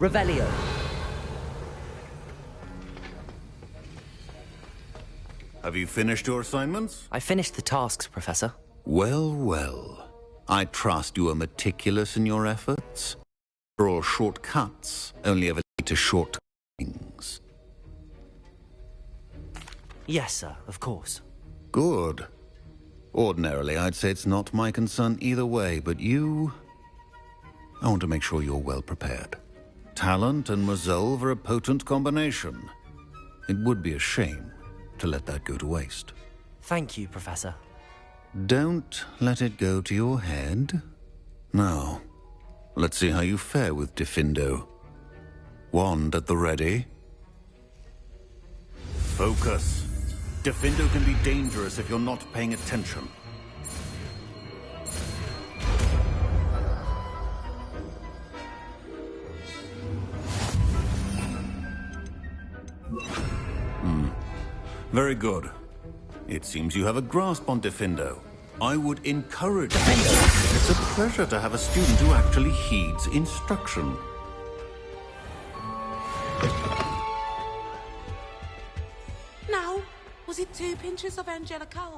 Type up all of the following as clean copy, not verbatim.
Revelio. Have you finished your assignments? I finished the tasks, Professor. Well, well. I trust you are meticulous in your efforts. For all shortcuts only ever lead to shortcomings. Yes, sir, of course. Good. Ordinarily, I'd say it's not my concern either way, but you... I want to make sure you're well prepared. Talent and resolve are a potent combination. It would be a shame to let that go to waste. Thank you, Professor. Don't let it go to your head. Now, let's see how you fare with Diffindo. Wand at the ready. Focus. Diffindo can be dangerous if you're not paying attention. Very good. It seems you have a grasp on Diffindo. I would encourage Diffindo. It's a pleasure to have a student who actually heeds instruction. Now, was it 2 pinches of Angelica?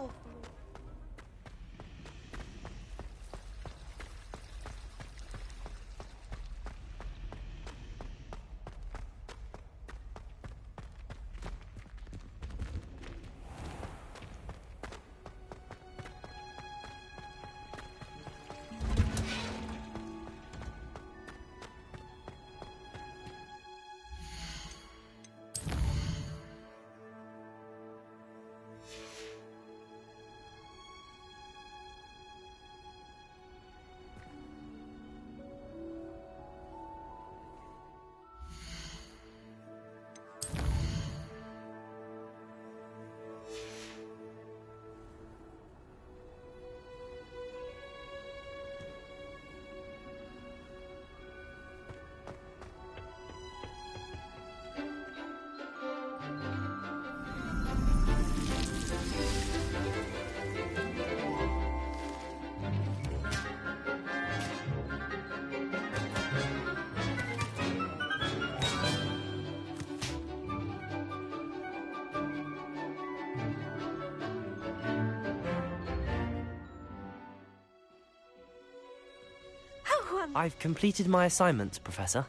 I've completed my assignments, Professor.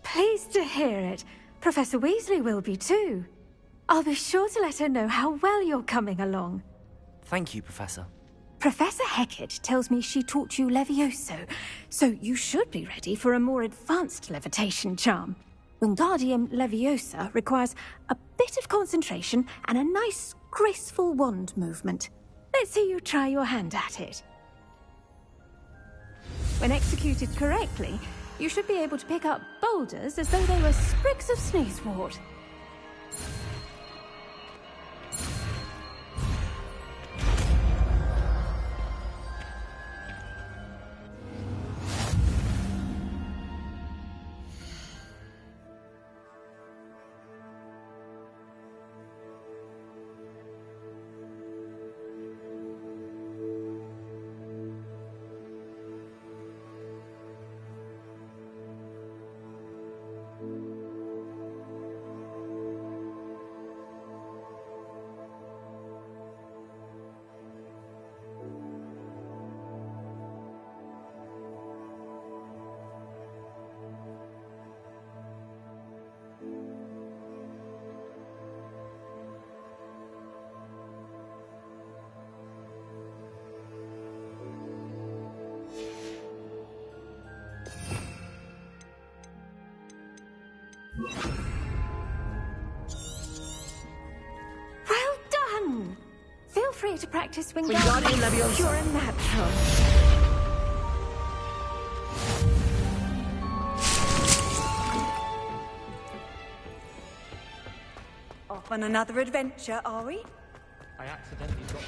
Pleased to hear it. Professor Weasley will be too. I'll be sure to let her know how well you're coming along. Thank you, Professor. Professor Hecat tells me she taught you Levioso, so you should be ready for a more advanced levitation charm. Wingardium Leviosa requires a bit of concentration and a nice, graceful wand movement. Let's see you try your hand at it. When executed correctly, you should be able to pick up boulders as though they were sprigs of sneezewort. Well done! Feel free to practice Wingardium Leviosa. You're a natural. Off on another adventure, are we? I accidentally got...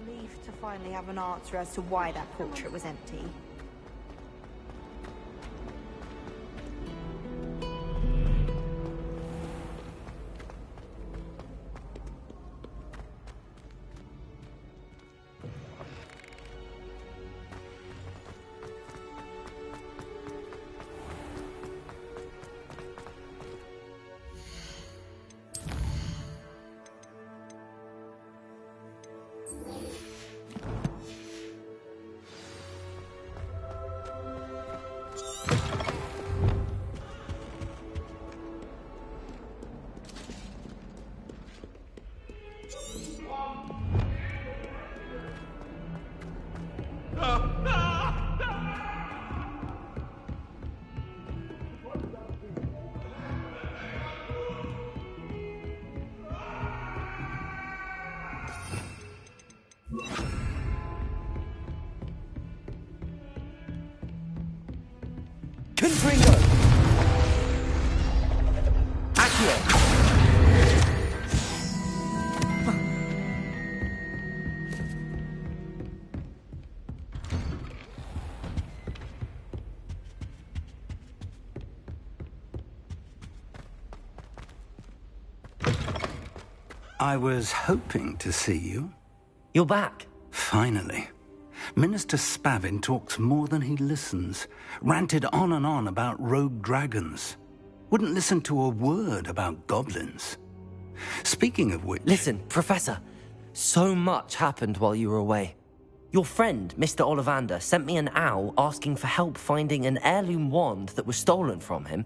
Relieved to finally have an answer as to why that portrait was empty. Confringo! Accio! I was hoping to see you. You're back. Finally. Minister Spavin talks more than he listens. Ranted on and on about rogue dragons. Wouldn't listen to a word about goblins. Speaking of which... Listen, Professor. So much happened while you were away. Your friend, Mr. Ollivander, sent me an owl asking for help finding an heirloom wand that was stolen from him.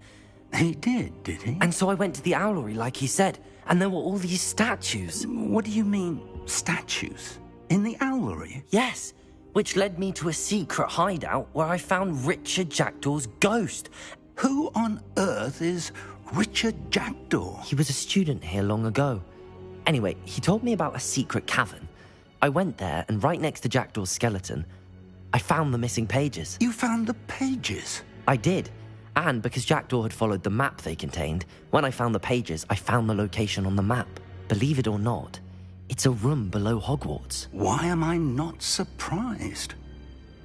He did he? And so I went to the owlery like he said, and there were all these statues. What do you mean, statues? In the owlery? Yes, which led me to a secret hideout where I found Richard Jackdaw's ghost. Who on earth is Richard Jackdaw? He was a student here long ago. Anyway, he told me about a secret cavern. I went there, and right next to Jackdaw's skeleton, I found the missing pages. You found the pages? I did. And because Jackdaw had followed the map they contained, when I found the pages, I found the location on the map. Believe it or not, it's a room below Hogwarts. Why am I not surprised?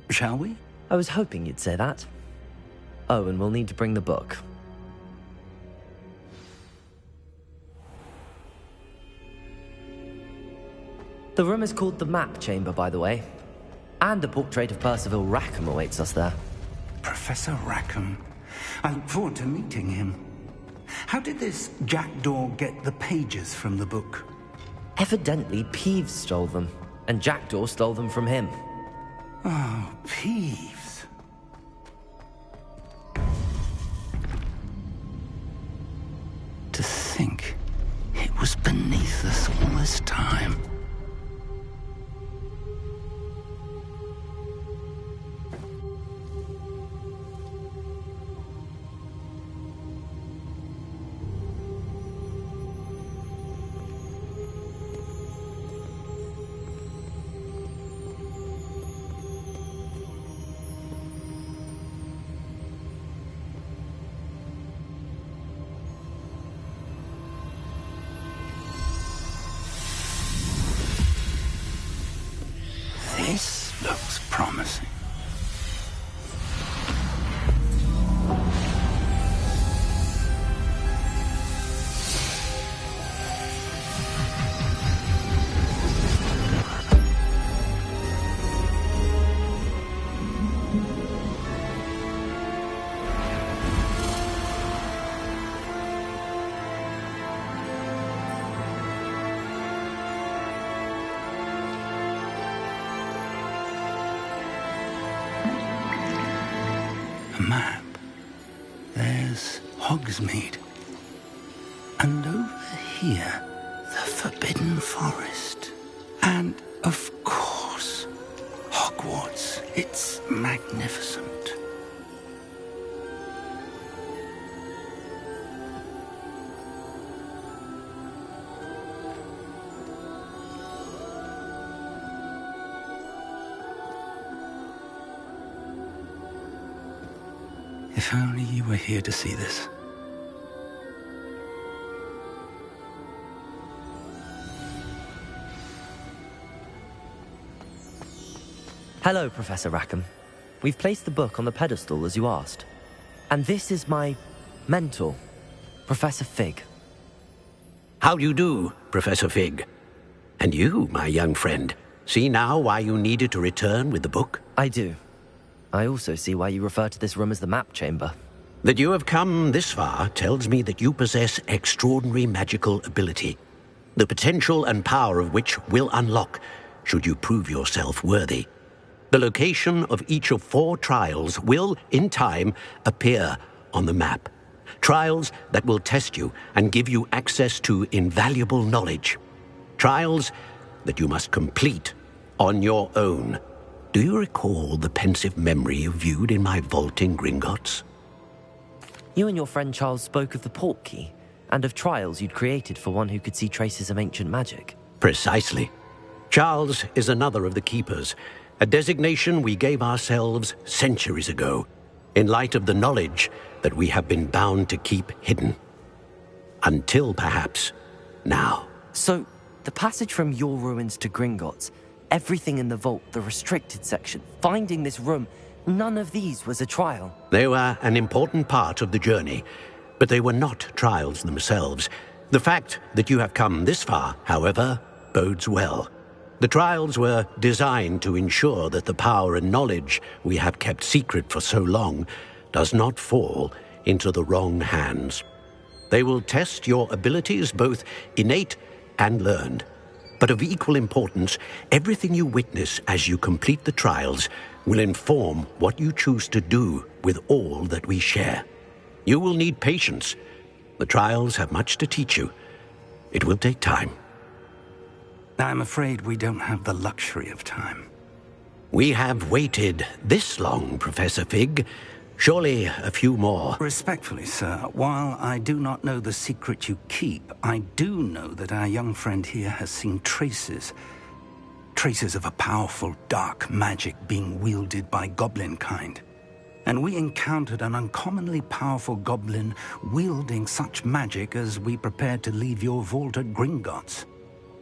Shall we? I was hoping you'd say that. Oh, and we'll need to bring the book. The room is called the Map Chamber, by the way. And a portrait of Percival Rackham awaits us there. Professor Rackham. I look forward to meeting him. How did this Jackdaw get the pages from the book? Evidently, Peeves stole them, and Jackdaw stole them from him. Oh, Peeves. To think it was beneath us all this time. This looks promising. Map. There's Hogsmeade. And over here, the Forbidden Forest. And, of course, Hogwarts. It's magnificent. If only you were here to see this. Hello, Professor Rackham. We've placed the book on the pedestal as you asked. And this is my mentor, Professor Fig. How do you do, Professor Fig? And you, my young friend, see now why you needed to return with the book? I do. I also see why you refer to this room as the Map Chamber. That you have come this far tells me that you possess extraordinary magical ability, the potential and power of which will unlock should you prove yourself worthy. The location of each of 4 trials will, in time, appear on the map. Trials that will test you and give you access to invaluable knowledge. Trials that you must complete on your own. Do you recall the pensive memory you viewed in my vault in Gringotts? You and your friend Charles spoke of the port key, and of trials you'd created for one who could see traces of ancient magic. Precisely. Charles is another of the Keepers, a designation we gave ourselves centuries ago, in light of the knowledge that we have been bound to keep hidden. Until, perhaps, now. So, the passage from your ruins to Gringotts, everything in the vault, the restricted section, finding this room, none of these was a trial. They were an important part of the journey, but they were not trials themselves. The fact that you have come this far, however, bodes well. The trials were designed to ensure that the power and knowledge we have kept secret for so long does not fall into the wrong hands. They will test your abilities, both innate and learned. But of equal importance, everything you witness as you complete the trials will inform what you choose to do with all that we share. You will need patience. The trials have much to teach you. It will take time. I'm afraid we don't have the luxury of time. We have waited this long, Professor Fig. Surely a few more. Respectfully, sir, while I do not know the secret you keep, I do know that our young friend here has seen traces of a powerful dark magic being wielded by goblin kind. And we encountered an uncommonly powerful goblin wielding such magic as we prepared to leave your vault at Gringotts.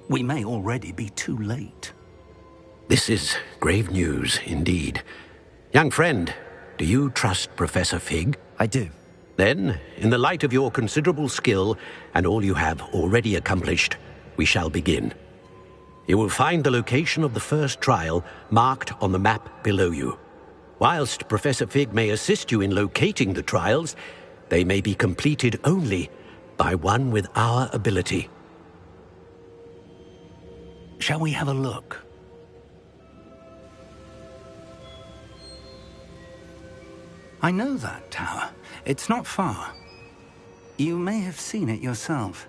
We may already be too late. This is grave news, indeed. Young friend, do you trust Professor Fig? I do. Then, in the light of your considerable skill and all you have already accomplished, we shall begin. You will find the location of the first trial marked on the map below you. Whilst Professor Fig may assist you in locating the trials, they may be completed only by one with our ability. Shall we have a look? I know that tower. It's not far. You may have seen it yourself.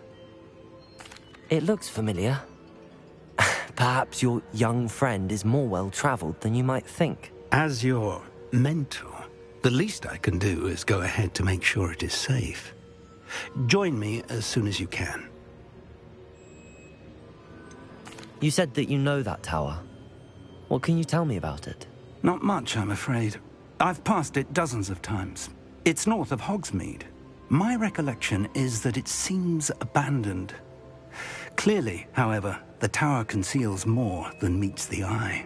It looks familiar. Perhaps your young friend is more well-traveled than you might think. As your mentor, the least I can do is go ahead to make sure it is safe. Join me as soon as you can. You said that you know that tower. What can you tell me about it? Not much, I'm afraid. I've passed it dozens of times. It's north of Hogsmeade. My recollection is that it seems abandoned. Clearly, however, the tower conceals more than meets the eye.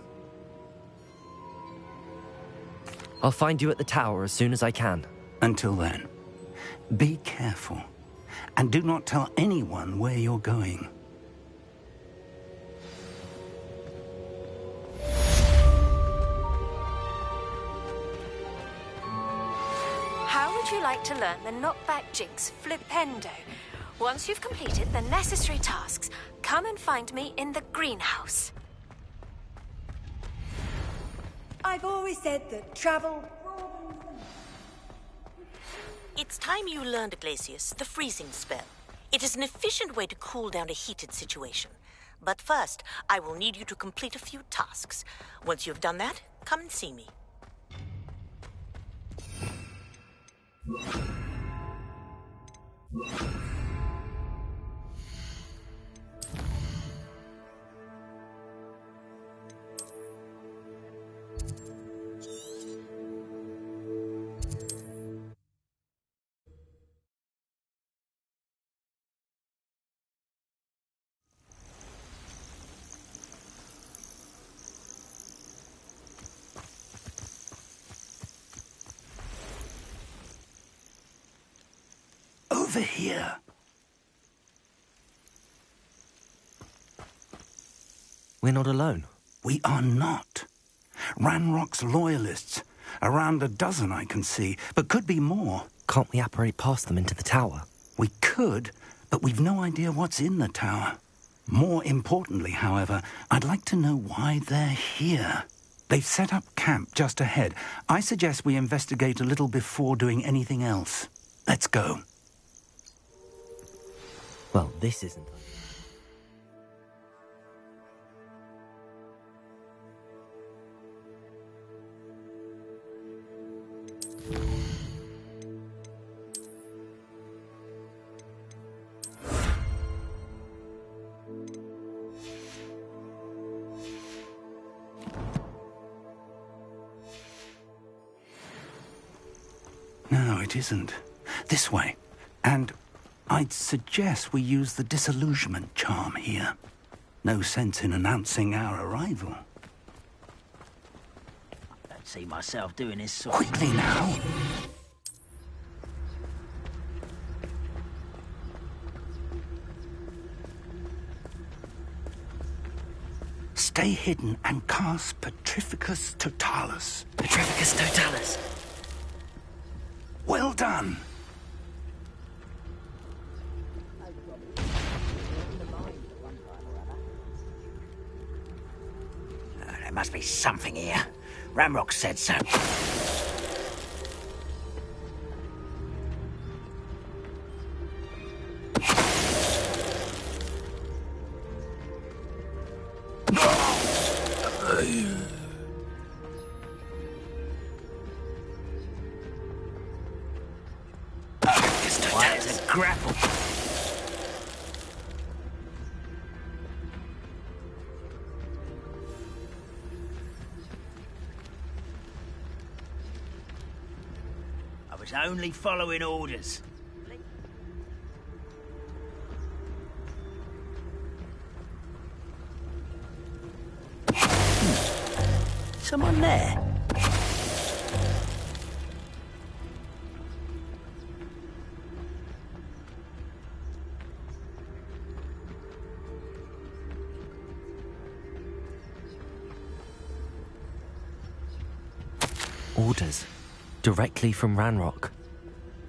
I'll find you at the tower as soon as I can. Until then, be careful, and do not tell anyone where you're going. How would you like to learn the knockback jigs flipendo? Once you've completed the necessary tasks, come and find me in the greenhouse. I've always said that travel... It's time you learned, Glacius, the freezing spell. It is an efficient way to cool down a heated situation. But first, I will need you to complete a few tasks. Once you've done that, come and see me. Over here. We're not alone. We are not. Ranrock's loyalists. Around a dozen I can see, but could be more. Can't we apparate past them into the tower? We could, but we've no idea what's in the tower. More importantly, however, I'd like to know why they're here. They've set up camp just ahead. I suggest we investigate a little before doing anything else. Let's go. Well, this isn't... No, it isn't. This way. And I'd suggest we use the disillusionment charm here. No sense in announcing our arrival. I don't see myself doing this sort Quickly now. Stay hidden and cast Petrificus Totalis. Petrificus Totalis. Well done. There must be something here. Ramrock said so. It's a grapple. I was only following orders. Someone there? Orders. Directly from Ranrock.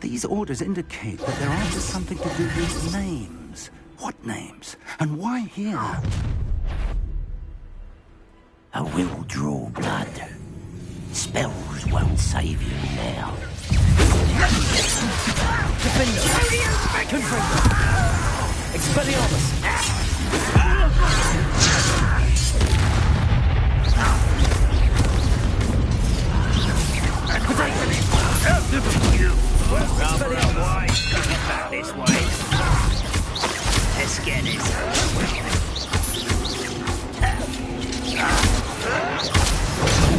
These orders indicate that they're after something to do with names. What names? And why here? I will draw blood. Spells won't save you now. Expelliarmus! Back this way. Let's get this.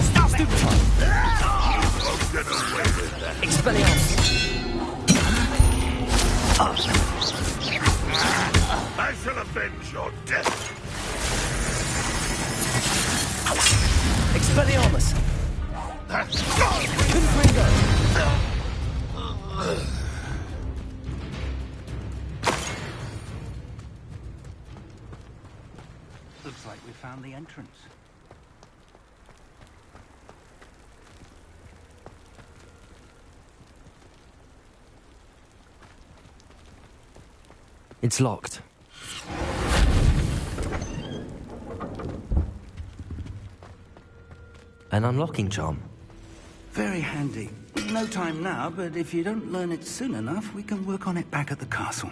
Stop it! Expelliarmus! I shall avenge your death. Expelliarmus! Confringo! Looks like we found the entrance. It's locked. An unlocking charm. Very handy. No time now, but if you don't learn it soon enough, we can work on it back at the castle.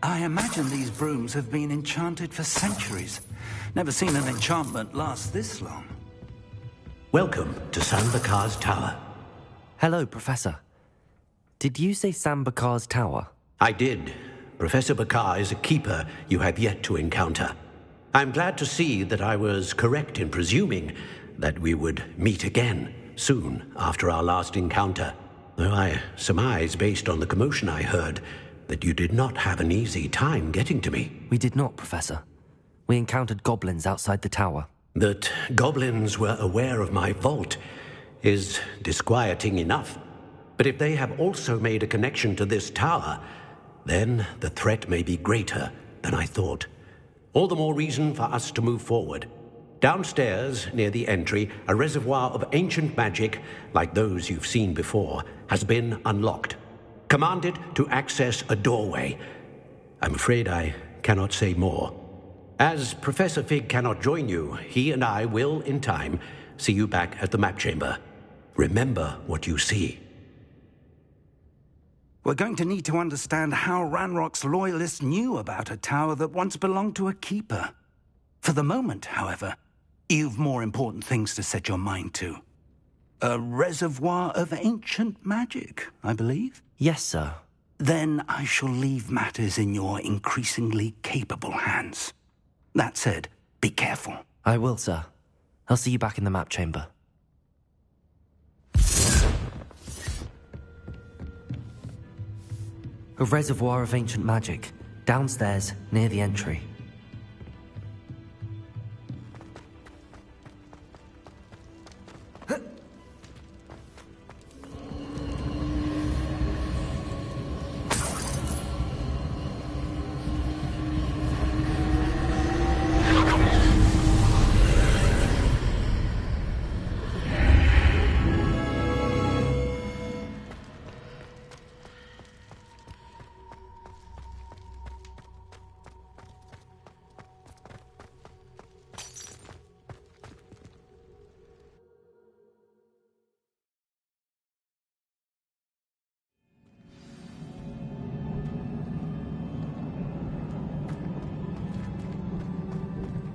I imagine these brooms have been enchanted for centuries. Never seen an enchantment last this long. Welcome to Sambakar's Tower. Hello, Professor. Did you say Sambakar's Tower? I did. Professor Bakar is a keeper you have yet to encounter. I'm glad to see that I was correct in presuming that we would meet again soon after our last encounter, though I surmise, based on the commotion I heard, that you did not have an easy time getting to me. We did not, Professor. We encountered goblins outside the tower. That goblins were aware of my vault is disquieting enough. But if they have also made a connection to this tower, then the threat may be greater than I thought. All the more reason for us to move forward. Downstairs, near the entry, a reservoir of ancient magic, like those you've seen before, has been unlocked. Commanded to access a doorway. I'm afraid I cannot say more. As Professor Fig cannot join you, he and I will, in time, see you back at the map chamber. Remember what you see. We're going to need to understand how Ranrock's loyalists knew about a tower that once belonged to a keeper. For the moment, however, you've more important things to set your mind to. A reservoir of ancient magic, I believe? Yes, sir. Then I shall leave matters in your increasingly capable hands. That said, be careful. I will, sir. I'll see you back in the map chamber. A reservoir of ancient magic, downstairs, near the entry.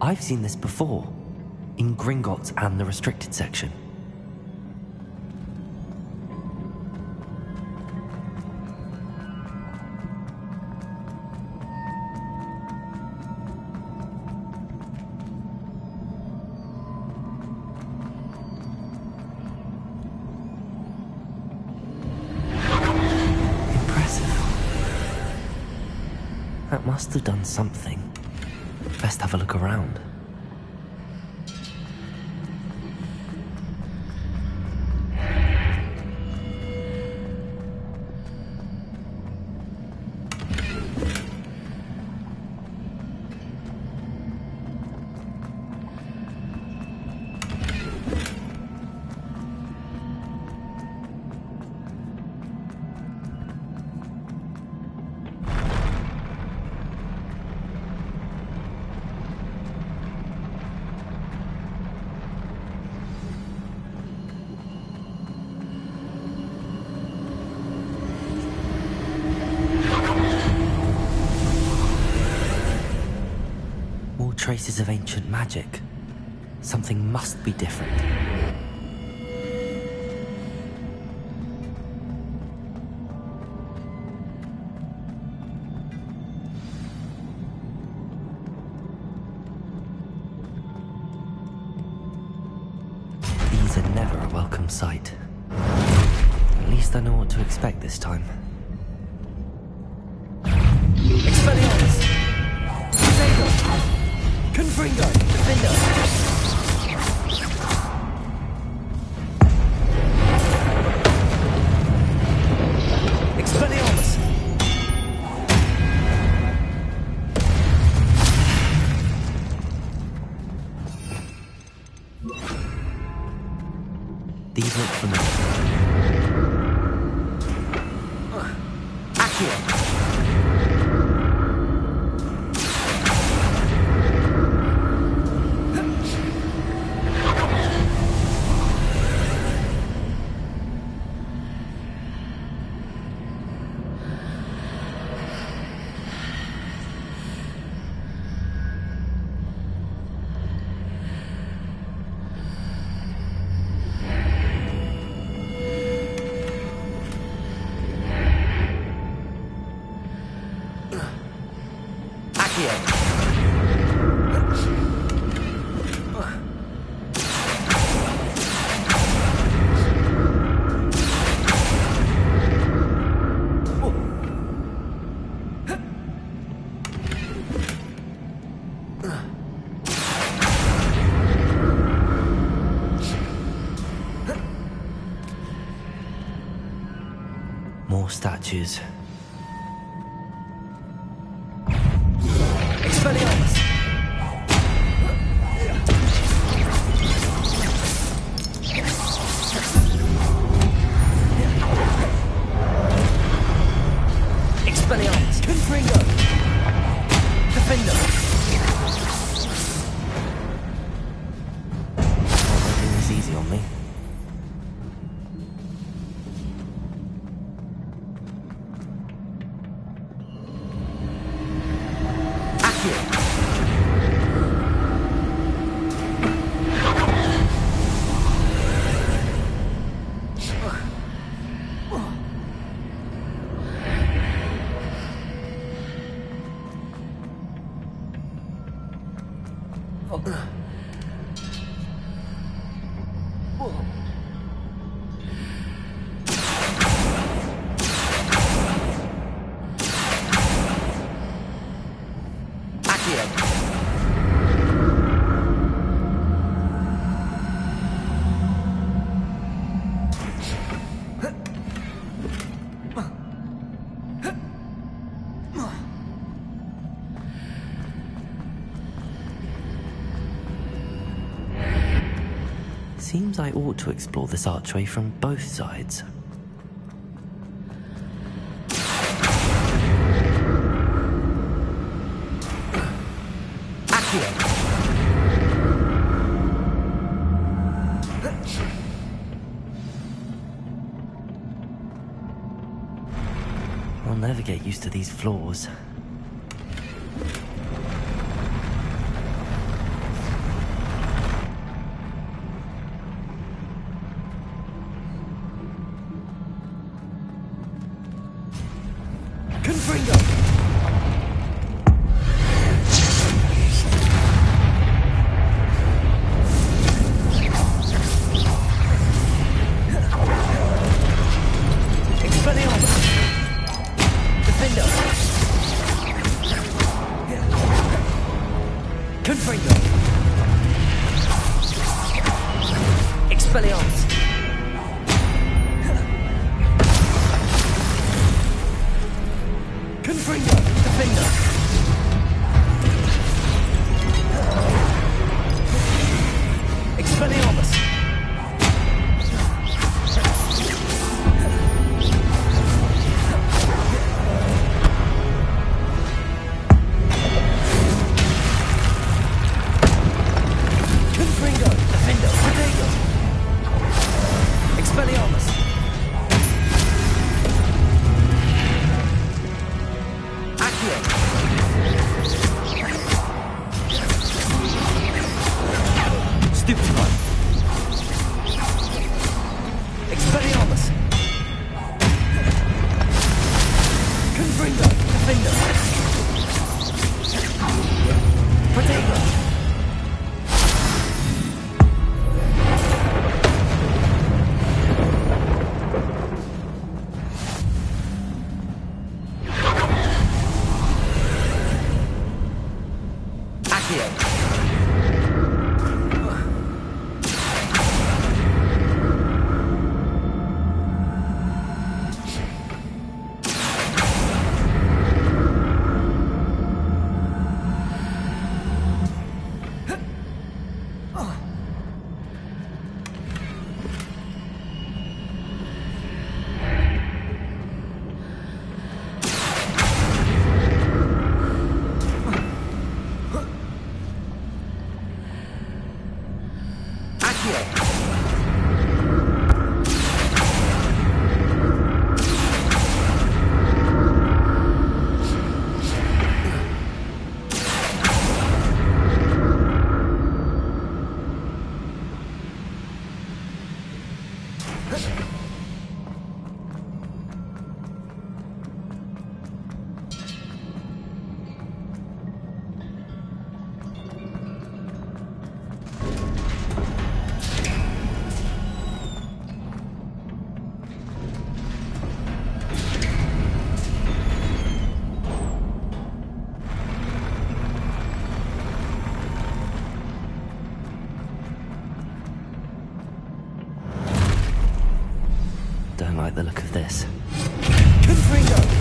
I've seen this before, in Gringotts and the restricted section. Impressive. That must have done something. Best have a look around. Traces of ancient magic. Something must be different. These are never a welcome sight. At least I know what to expect this time. Expelliarmus! Confringo! Defender! Expelliarmus! These look familiar. Accio! More statues. Expelliarmus! Seems I ought to explore this archway from both sides. I'll never get used to these floors. Don't like the look of this. Ringo!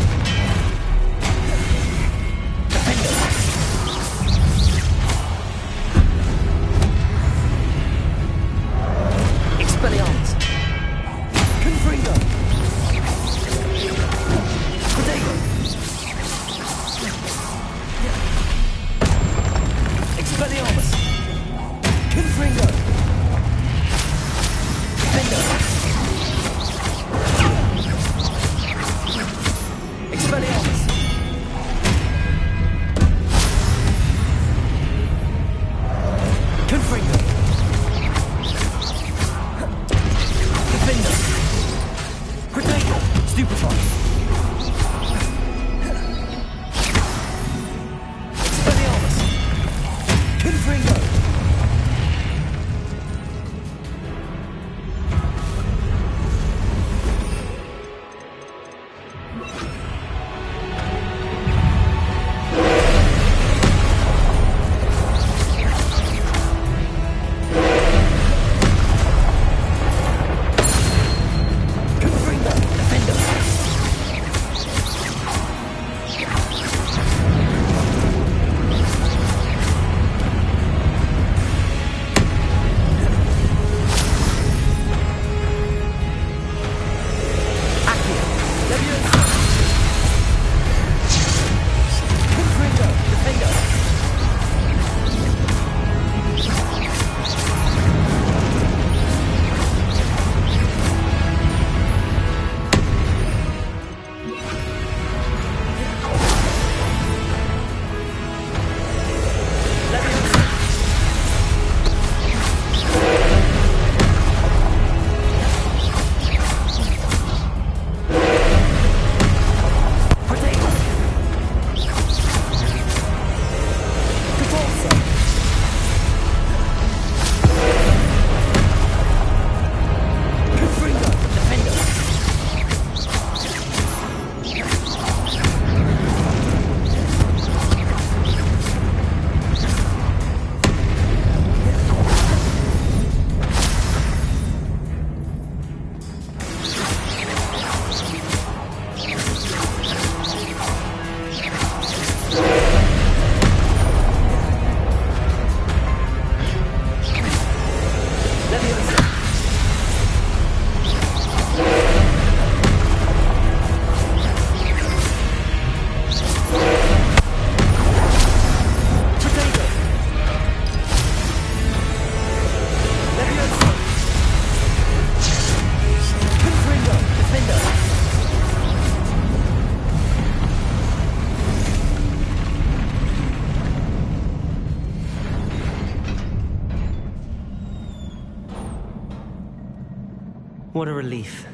What a relief.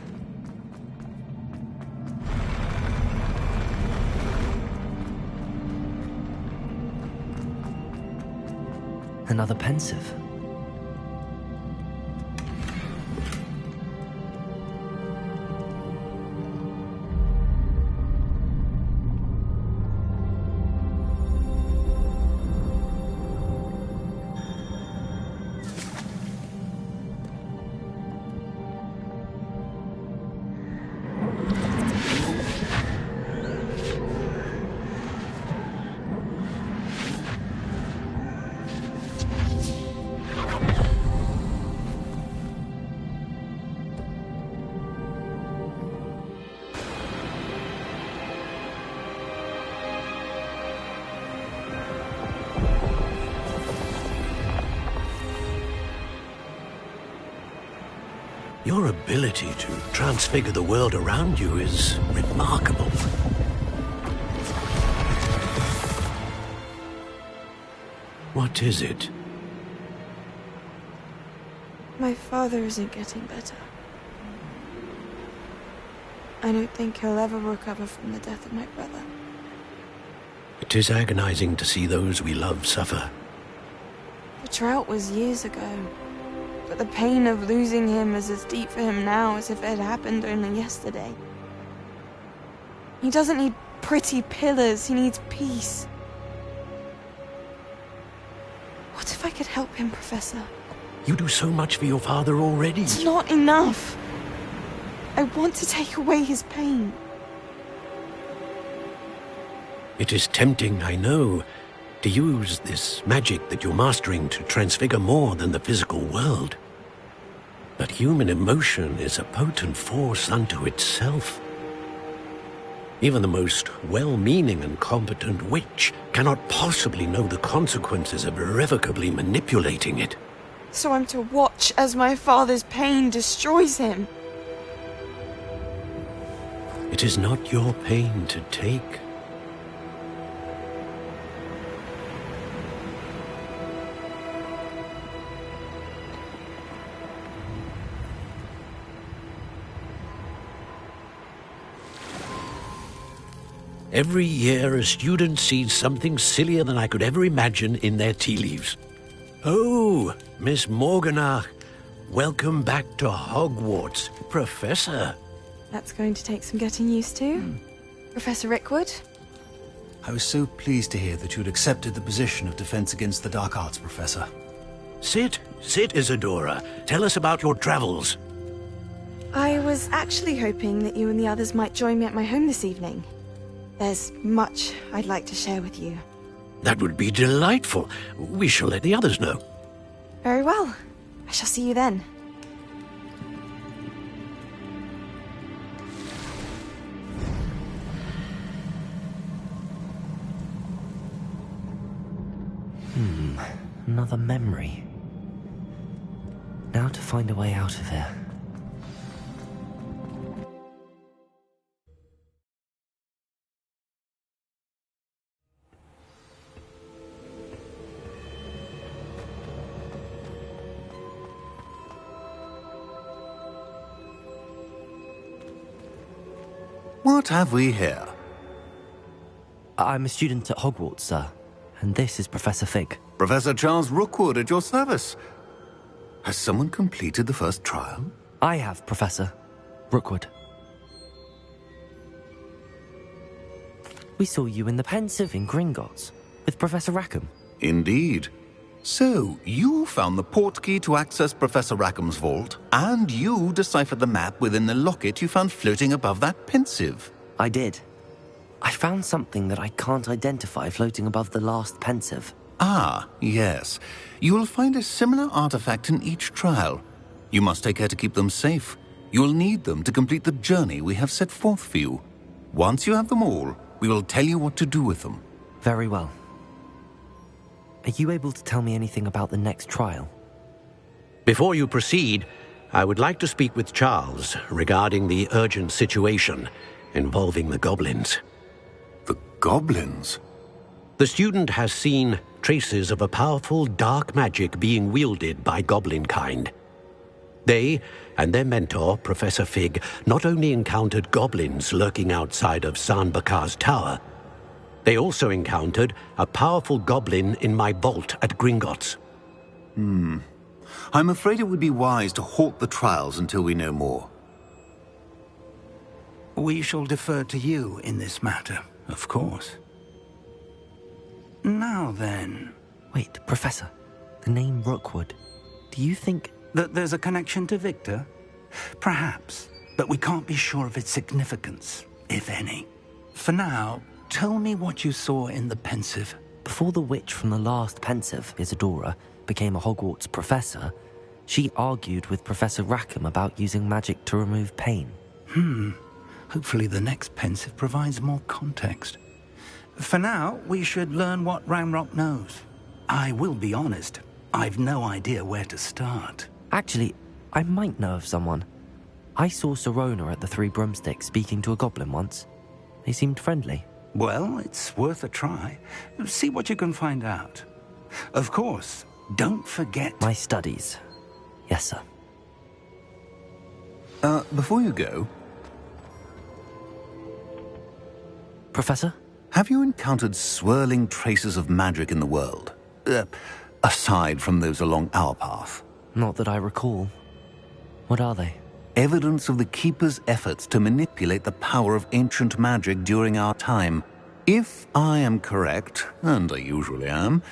Another pensive. Your ability to transfigure the world around you is remarkable. What is it? My father isn't getting better. I don't think he'll ever recover from the death of my brother. It is agonizing to see those we love suffer. The drought was years ago, but the pain of losing him is as deep for him now as if it had happened only yesterday. He doesn't need pretty pillars, he needs peace. What if I could help him, Professor? You do so much for your father already. It's not enough. I want to take away his pain. It is tempting, I know, to use this magic that you're mastering to transfigure more than the physical world. But human emotion is a potent force unto itself. Even the most well-meaning and competent witch cannot possibly know the consequences of irrevocably manipulating it. So I'm to watch as my father's pain destroys him. It is not your pain to take. Every year, a student sees something sillier than I could ever imagine in their tea leaves. Oh, Miss Morganach, welcome back to Hogwarts, Professor. That's going to take some getting used to. Professor Rickwood? I was so pleased to hear that you'd accepted the position of Defense Against the Dark Arts, Professor. Sit, Isadora. Tell us about your travels. I was actually hoping that you and the others might join me at my home this evening. There's much I'd like to share with you. That would be delightful. We shall let the others know. Very well. I shall see you then. Another memory. Now to find a way out of here. What have we here? I'm a student at Hogwarts, sir. And this is Professor Fig. Professor Charles Rookwood at your service. Has someone completed the first trial? I have, Professor Rookwood. We saw you in the Pensive in Gringotts with Professor Rackham. Indeed. So, you found the portkey to access Professor Rackham's vault, and you deciphered the map within the locket you found floating above that Pensive. I did. I found something that I can't identify floating above the last Pensive. Ah, yes. You will find a similar artifact in each trial. You must take care to keep them safe. You will need them to complete the journey we have set forth for you. Once you have them all, we will tell you what to do with them. Very well. Are you able to tell me anything about the next trial? Before you proceed, I would like to speak with Charles regarding the urgent situation involving the goblins. The goblins? The student has seen traces of a powerful dark magic being wielded by goblin kind. They and their mentor, Professor Fig, not only encountered goblins lurking outside of San Bakar's tower, they also encountered a powerful goblin in my vault at Gringotts. I'm afraid it would be wise to halt the trials until we know more. We shall defer to you in this matter, of course. Now then... Wait, Professor. The name Rookwood. Do you think... that there's a connection to Victor? Perhaps, but we can't be sure of its significance, if any. For now, tell me what you saw in the Pensive. Before the witch from the last Pensive, Isadora, became a Hogwarts professor, she argued with Professor Rackham about using magic to remove pain. Hopefully the next Pensive provides more context. For now, we should learn what Ranrock knows. I will be honest, I've no idea where to start. Actually, I might know of someone. I saw Sirona at the Three Broomsticks speaking to a goblin once. They seemed friendly. Well, it's worth a try. See what you can find out. Of course, don't forget... My studies. Yes, sir. Before you go... Professor? Have you encountered swirling traces of magic in the world? Aside from those along our path? Not that I recall. What are they? Evidence of the Keeper's efforts to manipulate the power of ancient magic during our time. If I am correct, and I usually am,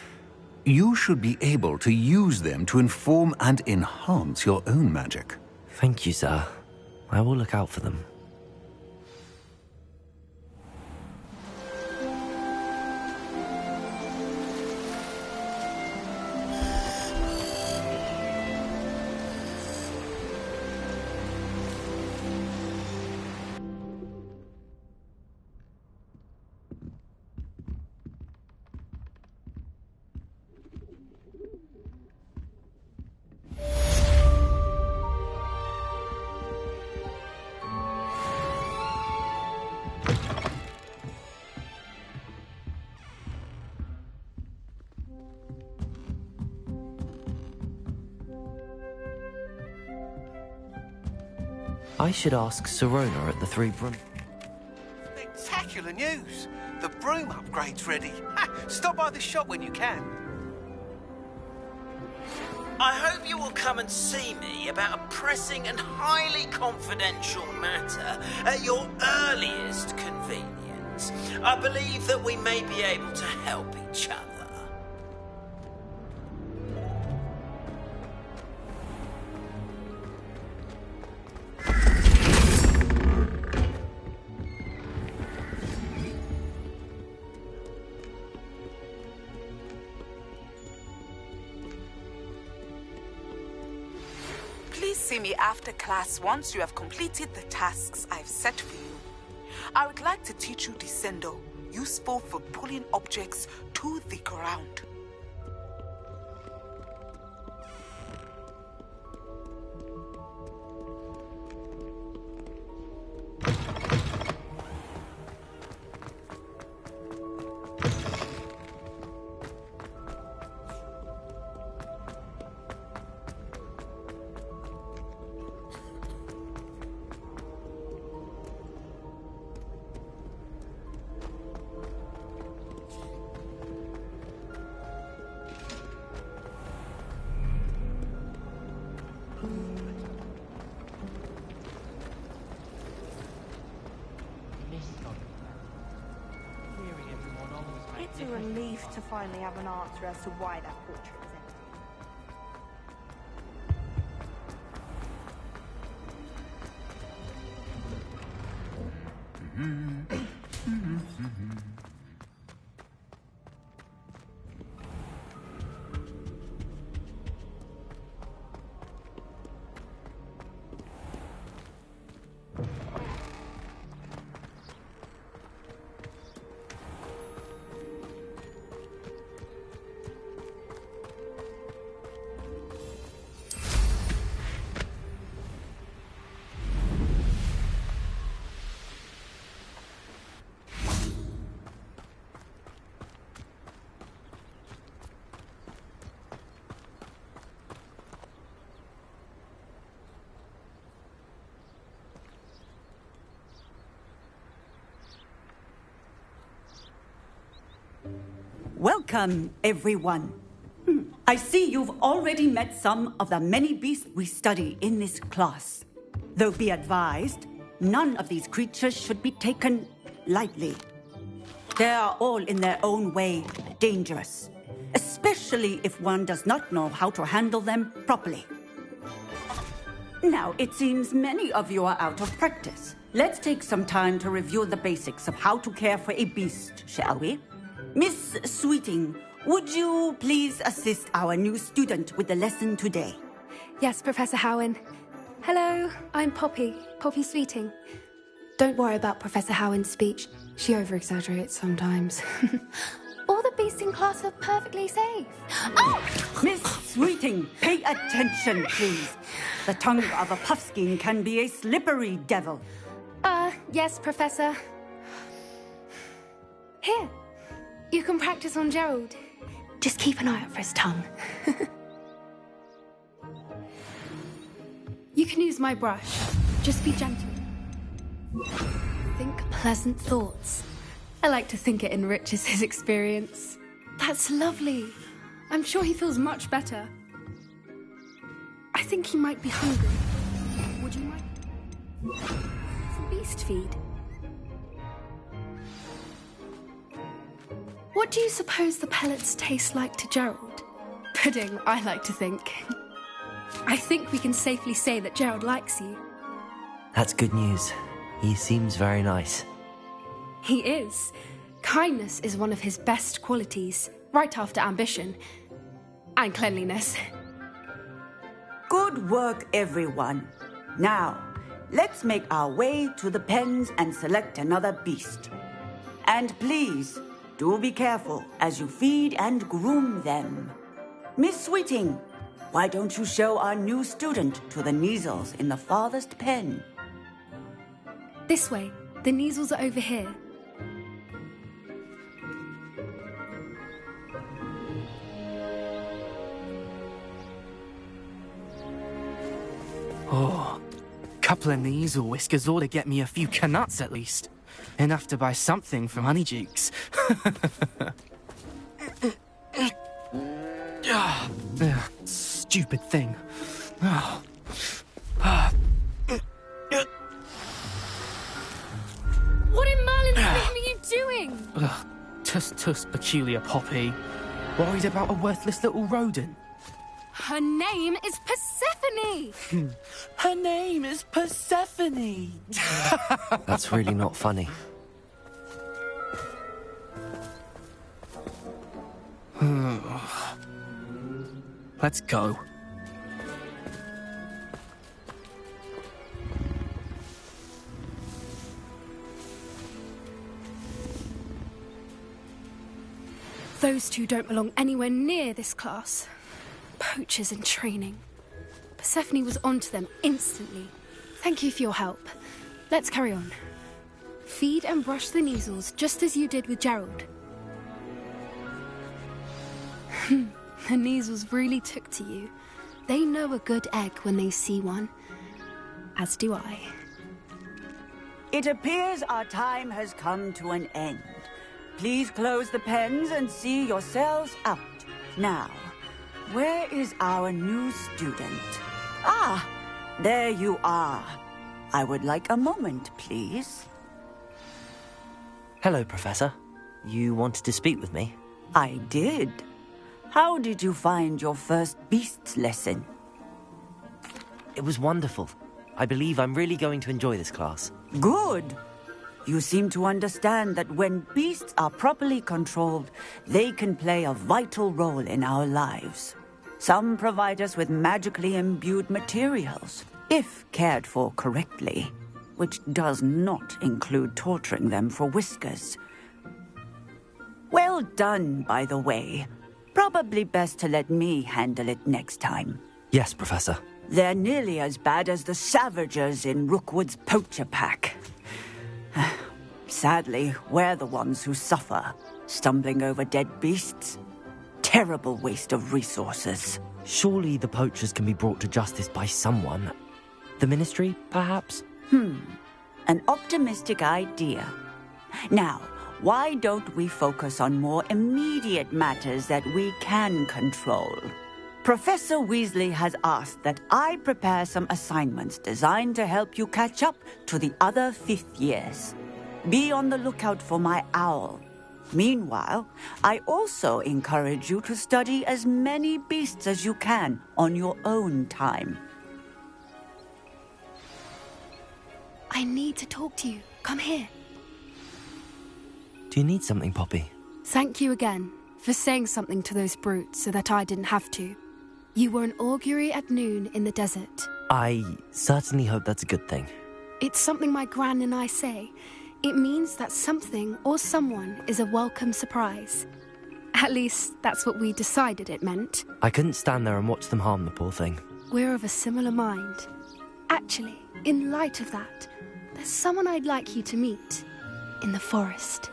you should be able to use them to inform and enhance your own magic. Thank you, sir. I will look out for them. I should ask Sirona at the Three Broom... Spectacular news! The broom upgrade's ready. Stop by the shop when you can. I hope you will come and see me about a pressing and highly confidential matter at your earliest convenience. I believe that we may be able to help each other. Please see me after class once you have completed the tasks I've set for you. I would like to teach you Descendo, useful for pulling objects to the ground. It's a relief to finally have an answer as to why that portrait was empty. Welcome, everyone. I see you've already met some of the many beasts we study in this class. Though be advised, none of these creatures should be taken lightly. They are all in their own way dangerous, especially if one does not know how to handle them properly. Now, it seems many of you are out of practice. Let's take some time to review the basics of how to care for a beast, shall we? Miss Sweeting, would you please assist our new student with the lesson today? Yes, Professor Howen. Hello, I'm Poppy Sweeting. Don't worry about Professor Howen's speech. She over-exaggerates sometimes. All the beasts in class are perfectly safe. Oh! Miss Sweeting, pay attention, please. The tongue of a puffskein can be a slippery devil. Yes, Professor. Here, you can practice on Gerald. Just keep an eye out for his tongue. You can use my brush. Just be gentle. Think pleasant thoughts. I like to think it enriches his experience. That's lovely. I'm sure he feels much better. I think he might be hungry. Would you like some beast feed? What do you suppose the pellets taste like to Gerald? Pudding, I like to think. I think we can safely say that Gerald likes you. That's good news. He seems very nice. He is. Kindness is one of his best qualities, right after ambition. And cleanliness. Good work, everyone. Now, let's make our way to the pens and select another beast. And please, do be careful as you feed and groom them. Miss Sweeting, why don't you show our new student to the Neasels in the farthest pen? This way. The Neasels are over here. Oh, couple of Neasel whiskers ought to get me a few canuts at least. Enough to buy something from Honeydukes. Stupid thing. What in Merlin's name are you doing? Tuss, peculiar Poppy. Worried about a worthless little rodent. Her name is Persephone! Her name is Persephone! That's really not funny. Let's go. Those two don't belong anywhere near this class. Poachers in training. Persephone was onto them instantly. Thank you for your help. Let's carry on. Feed and brush the Neasels just as you did with Gerald. The Neasels really took to you. They know a good egg when they see one. As do I. It appears our time has come to an end. Please close the pens and see yourselves out. Now, where is our new student? Ah, there you are. I would like a moment, please. Hello, Professor. You wanted to speak with me? I did. How did you find your first beasts lesson? It was wonderful. I believe I'm really going to enjoy this class. Good. You seem to understand that when beasts are properly controlled, they can play a vital role in our lives. Some provide us with magically imbued materials, if cared for correctly, which does not include torturing them for whiskers. Well done, by the way. Probably best to let me handle it next time. Yes, Professor. They're nearly as bad as the Savagers in Rookwood's poacher pack. Sadly, we're the ones who suffer, stumbling over dead beasts. Terrible waste of resources. Surely the poachers can be brought to justice by someone. The Ministry, perhaps? An optimistic idea. Now, why don't we focus on more immediate matters that we can control? Professor Weasley has asked that I prepare some assignments designed to help you catch up to the other fifth years. Be on the lookout for my owl. Meanwhile, I also encourage you to study as many beasts as you can on your own time. I need to talk to you. Come here. Do you need something, Poppy? Thank you again for saying something to those brutes so that I didn't have to. You were an augury at noon in the desert. I certainly hope that's a good thing. It's something my gran and I say. It means that something or someone is a welcome surprise. At least, that's what we decided it meant. I couldn't stand there and watch them harm the poor thing. We're of a similar mind. Actually, in light of that, there's someone I'd like you to meet. In the forest.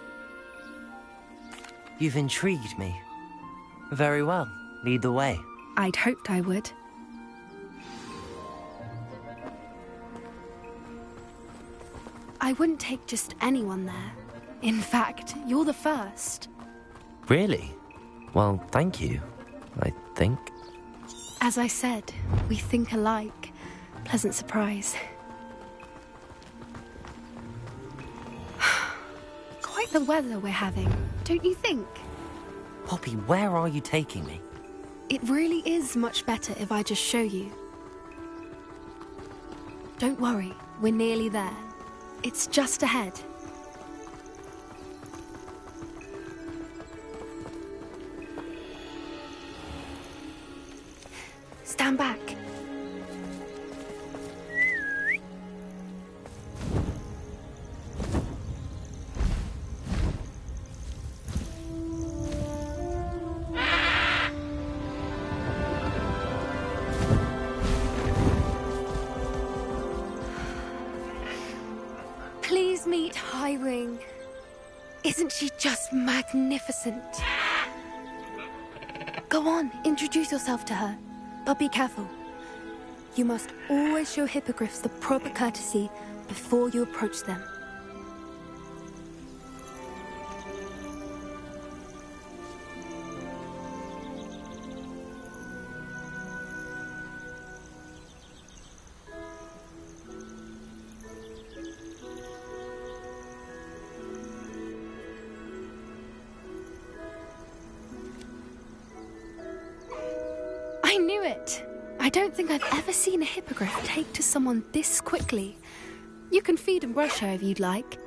You've intrigued me. Very well. Lead the way. I'd hoped I would. I wouldn't take just anyone there. In fact, you're the first. Really? Well, thank you, I think. As I said, we think alike. Pleasant surprise. Quite the weather we're having, don't you think? Poppy, where are you taking me? It really is much better if I just show you. Don't worry, we're nearly there. It's just ahead. Stand back. Please meet Highwing. Isn't she just magnificent? Go on, introduce yourself to her. But be careful. You must always show hippogriffs the proper courtesy before you approach them. I knew it! I don't think I've ever seen a hippogriff take to someone this quickly. You can feed and brush her if you'd like.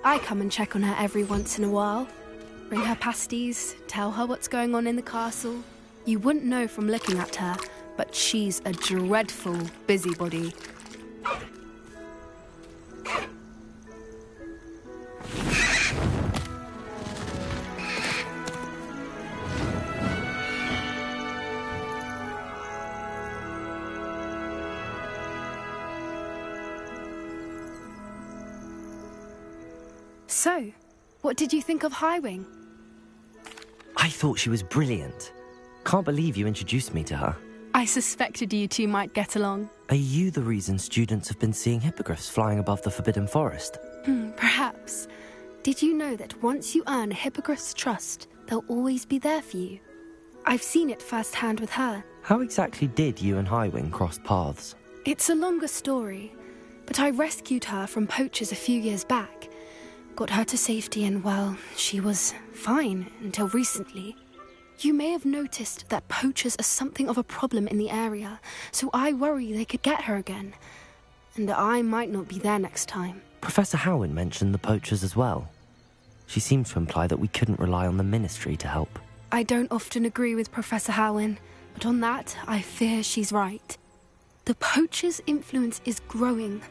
I come and check on her every once in a while. Bring her pasties, tell her what's going on in the castle. You wouldn't know from looking at her, but she's a dreadful busybody. So, what did you think of Highwing? I thought she was brilliant. Can't believe you introduced me to her. I suspected you two might get along. Are you the reason students have been seeing hippogriffs flying above the Forbidden Forest? Perhaps. Did you know that once you earn a hippogriff's trust, they'll always be there for you? I've seen it firsthand with her. How exactly did you and Highwing cross paths? It's a longer story, but I rescued her from poachers a few years back. Got her to safety and, well, she was fine until recently. You may have noticed that poachers are something of a problem in the area, so I worry they could get her again. And I might not be there next time. Professor Howin mentioned the poachers as well. She seemed to imply that we couldn't rely on the Ministry to help. I don't often agree with Professor Howin, but on that, I fear she's right. The poachers' influence is growing.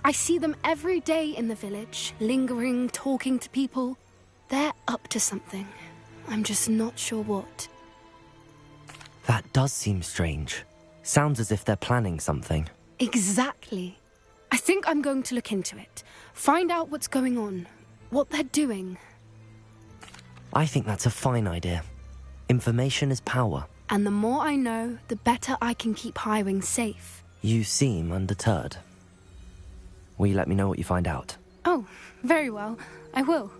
I see them every day in the village, lingering, talking to people. They're up to something. I'm just not sure what. That does seem strange. Sounds as if they're planning something. Exactly. I think I'm going to look into it. Find out what's going on. What they're doing. I think that's a fine idea. Information is power. And the more I know, the better I can keep Highwing safe. You seem undeterred. Will you let me know what you find out? Oh, very well. I will.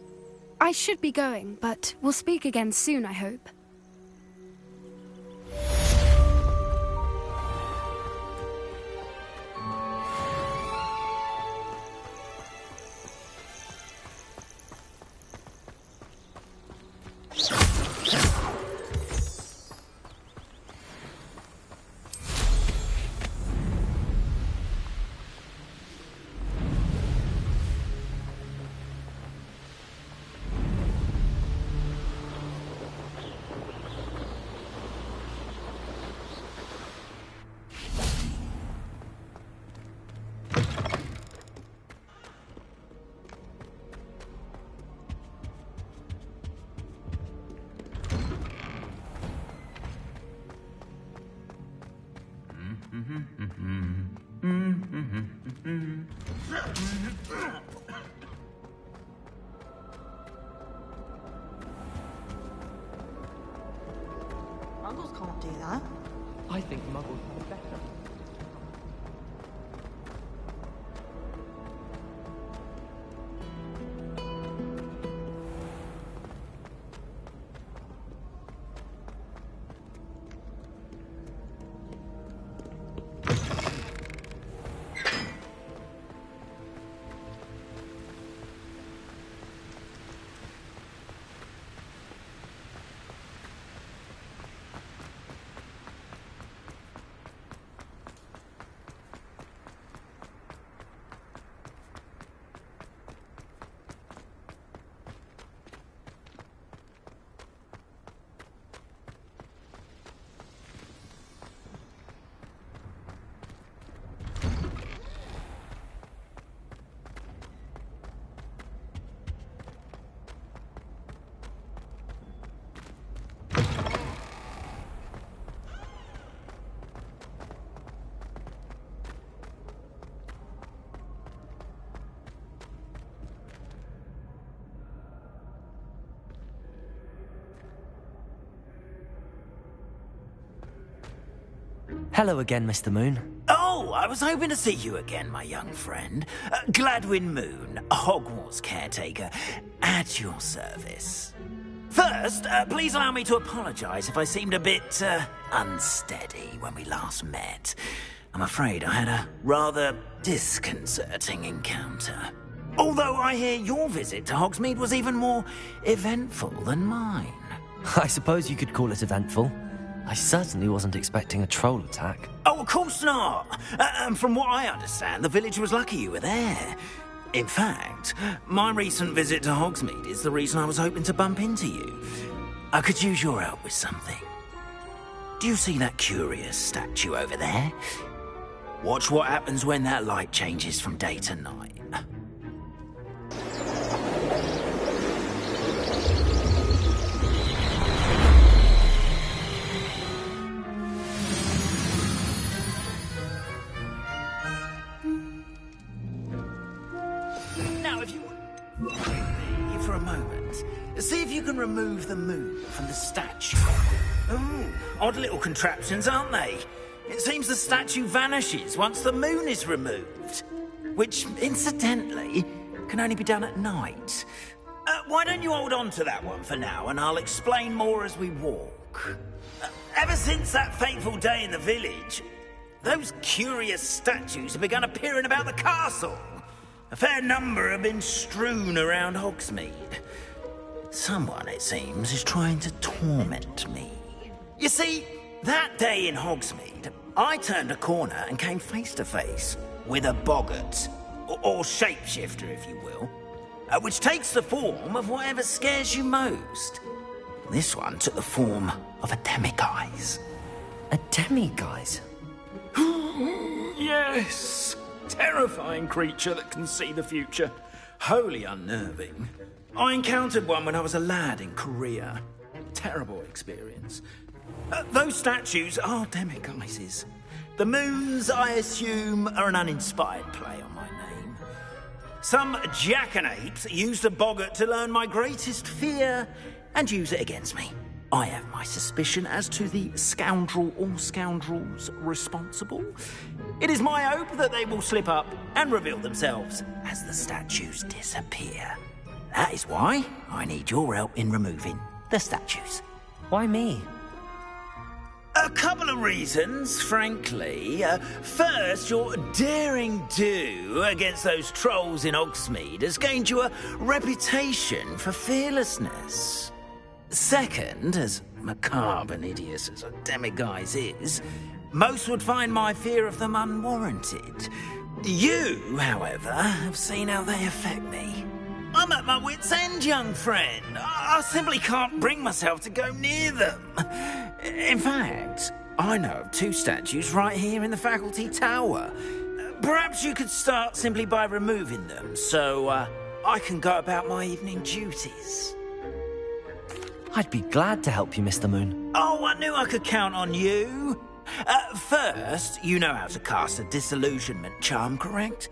I should be going, but we'll speak again soon, I hope. Muggles can't do that. I think Muggles are better. Hello again, Mr. Moon. Oh, I was hoping to see you again, my young friend. Gladwin Moon, Hogwarts caretaker, at your service. First, please allow me to apologise if I seemed a bit, unsteady when we last met. I'm afraid I had a rather disconcerting encounter. Although I hear your visit to Hogsmeade was even more eventful than mine. I suppose you could call it eventful. I certainly wasn't expecting a troll attack. Oh, of course not. And from what I understand, the village was lucky you were there. In fact, my recent visit to Hogsmeade is the reason I was hoping to bump into you. I could use your help with something. Do you see that curious statue over there? Watch what happens when that light changes from day to night. For a moment. See if you can remove the moon from the statue. Ooh, odd little contraptions, aren't they? It seems the statue vanishes once the moon is removed. Which, incidentally, can only be done at night. Why don't you hold on to that one for now, and I'll explain more as we walk. Ever since that fateful day in the village, those curious statues have begun appearing about the castle. A fair number have been strewn around Hogsmeade. Someone, it seems, is trying to torment me. You see, that day in Hogsmeade, I turned a corner and came face to face with a boggart, or shapeshifter, if you will, which takes the form of whatever scares you most. This one took the form of a demiguise. A demiguise? Yes! Terrifying creature that can see the future. Wholly unnerving. I encountered one when I was a lad in Korea. Terrible experience. Those statues are demiguises. The moons, I assume, are an uninspired play on my name. Some jackanapes used a boggart to learn my greatest fear and use it against me. I have my suspicion as to the scoundrel or scoundrels responsible. It is my hope that they will slip up and reveal themselves as the statues disappear. That is why I need your help in removing the statues. Why me? A couple of reasons, frankly. First, your daring do against those trolls in Hogsmeade has gained you a reputation for fearlessness. Second, as macabre and hideous as a demiguise is, most would find my fear of them unwarranted. You, however, have seen how they affect me. I'm at my wit's end, young friend. I simply can't bring myself to go near them. In fact, I know of 2 statues right here in the faculty tower. Perhaps you could start simply by removing them, so I can go about my evening duties. I'd be glad to help you, Mr. Moon. Oh, I knew I could count on you. First, you know how to cast a disillusionment charm, correct?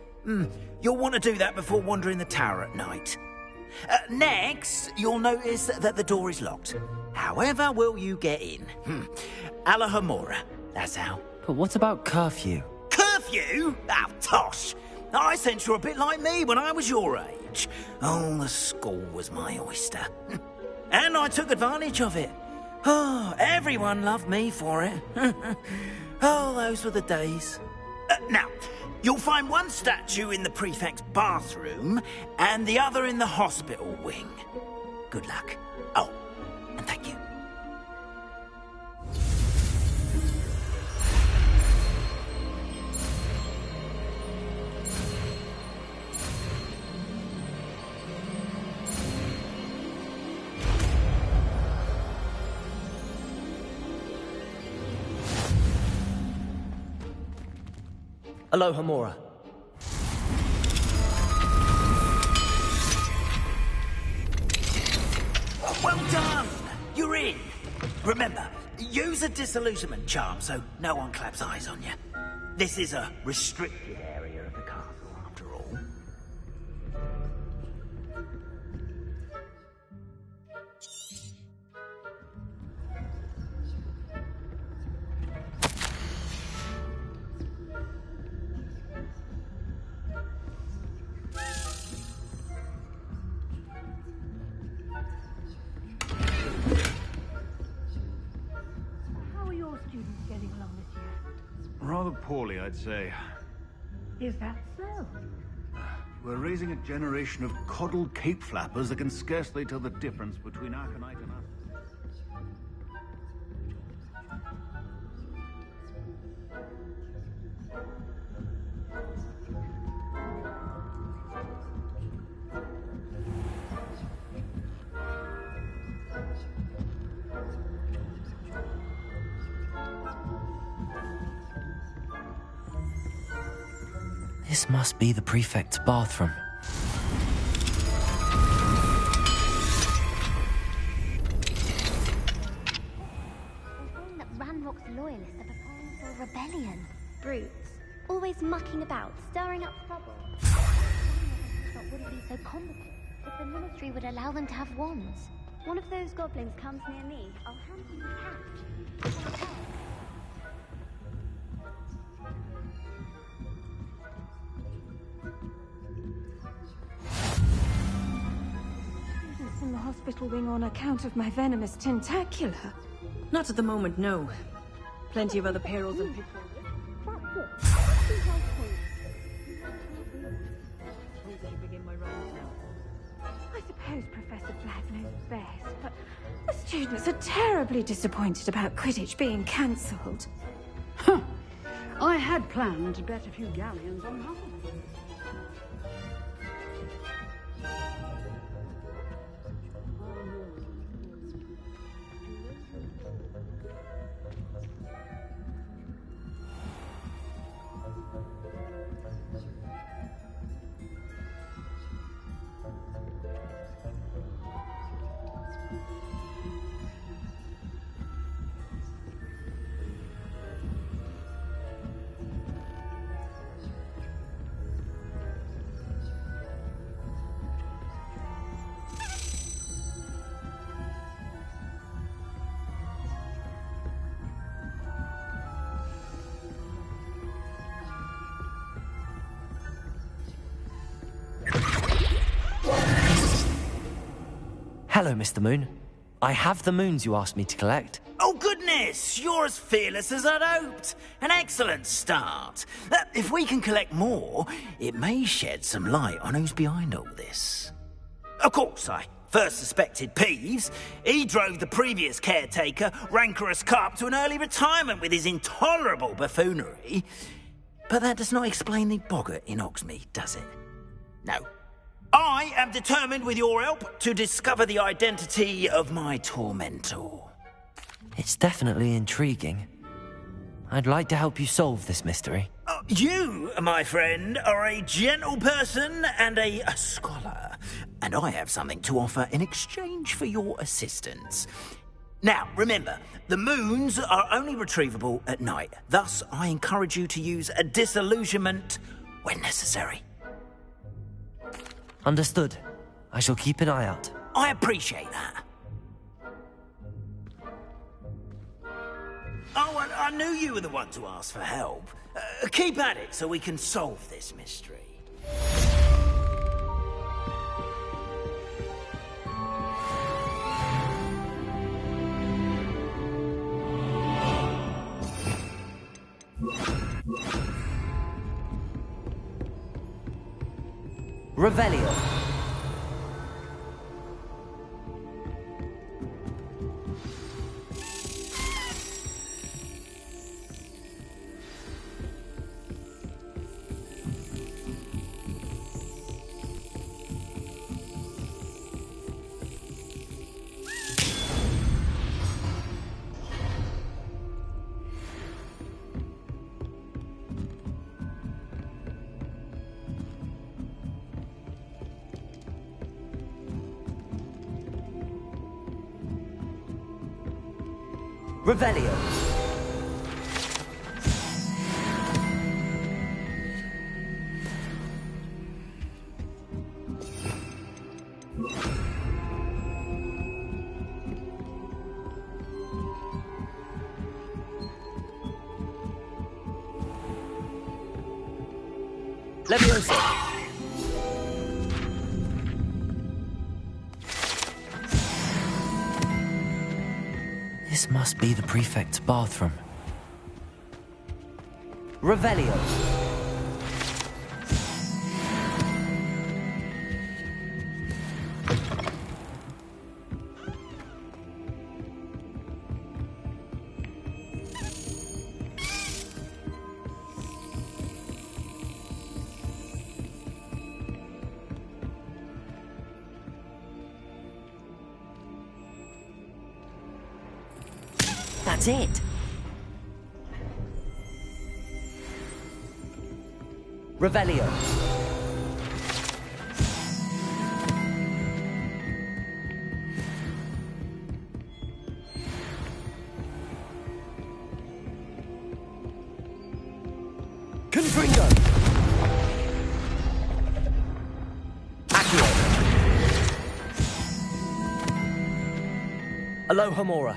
You'll want to do that before wandering the tower at night. Next, you'll notice that the door is locked. However will you get in? Alahomora, that's how. But what about curfew? Curfew? Oh, tosh. I sense you're a bit like me when I was your age. Oh, the school was my oyster. And I took advantage of it. Oh, everyone loved me for it. Oh, those were the days. Now, you'll find one statue in the prefect's bathroom and the other in the hospital wing. Good luck. Oh, and thank you. Alohomora. Well done! You're in. Remember, use a disillusionment charm so no one claps eyes on you. This is a restricted area of the castle, after all. Rather poorly, I'd say. Is that so? We're raising a generation of coddled cape flappers that can scarcely tell the difference between Aconite and us. This must be the prefect's bathroom. They're saying that Ranrock's loyalists are preparing for a rebellion. Brutes. Always mucking about, stirring up trouble. That wouldn't be so competent if the ministry would allow them to have wands. One of those goblins comes near me, I'll hand you the catch. In the hospital wing on account of my venomous tentacula. Not at the moment, no. Plenty of other perils and pitfalls. I suppose Professor Flagg knows best, but the students are terribly disappointed about Quidditch being cancelled. Huh. I had planned to bet a few galleons on Hogwarts. Hello, Mr. Moon. I have the moons you asked me to collect. Oh, goodness! You're as fearless as I'd hoped. An excellent start. If we can collect more, it may shed some light on who's behind all this. Of course, I first suspected Peeves. He drove the previous caretaker, Rancorous Carp, to an early retirement with his intolerable buffoonery. But that does not explain the boggart in Hogsmeade, does it? No. I am determined, with your help, to discover the identity of my tormentor. It's definitely intriguing. I'd like to help you solve this mystery. You, my friend, are a gentle person and a scholar, and I have something to offer in exchange for your assistance. Now, remember, the moons are only retrievable at night. Thus, I encourage you to use a disillusionment when necessary. Understood. I shall keep an eye out. I appreciate that. Oh, I knew you were the one to ask for help. Keep at it so we can solve this mystery. Revelio. Revelio. Leviosa. This must be the prefect's bathroom. Revelio. That's it. Revelio. Confringo. Accio. Alohomora.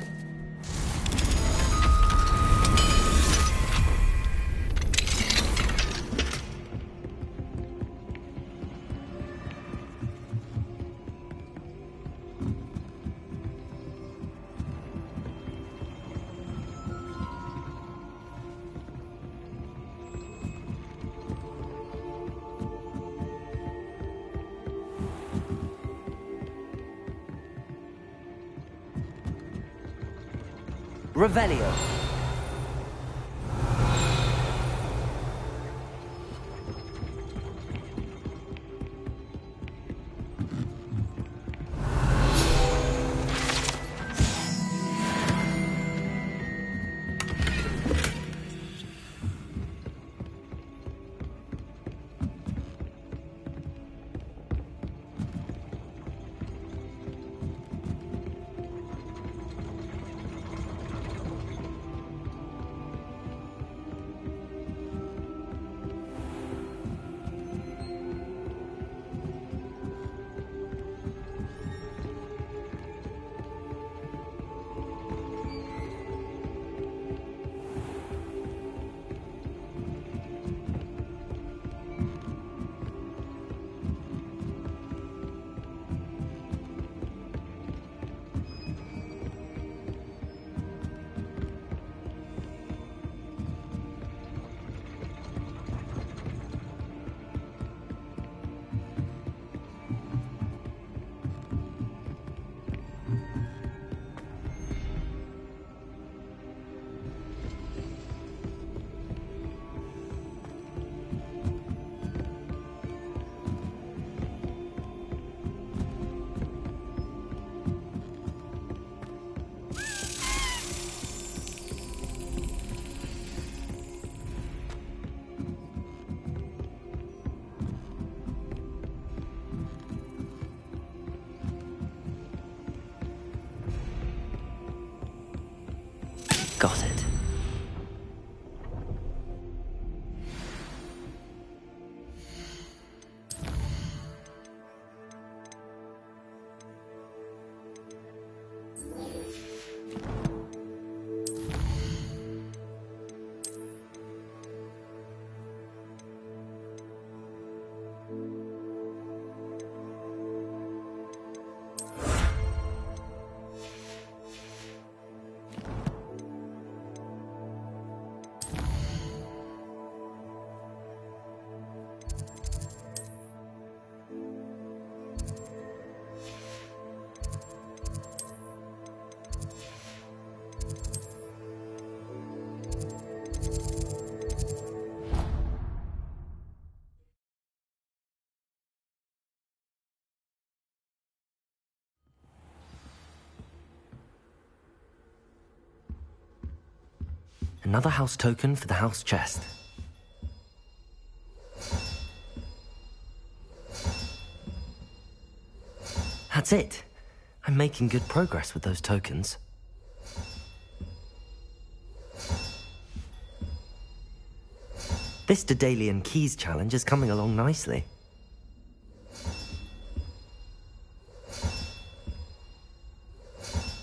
Revelio. Another house token for the house chest. That's it. I'm making good progress with those tokens. This Daedalian Keys challenge is coming along nicely.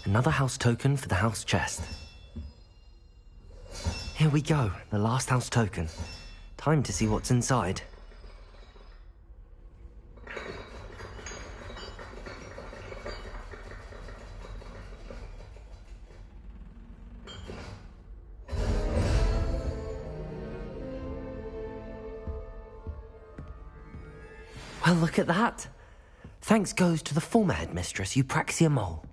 Another house token for the house chest. Here we go, the last house token. Time to see what's inside. Well, look at that. Thanks goes to the former headmistress, Eupraxia Mole.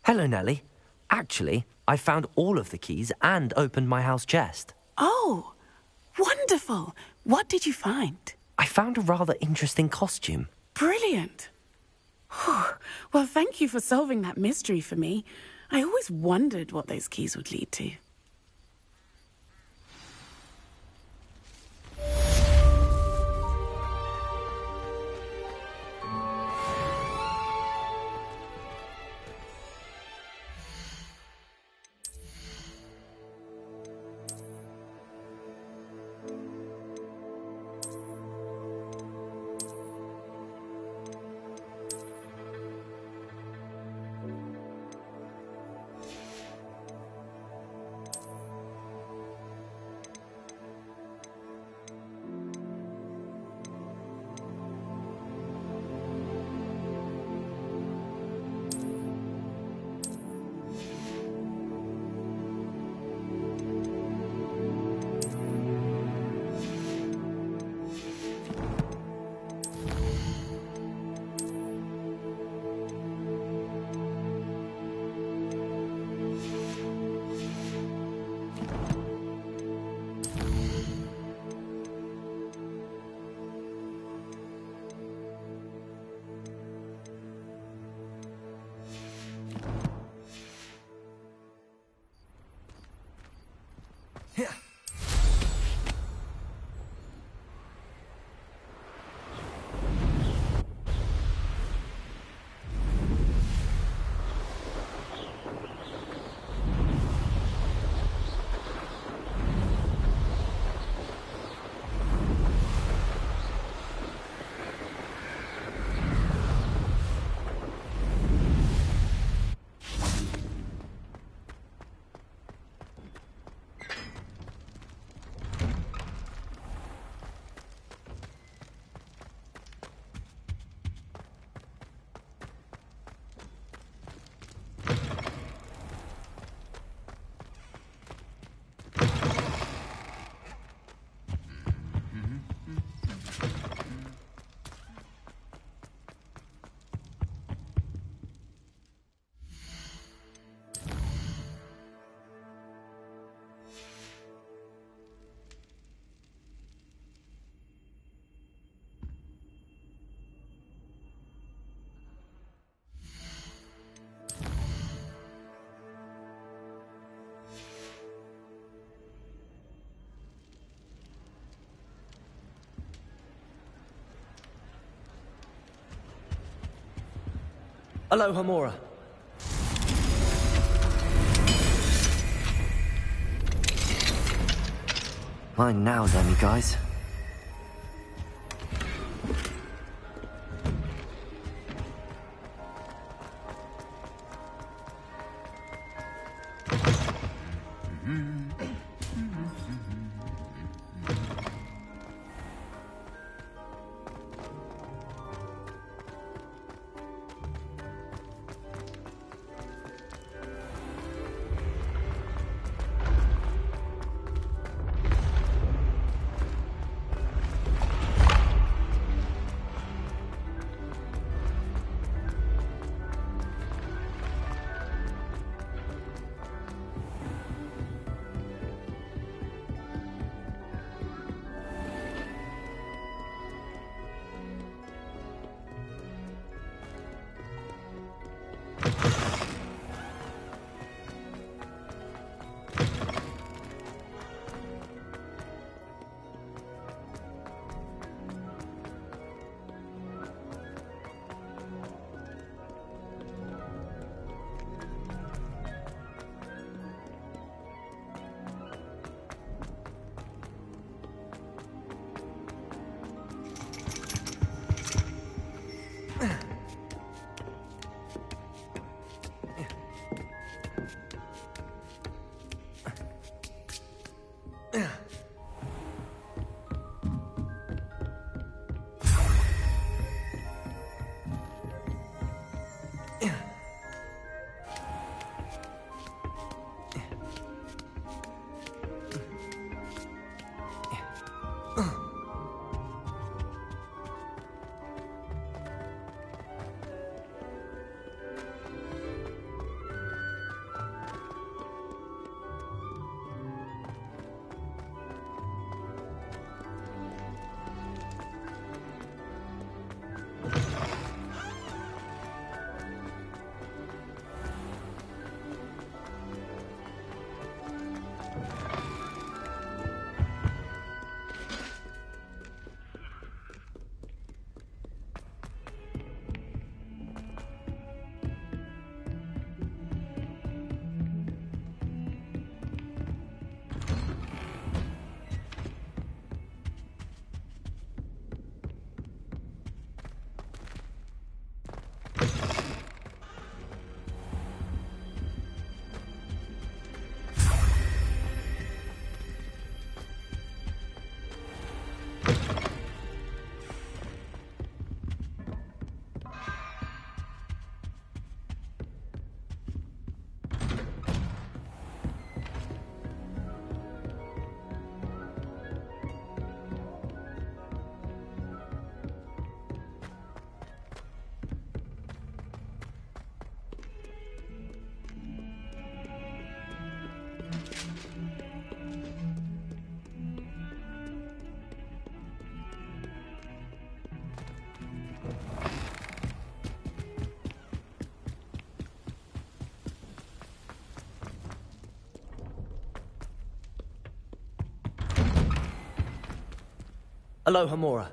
Hello, Nellie. Actually, I found all of the keys and opened my house chest. Oh, wonderful. What did you find? I found a rather interesting costume. Brilliant. Well, thank you for solving that mystery for me. I always wondered what those keys would lead to. Aloha Mora. Mine now, then, guys. Aloha Mora.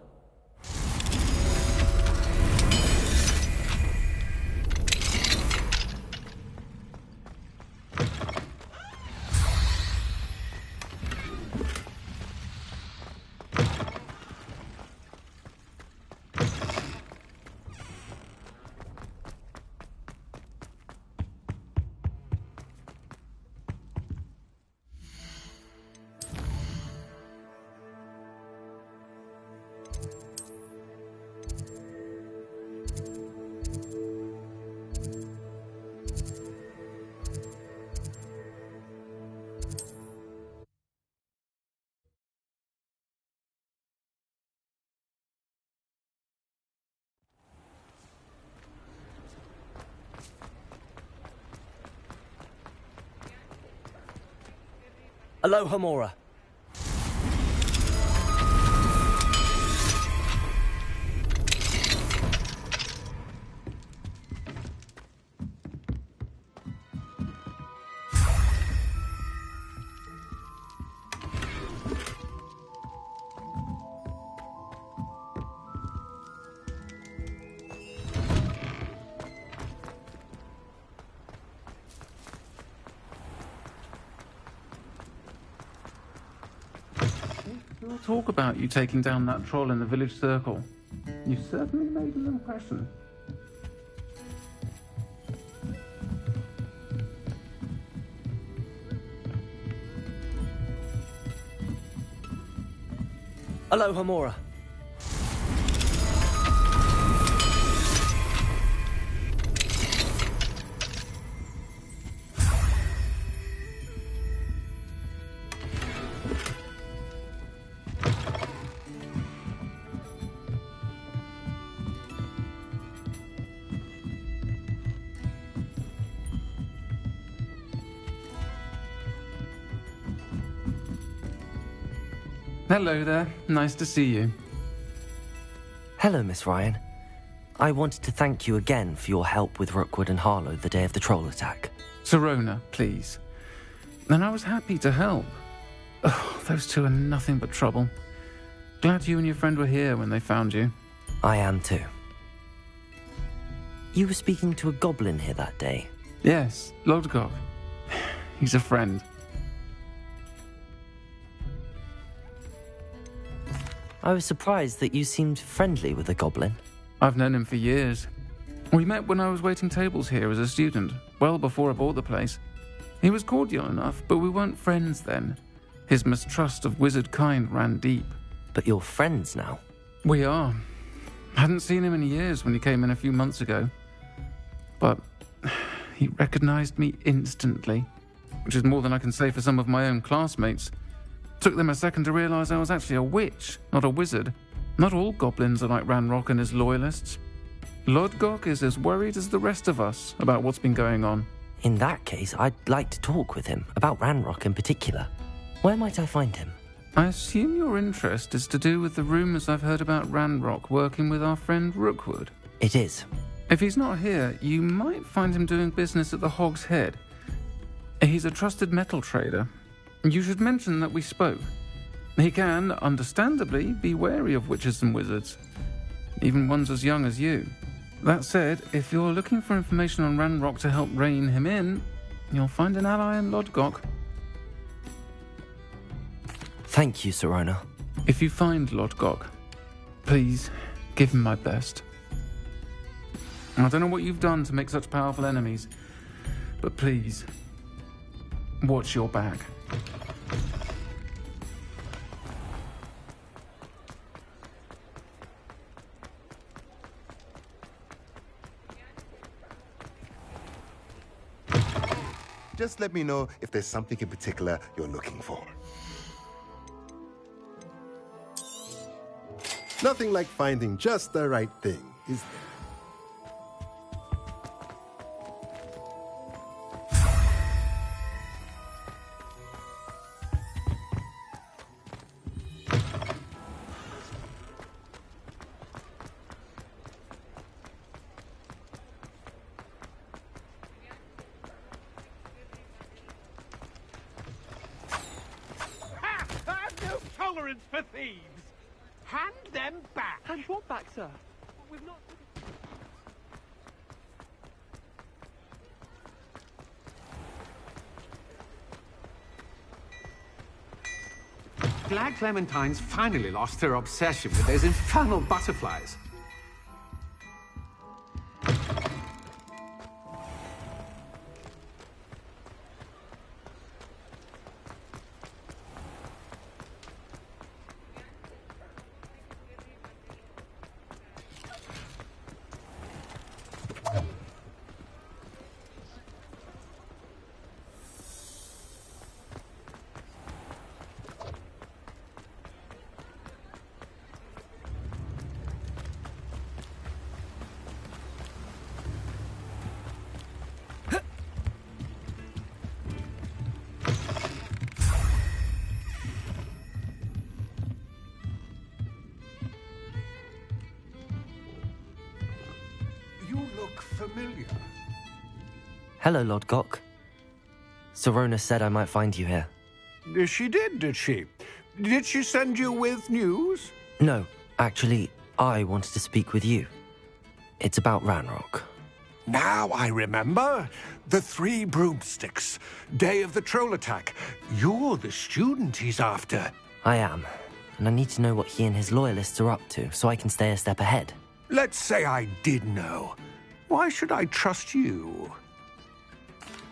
Aloha Mora. talk about you taking down that troll in the village circle. You certainly made an impression. Hello, Hamora. Hello there. Nice to see you. Hello, Miss Ryan. I wanted to thank you again for your help with Rookwood and Harlow the day of the troll attack. Sirona, please. And I was happy to help. Oh, those two are nothing but trouble. Glad you and your friend were here when they found you. I am too. You were speaking to a goblin here that day? Yes, Lodgok. He's a friend. I was surprised that you seemed friendly with the goblin. I've known him for years. We met when I was waiting tables here as a student, well before I bought the place. He was cordial enough, but we weren't friends then. His mistrust of wizard kind ran deep. But you're friends now? We are. Hadn't seen him in years when he came in a few months ago. But he recognized me instantly, which is more than I can say for some of my own classmates. Took them a second to realize I was actually a witch, not a wizard. Not all goblins are like Ranrock and his loyalists. Lodgok is as worried as the rest of us about what's been going on. In that case, I'd like to talk with him, about Ranrock in particular. Where might I find him? I assume your interest is to do with the rumors I've heard about Ranrock working with our friend Rookwood. It is. If he's not here, you might find him doing business at the Hog's Head. He's a trusted metal trader. You should mention that we spoke. He can, understandably, be wary of witches and wizards, even ones as young as you. That said, if you're looking for information on Ranrock to help rein him in, you'll find an ally in Lodgok. Thank you, Sirona. If you find Lodgok, please give him my best. I don't know what you've done to make such powerful enemies, but please, watch your back. Just let me know if there's something in particular you're looking for. Nothing like finding just the right thing, is there? Tolerance for thieves! Hand them back! Hand what back, sir? We've not... Glad Clementine's finally lost her obsession with those infernal butterflies. Familiar. Hello, Lodgok. Sirona said I might find you here. She did she? Did she send you with news? No, actually, I wanted to speak with you. It's about Ranrock. Now I remember. The 3 broomsticks. Day of the troll attack. You're the student he's after. I am. and I need to know what he and his loyalists are up to so I can stay a step ahead. Let's say I did know. Why should I trust you?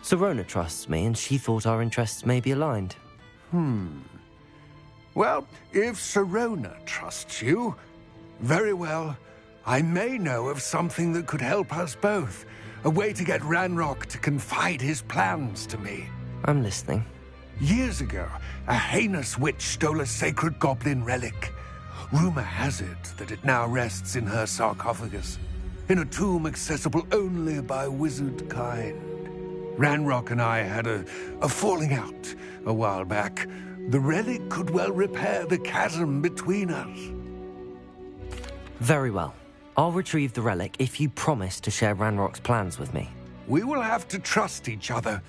Sirona trusts me, and she thought our interests may be aligned. Well, if Sirona trusts you, very well. I may know of something that could help us both. A way to get Ranrock to confide his plans to me. I'm listening. Years ago, a heinous witch stole a sacred goblin relic. Rumor has it that it now rests in her sarcophagus, in a tomb accessible only by wizard kind. Ranrock and I had a falling out a while back. The relic could well repair the chasm between us. Very well. I'll retrieve the relic if you promise to share Ranrock's plans with me. We will have to trust each other.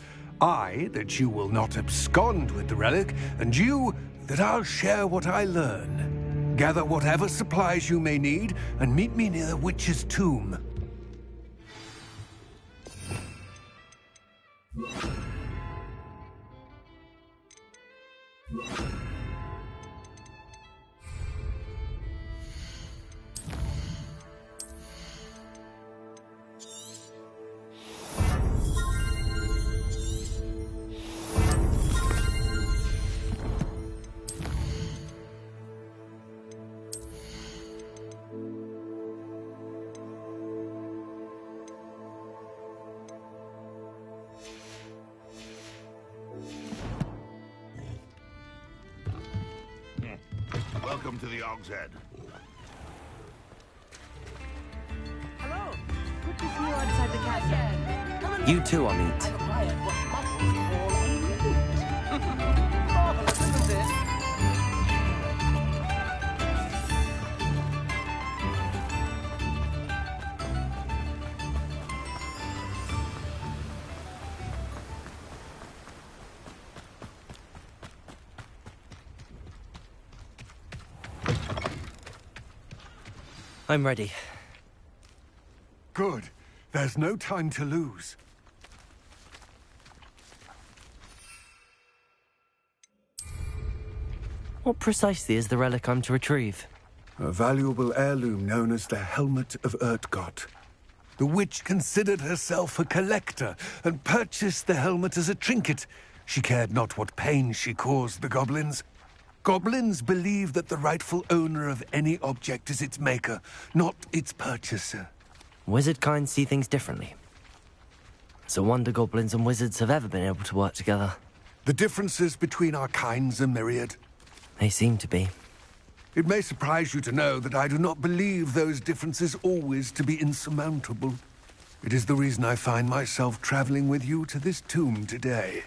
I, that you will not abscond with the relic, and you, that I'll share what I learn. Gather whatever supplies you may need, and meet me near the witch's tomb. Welcome to the Og's Head. Hello. Good to see you outside the castle. You too, Amit. Marvelous, isn't it? I'm ready. Good. There's no time to lose. What precisely is the relic I'm to retrieve? A valuable heirloom known as the Helmet of Urtgott. The witch considered herself a collector and purchased the helmet as a trinket. She cared not what pain she caused the goblins. Goblins believe that the rightful owner of any object is its maker, not its purchaser. Wizard kind see things differently. It's a wonder goblins and wizards have ever been able to work together. The differences between our kinds are myriad. They seem to be. It may surprise you to know that I do not believe those differences always to be insurmountable. It is the reason I find myself traveling with you to this tomb today.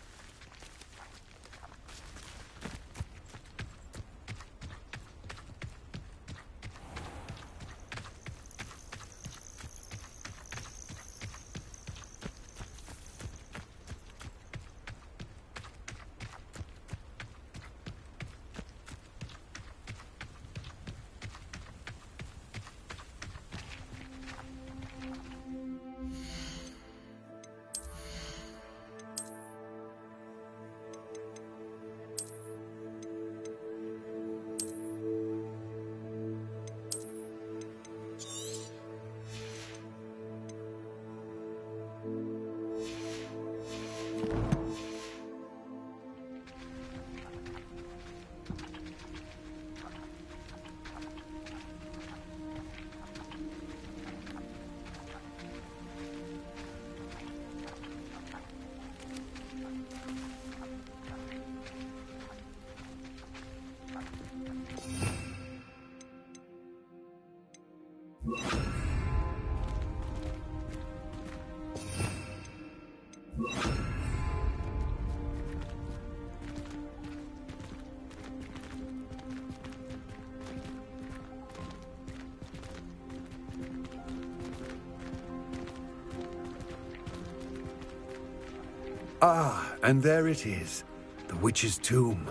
Ah, and there it is. The witch's tomb.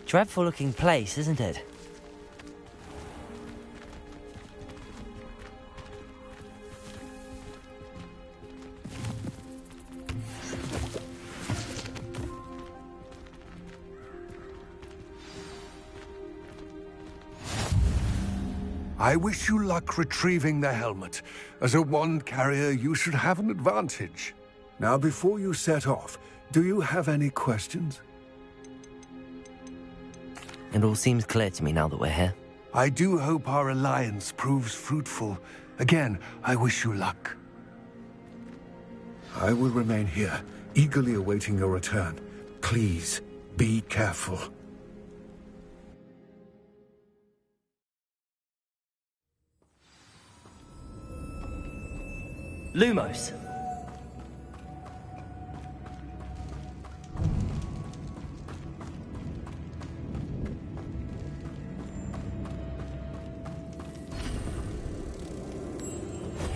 Dreadful looking place, isn't it? I wish you luck retrieving the helmet. As a wand carrier, you should have an advantage. Now, before you set off, do you have any questions? It all seems clear to me now that we're here. I do hope our alliance proves fruitful. Again, I wish you luck. I will remain here, eagerly awaiting your return. Please, be careful. Lumos!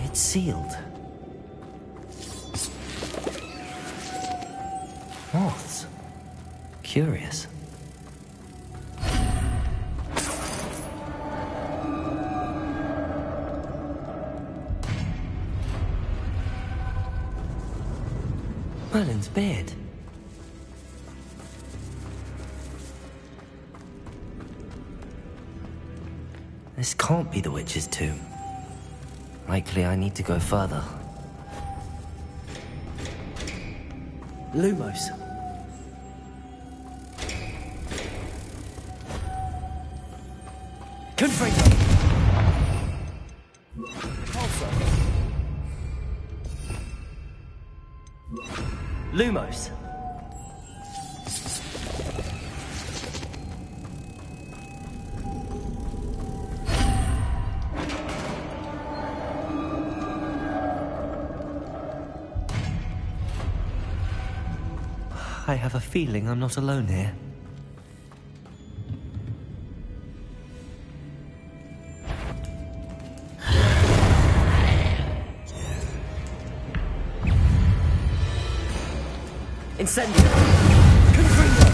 It's sealed. Moths. Curious. Merlin's beard. This can't be the witch's tomb. Likely I need to go further. Lumos. Confringo. Lumos. I have a feeling I'm not alone here. Incendio! Confringo!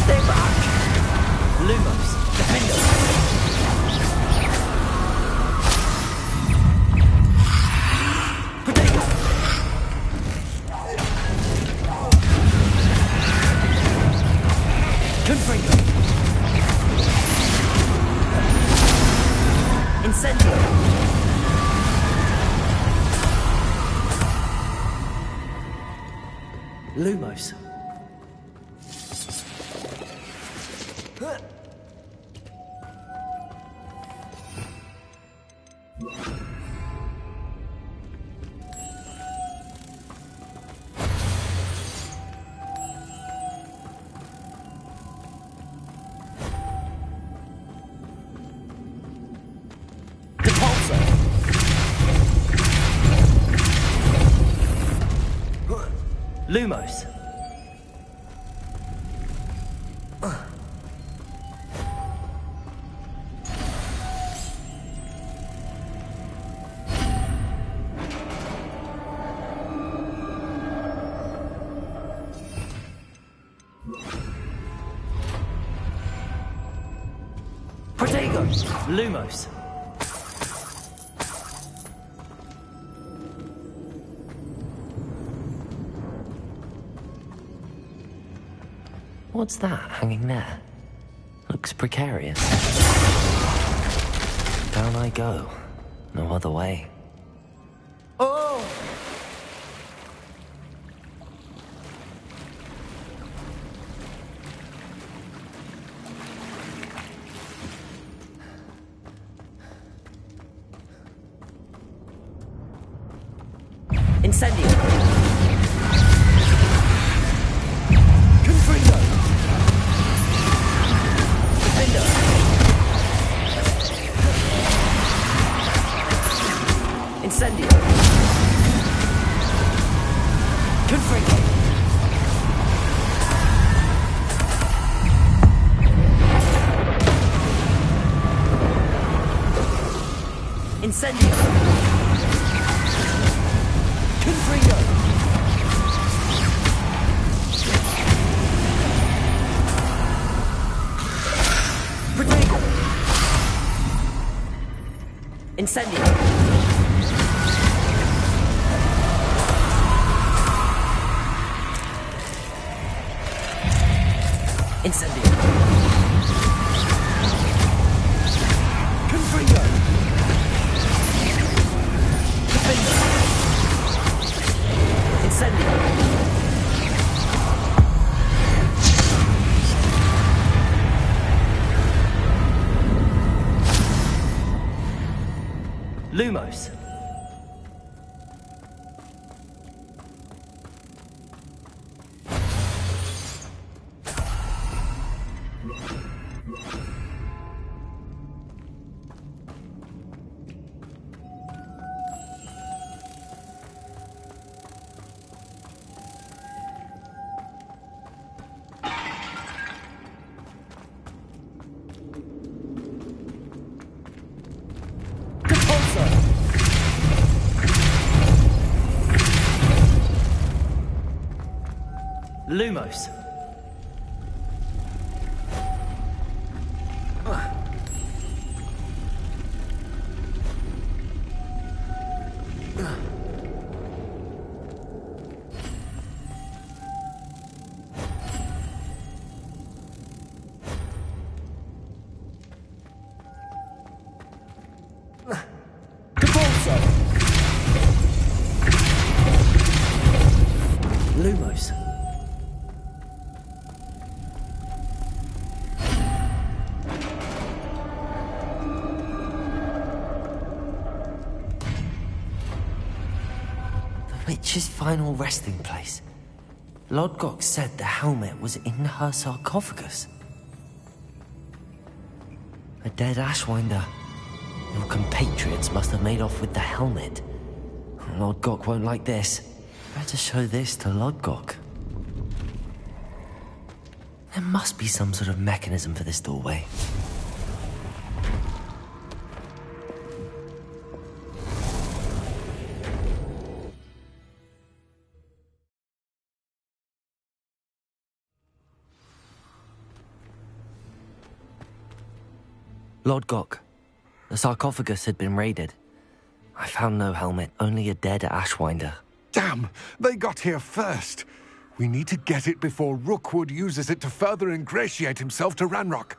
Stay back! Lumos! Defendo! Protego! Confringo! Incendio! Lumos. Lumos. Protego. Lumos. What's that hanging there? Looks precarious. Down I go. No other way. Oh! Incendio! Confringo! Defendo! Incendio! Confringo! Incendio! Confringo! Protego! Incendio! Incendio! Confringo! Lumos. Lumos. Lumos. The witch's final resting place. Lodgok said the helmet was in her sarcophagus. A dead Ashwinder. Your compatriots must have made off with the helmet. Lodgok won't like this. Better show this to Lodgok. There must be some sort of mechanism for this doorway. Lodgok. The sarcophagus had been raided. I found no helmet, only a dead Ashwinder. Damn! They got here first. We need to get it before Rookwood uses it to further ingratiate himself to Ranrock.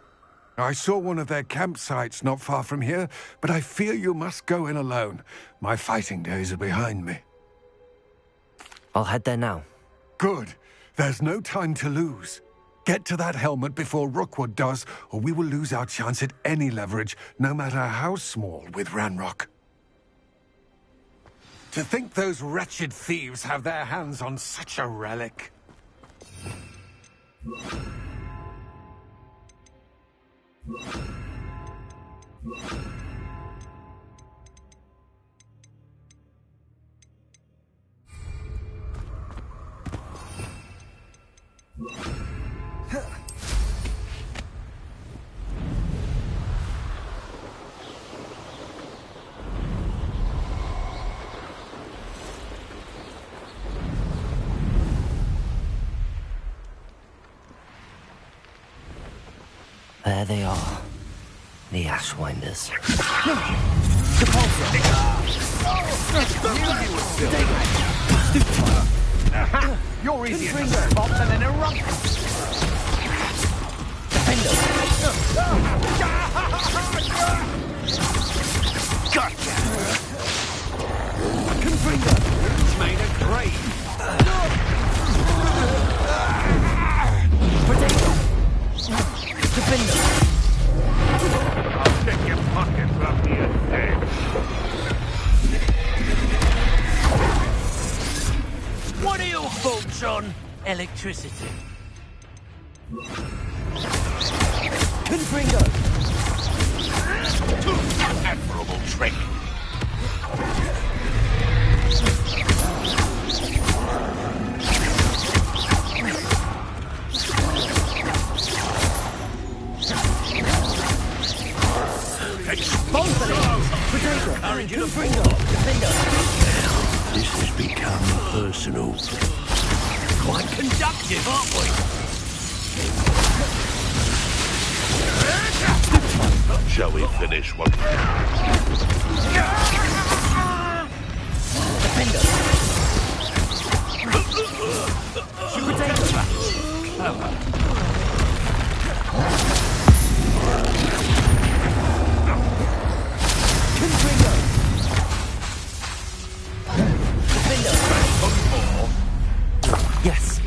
I saw one of their campsites not far from here, but I fear you must go in alone. My fighting days are behind me. I'll head there now. Good. There's no time to lose. Get to that helmet before Rookwood does, or we will lose our chance at any leverage, no matter how small, with Ranrock. To think those wretched thieves have their hands on such a relic. There they are. The Ashwinders. You're easier to spot than an eruption. Gotcha! Confringo! It's made a grave! Potato! Defender! I'll check your pockets up here, dead. What are your thoughts on electricity? Confringo! Admirable trick! This has become personal. Quite conductive, aren't we? Shall we finish what? Yes.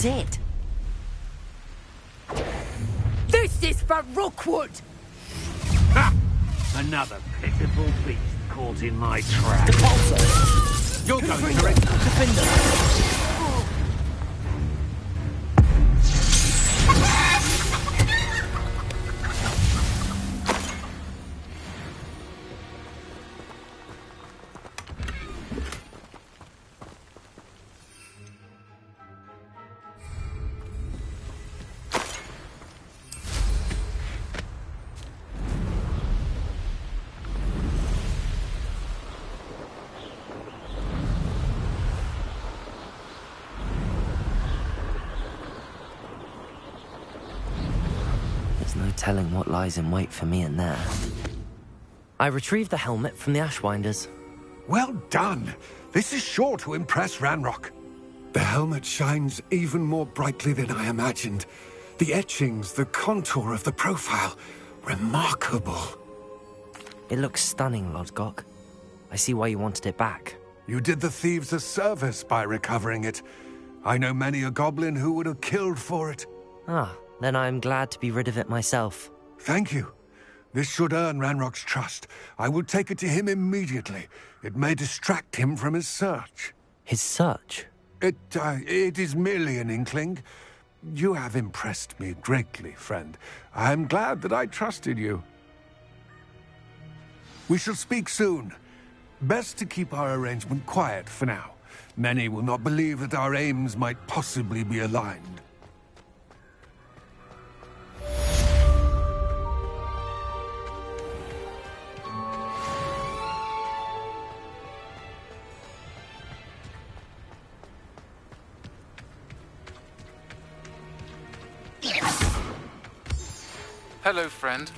it. This is for Rookwood! Ha! Another pitiful beast caught in my trap. You're going for it. No telling what lies in wait for me in there. I retrieved the helmet from the Ashwinders. Well done. This is sure to impress Ranrock. The helmet shines even more brightly than I imagined. The etchings, the contour of the profile, remarkable. It looks stunning, Lodgok. I see why you wanted it back. You did the thieves a service by recovering it. I know many a goblin who would have killed for it. Ah, then I'm glad to be rid of it myself. Thank you. This should earn Ranrock's trust. I will take it to him immediately. It may distract him from his search. His search? It is merely an inkling. You have impressed me greatly, friend. I am glad that I trusted you. We shall speak soon. Best to keep our arrangement quiet for now. Many will not believe that our aims might possibly be aligned. Hello, friend.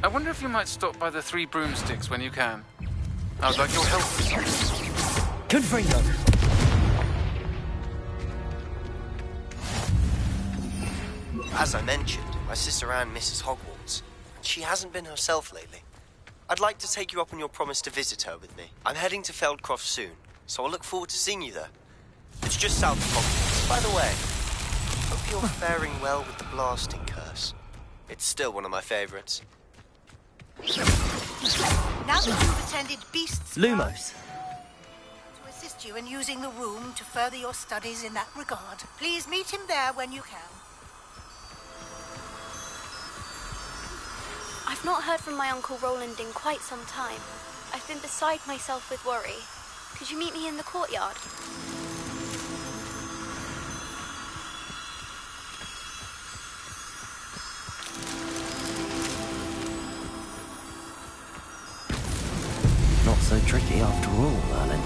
I wonder if you might stop by the Three Broomsticks when you can. I would like your help with something. Confringo! As I mentioned, my sister Anne misses Hogwarts. She hasn't been herself lately. I'd like to take you up on your promise to visit her with me. I'm heading to Feldcroft soon, so I'll look forward to seeing you there. It's just south of Hogwarts. By the way, hope you're faring well with the blasting curse. It's still one of my favorites. Now that you've attended Beast's Lumos. to assist you in using the room to further your studies in that regard, please meet him there when you can. I've not heard from my Uncle Roland in quite some time. I've been beside myself with worry. Could you meet me in the courtyard? Not so tricky after all, Merlin.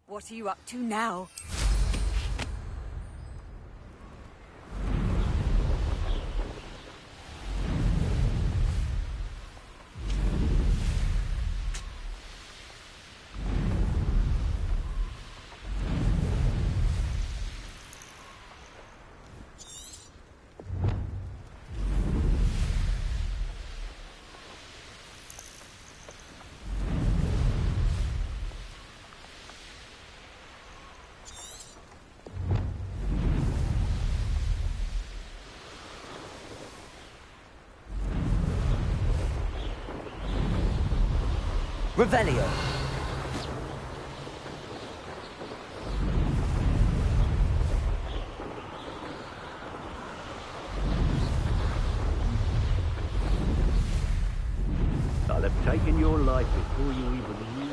What are you up to now? Revelio. I'll have taken your life before you even knew.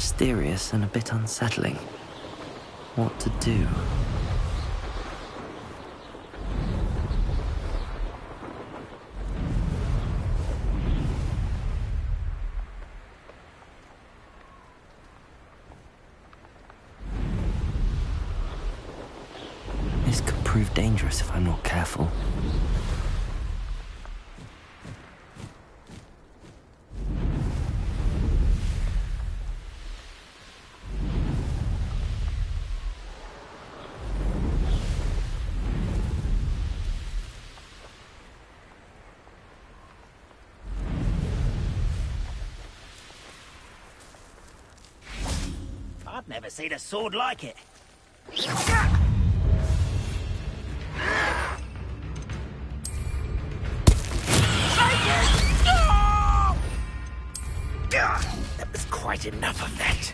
mysterious and a bit unsettling. What to do? This could prove dangerous if I'm not careful. I've never seen a sword like it. That was quite enough of that.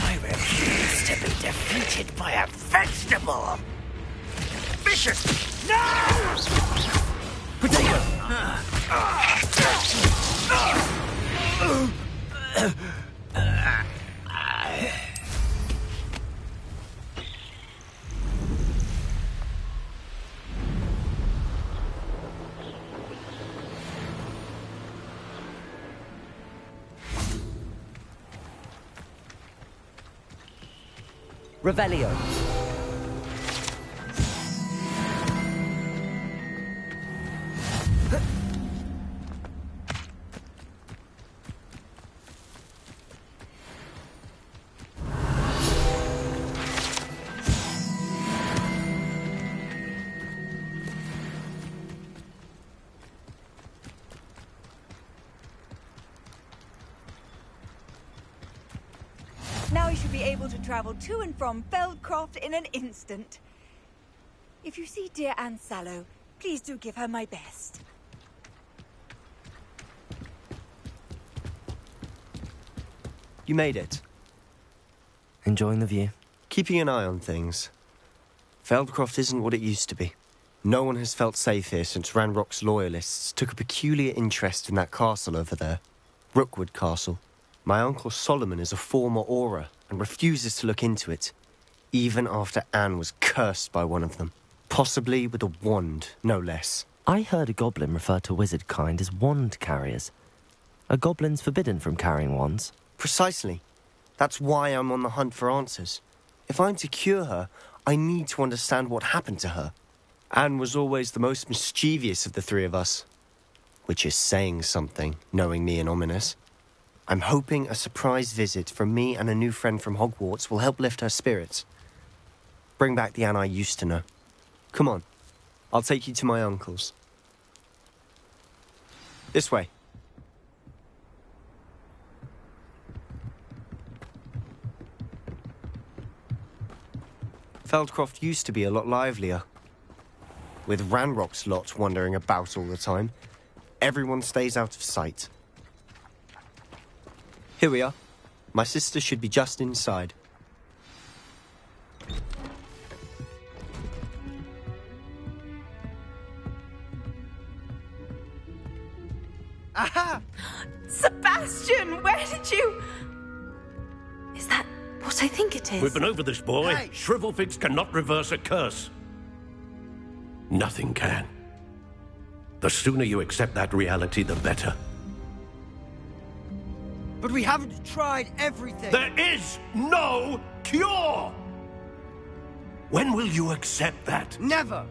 I refuse to be defeated by a vegetable. Vicious! No! Potato! Revelio. Now you should be able to travel to and from Feldcroft in an instant. If you see dear Anne Sallow, please do give her my best. You made it. Enjoying the view? Keeping an eye on things. Feldcroft isn't what it used to be. No one has felt safe here since Ranrock's loyalists took a peculiar interest in that castle over there. Rookwood Castle. My uncle Solomon is a former Auror and refuses to look into it, even after Anne was cursed by one of them. Possibly with a wand, no less. I heard a goblin refer to wizard kind as wand carriers. Are goblins forbidden from carrying wands? Precisely. That's why I'm on the hunt for answers. If I'm to cure her, I need to understand what happened to her. Anne was always the most mischievous of the three of us. Which is saying something, knowing me and Ominous. I'm hoping a surprise visit from me and a new friend from Hogwarts will help lift her spirits. Bring back the Anne I used to know. Come on, I'll take you to my uncle's. This way. Feldcroft used to be a lot livelier. With Ranrock's lot wandering about all the time, everyone stays out of sight. Here we are. My sister should be just inside. Aha! Sebastian, where did you... Is that what I think it is? We've been over this, boy. Hey. Shrivelfigs cannot reverse a curse. Nothing can. The sooner you accept that reality, the better. But we haven't tried everything. There is no cure! When will you accept that? Never.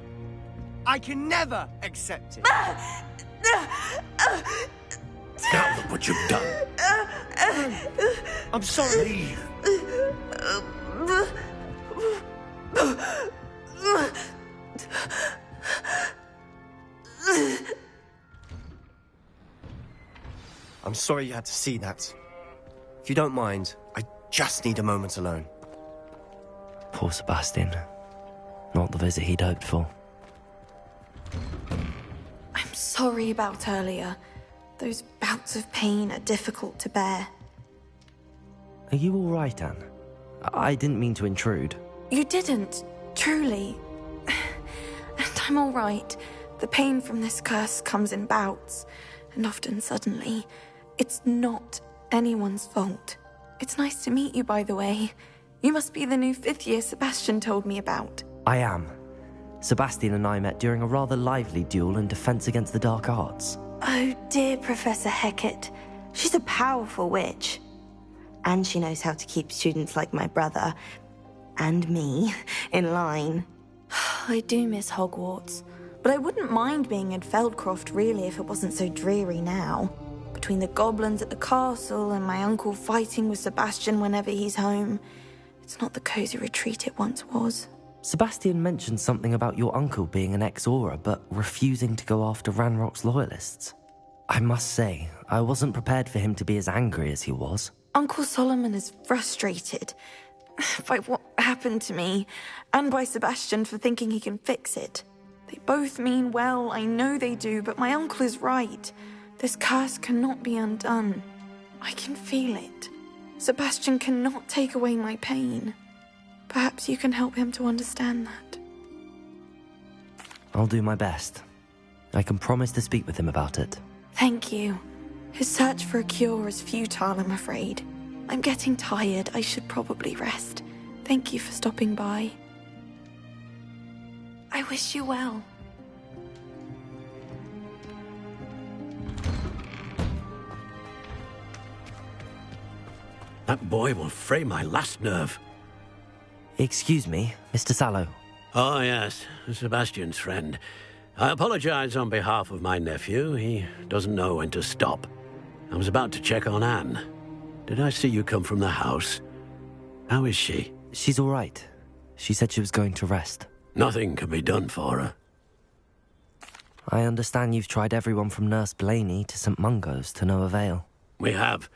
I can never accept it. Now look what you've done. I'm sorry. Leave. I'm sorry you had to see that. If you don't mind, I just need a moment alone. Poor Sebastian. Not the visit he'd hoped for. I'm sorry about earlier. Those bouts of pain are difficult to bear. Are you all right, Anne? I didn't mean to intrude. You didn't, truly. And I'm all right. The pain from this curse comes in bouts, and often suddenly. It's not anyone's fault. It's nice to meet you, by the way. You must be the new 5th year Sebastian told me about. I am. Sebastian and I met during a rather lively duel in Defense Against the Dark Arts. Oh dear, Professor Hecat. She's a powerful witch. And she knows how to keep students like my brother, and me, in line. I do miss Hogwarts, but I wouldn't mind being in Feldcroft really if it wasn't so dreary now. Between the goblins at the castle and my uncle fighting with Sebastian whenever he's home, it's not the cozy retreat it once was. Sebastian mentioned something about your uncle being an ex-Auror, but refusing to go after Ranrock's loyalists. I must say, I wasn't prepared for him to be as angry as he was. Uncle Solomon is frustrated by what happened to me, and by Sebastian for thinking he can fix it. They both mean well, I know they do, but my uncle is right. This curse cannot be undone. I can feel it. Sebastian cannot take away my pain. Perhaps you can help him to understand that. I'll do my best. I can promise to speak with him about it. Thank you. His search for a cure is futile, I'm afraid. I'm getting tired. I should probably rest. Thank you for stopping by. I wish you well. That boy will fray my last nerve. Excuse me, Mr. Sallow. Oh, yes, Sebastian's friend. I apologize on behalf of my nephew. He doesn't know when to stop. I was about to check on Anne. Did I see you come from the house? How is she? She's all right. She said she was going to rest. Nothing can be done for her. I understand you've tried everyone from Nurse Blaney to St. Mungo's to no avail. We have.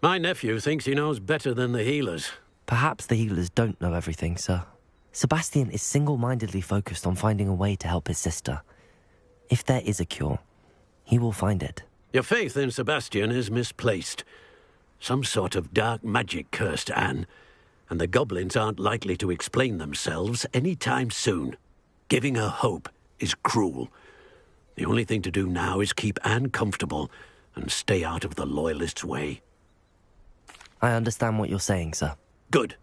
My nephew thinks he knows better than the healers. Perhaps the healers don't know everything, sir. Sebastian is single-mindedly focused on finding a way to help his sister. If there is a cure, he will find it. Your faith in Sebastian is misplaced. Some sort of dark magic cursed Anne, and the goblins aren't likely to explain themselves any time soon. Giving her hope is cruel. The only thing to do now is keep Anne comfortable and stay out of the Loyalists' way. I understand what you're saying, sir. Good.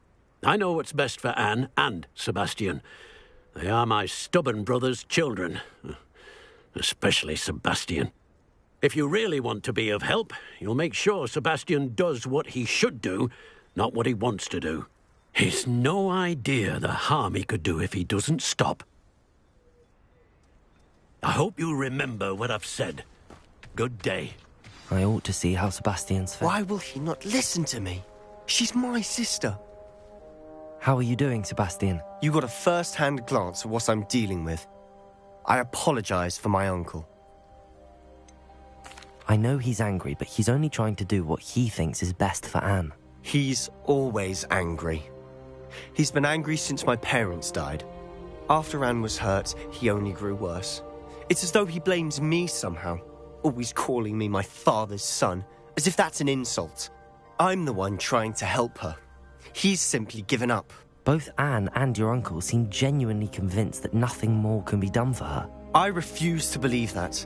I know what's best for Anne and Sebastian. They are my stubborn brother's children. Especially Sebastian. If you really want to be of help, you'll make sure Sebastian does what he should do, not what he wants to do. He's no idea the harm he could do if he doesn't stop. I hope you remember what I've said. Good day. I ought to see how Sebastian's fate. Why will he not listen to me? She's my sister. How are you doing, Sebastian? You got a first-hand glance at what I'm dealing with. I apologize for my uncle. I know he's angry, but he's only trying to do what he thinks is best for Anne. He's always angry. He's been angry since my parents died. After Anne was hurt, he only grew worse. It's as though he blames me somehow, always calling me my father's son, as if that's an insult. I'm the one trying to help her. He's simply given up. Both Anne and your uncle seem genuinely convinced that nothing more can be done for her. I refuse to believe that.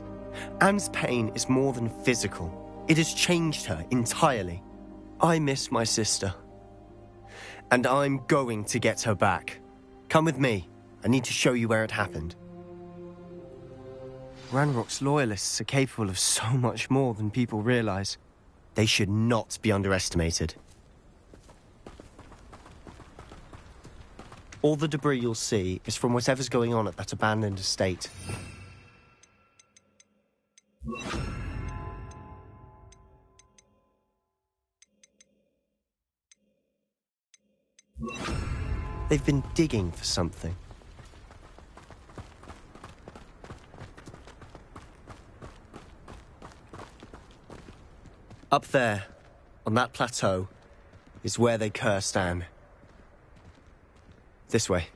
Anne's pain is more than physical. It has changed her entirely. I miss my sister. And I'm going to get her back. Come with me. I need to show you where it happened. Ranrock's loyalists are capable of so much more than people realize. They should not be underestimated. All the debris you'll see is from whatever's going on at that abandoned estate. They've been digging for something. Up there, on that plateau, is where they cursed Anne. This way.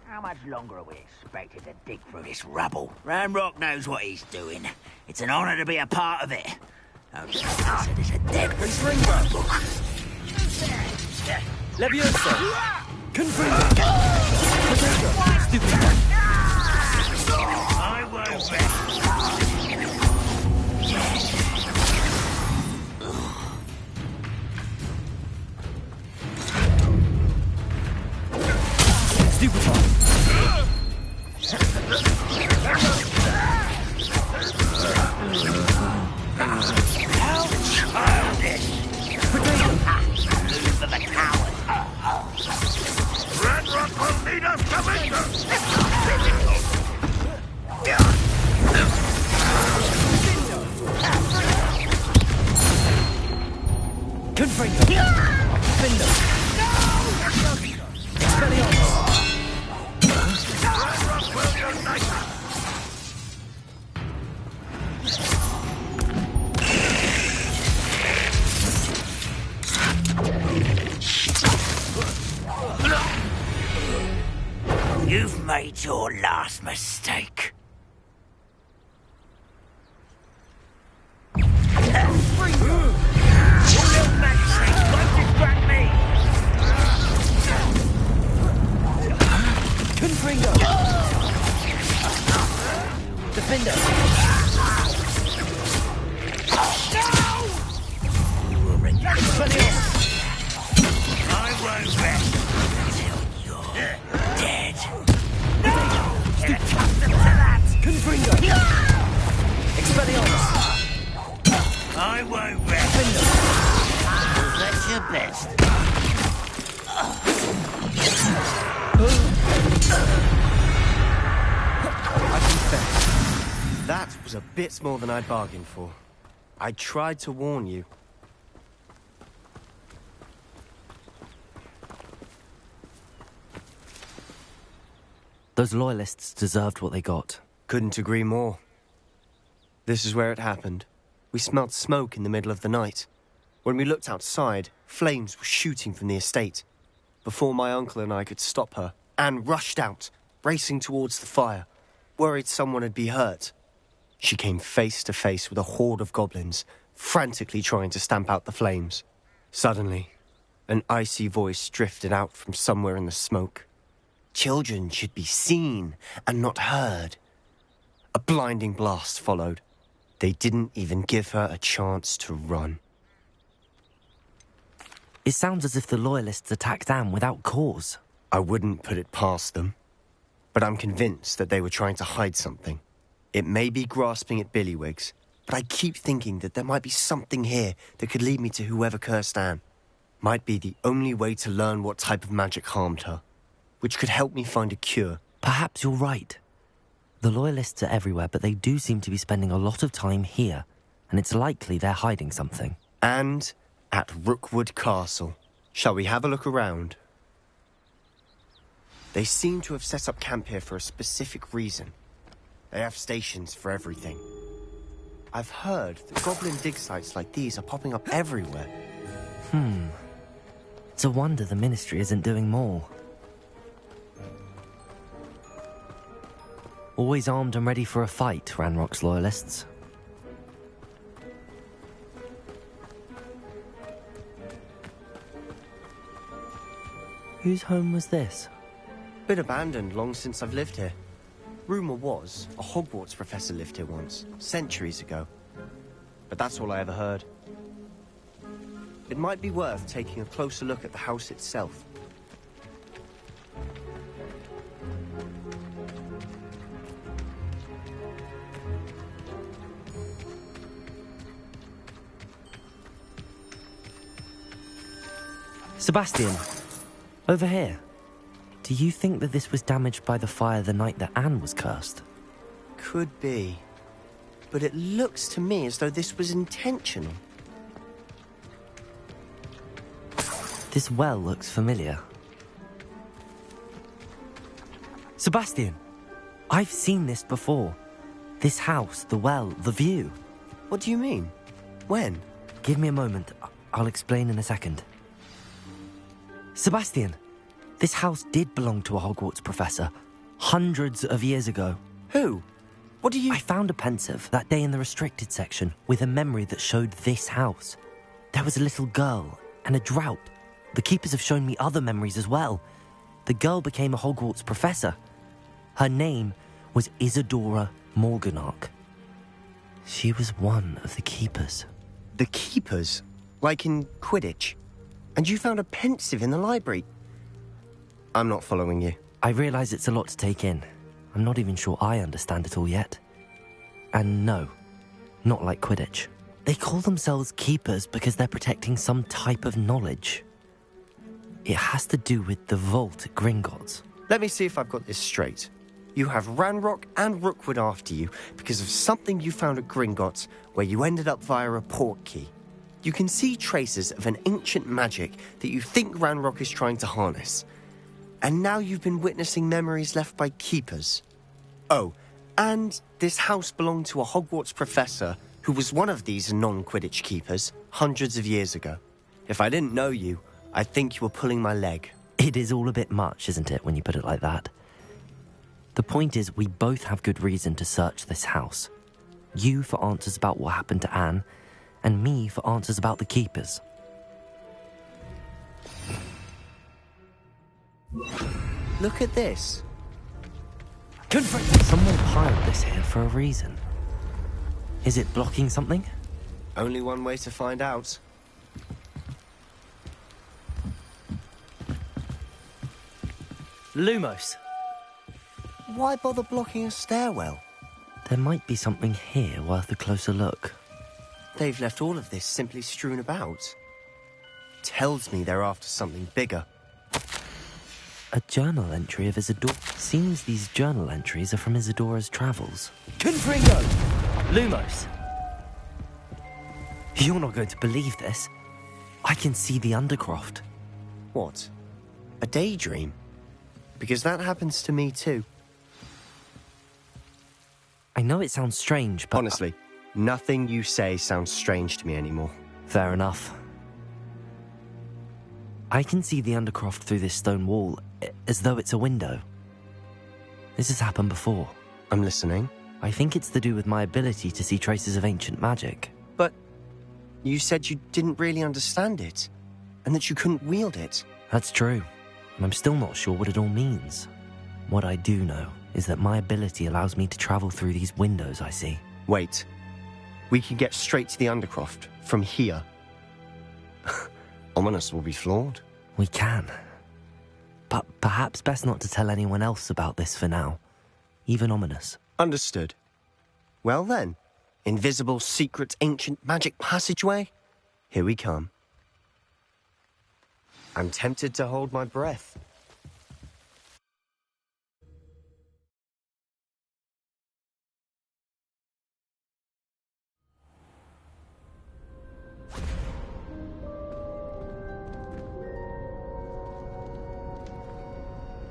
How much longer are we expected to dig through this rubble? Ranrock knows what he's doing. It's an honor to be a part of it. Oh, there's a dead book. Levioso! I won't rest. How childish! Lose for the coward. Ranrock will lead us to victory! Confringo! Findo! Expelliarmus! Ranrock will unite us! You've made your last mistake. Confringo! Defender! You will regret I won't rest until you're dead. No! You're accustomed to that! Confringo! Expelliarmus! I won't rest. That's your best. I confess, that was a bit more than I'd bargained for. I tried to warn you. Those loyalists deserved what they got. Couldn't agree more. This is where it happened. We smelled smoke in the middle of the night. When we looked outside, flames were shooting from the estate. Before my uncle and I could stop her, Anne rushed out, racing towards the fire, worried someone had been hurt. She came face to face with a horde of goblins, frantically trying to stamp out the flames. Suddenly, an icy voice drifted out from somewhere in the smoke. Children should be seen and not heard. A blinding blast followed. They didn't even give her a chance to run. It sounds as if the Loyalists attacked Anne without cause. I wouldn't put it past them. But I'm convinced that they were trying to hide something. It may be grasping at Billywigs, but I keep thinking that there might be something here that could lead me to whoever cursed Anne. Might be the only way to learn what type of magic harmed her, which could help me find a cure. Perhaps you're right. The Loyalists are everywhere, but they do seem to be spending a lot of time here, and it's likely they're hiding something. And at Rookwood Castle. Shall we have a look around? They seem to have set up camp here for a specific reason. They have stations for everything. I've heard that goblin dig sites like these are popping up everywhere. It's a wonder the Ministry isn't doing more. Always armed and ready for a fight, Ranrock's Loyalists. Whose home was this? Been abandoned long since I've lived here. Rumour was a Hogwarts professor lived here once, centuries ago. But that's all I ever heard. It might be worth taking a closer look at the house itself. Sebastian, over here. Do you think that this was damaged by the fire the night that Anne was cursed? Could be. But it looks to me as though this was intentional. This well looks familiar. Sebastian, I've seen this before. This house, the well, the view. What do you mean? When? Give me a moment. I'll explain in a second. Sebastian, this house did belong to a Hogwarts professor, hundreds of years ago. Who? What do you... I found a pensive that day in the restricted section with a memory that showed this house. There was a little girl and a drought. The keepers have shown me other memories as well. the girl became a Hogwarts professor. Her name was Isadora Morganach. She was one of the Keepers. The Keepers? Like in Quidditch? And you found a pensive in the library? I'm not following you. I realise it's a lot to take in. I'm not even sure I understand it all yet. And no, not like Quidditch. They call themselves Keepers because they're protecting some type of knowledge. It has to do with the vault at Gringotts. Let me see if I've got this straight. You have Ranrock and Rookwood after you because of something you found at Gringotts where you ended up via a port key. You can see traces of an ancient magic that you think Ranrock is trying to harness. And now you've been witnessing memories left by Keepers. Oh, and this house belonged to a Hogwarts professor who was one of these non-Quidditch Keepers hundreds of years ago. If I didn't know you, I'd think you were pulling my leg. It is all a bit much, isn't it, when you put it like that? The point is, we both have good reason to search this house. You for answers about what happened to Anne, and me for answers about the Keepers. Look at this. Someone piled this here for a reason. Is it blocking something? Only one way to find out. Lumos. Why bother blocking a stairwell? There might be something here worth a closer look. They've left all of this simply strewn about. Tells me they're after something bigger. A journal entry of Isadora. Seems these journal entries are from Isadora's travels. Confringo! Lumos! You're not going to believe this. I can see the Undercroft. What? A daydream? Because that happens to me too. I know it sounds strange, but... Honestly, nothing you say sounds strange to me anymore. Fair enough. I can see the Undercroft through this stone wall, as though it's a window. This has happened before. I'm listening. I think it's to do with my ability to see traces of ancient magic. But you said you didn't really understand it, and that you couldn't wield it. That's true, and I'm still not sure what it all means. What I do know is that my ability allows me to travel through these windows I see. Wait. We can get straight to the Undercroft from here. Ominous will be flawed. We can. But perhaps best not to tell anyone else about this for now. Even Ominous. Understood. Well then, invisible, secret, ancient magic passageway? Here we come. I'm tempted to hold my breath.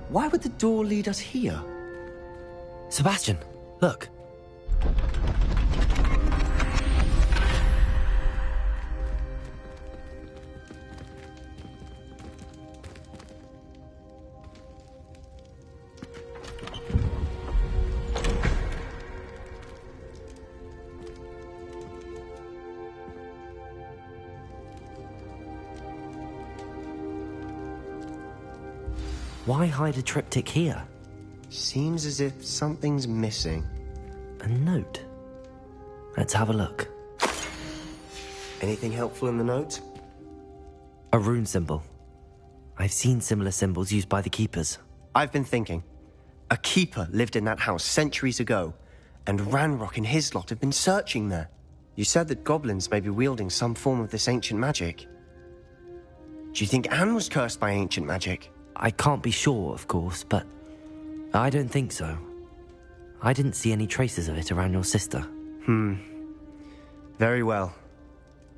Why would the door lead us here? Sebastian, look. Why hide a triptych here? Seems as if something's missing. A note? Let's have a look. Anything helpful in the note? A rune symbol. I've seen similar symbols used by the Keepers. I've been thinking. A Keeper lived in that house centuries ago, and Ranrock and his lot have been searching there. You said that goblins may be wielding some form of this ancient magic. Do you think Anne was cursed by ancient magic? I can't be sure, of course, but I don't think so. I didn't see any traces of it around your sister. Very well.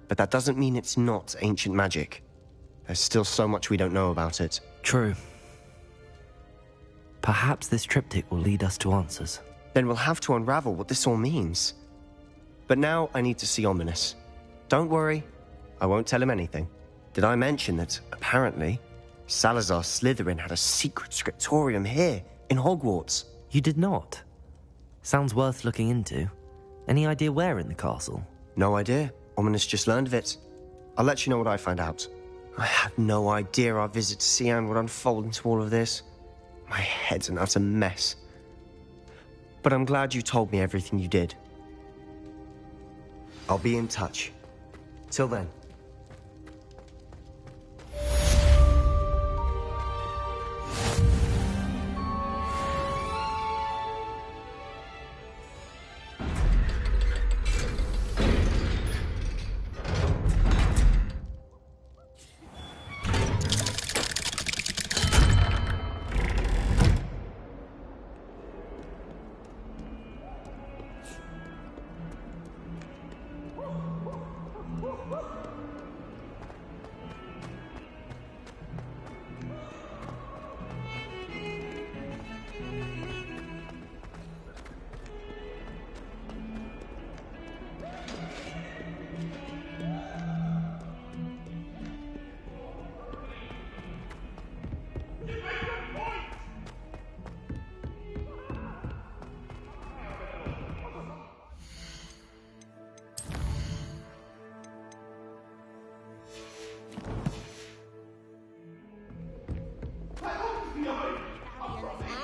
But that doesn't mean it's not ancient magic. There's still so much we don't know about it. True. Perhaps this triptych will lead us to answers. Then we'll have to unravel what this all means. But now I need to see Ominous. Don't worry, I won't tell him anything. Did I mention that, apparently, Salazar Slytherin had a secret scriptorium here, in Hogwarts? You did not? Sounds worth looking into. Any idea where in the castle? No idea. Ominous just learned of it. I'll let you know what I find out. I had no idea our visit to Sian would unfold into all of this. My head's an utter mess. But I'm glad you told me everything you did. I'll be in touch. Till then.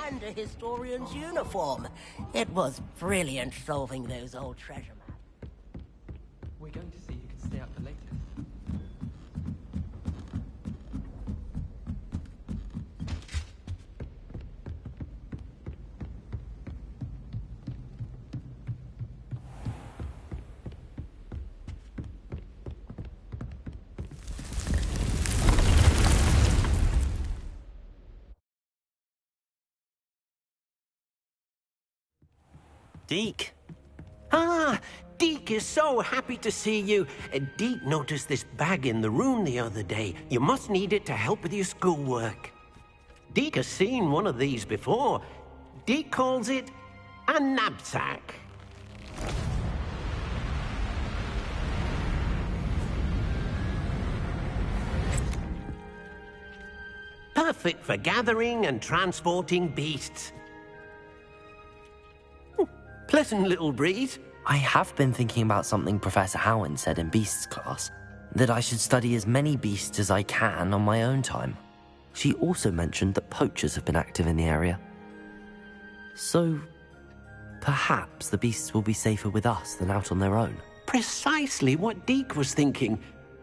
And a historian's uniform. It was brilliant solving those old treasure maps. We're going to see who can stay up for later. Deke. Ah, Deke is so happy to see you. Deke noticed this bag in the room the other day. You must need it to help with your schoolwork. Deke has seen one of these before. Deke calls it a knapsack. Perfect for gathering and transporting beasts. Pleasant little breeze. I have been thinking about something Professor Howard said in Beasts class, that I should study as many beasts as I can on my own time. She also mentioned that poachers have been active in the area. So, perhaps the beasts will be safer with us than out on their own. Precisely what Deke was thinking.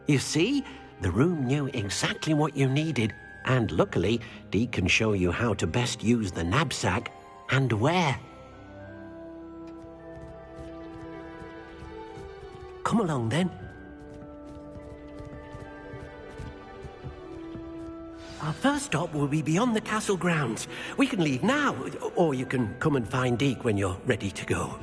You see, the room knew exactly what you needed, and luckily, Deke can show you how to best use the knapsack and where. Come along, then. Our first stop will be beyond the castle grounds. We can leave now, or you can come and find Deke when you're ready to go.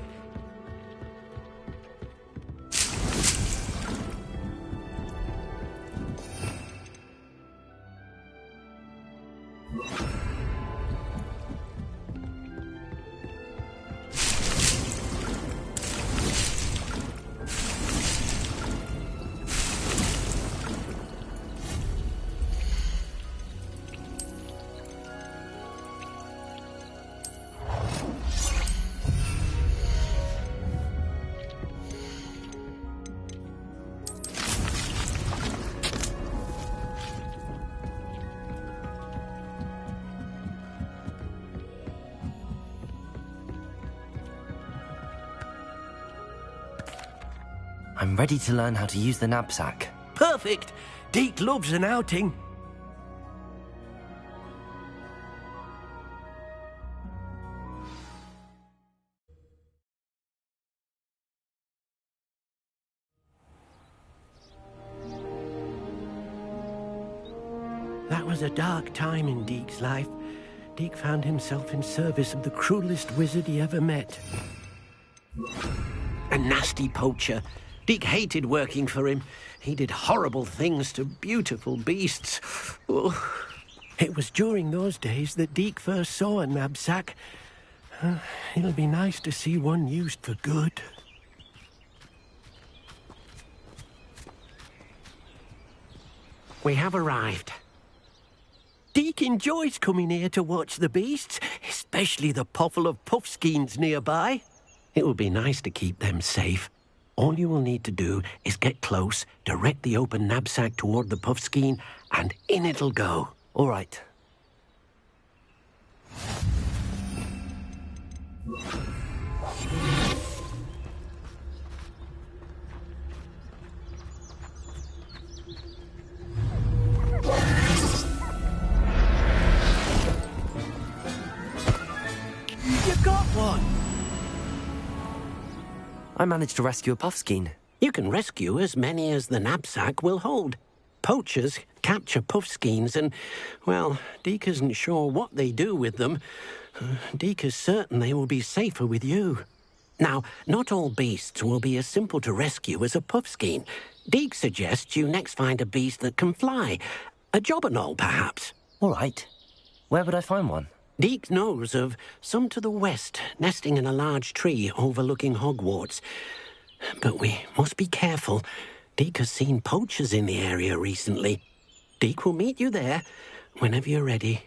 I'm ready to learn how to use the knapsack. Perfect! Deke loves an outing. That was a dark time in Deke's life. Deke found himself in service of the cruelest wizard he ever met. A nasty poacher. Deke hated working for him. He did horrible things to beautiful beasts. Oh. It was during those days that Deke first saw a knapsack. It'll be nice to see one used for good. We have arrived. Deke enjoys coming here to watch the beasts, especially the potful of puffskeins nearby. It will be nice to keep them safe. All you will need to do is get close, direct the open knapsack toward the puffskein, and in it'll go. All right. You got one! I managed to rescue a puffskein. You can rescue as many as the knapsack will hold. Poachers capture puffskeins and, well, Deke isn't sure what they do with them. Deke is certain they will be safer with you. Now, not all beasts will be as simple to rescue as a puffskein. Deke suggests you next find a beast that can fly. A jobberknoll, perhaps. All right. Where would I find one? Deke knows of some to the west, nesting in a large tree overlooking Hogwarts. But we must be careful. Deke has seen poachers in the area recently. Deke will meet you there whenever you're ready.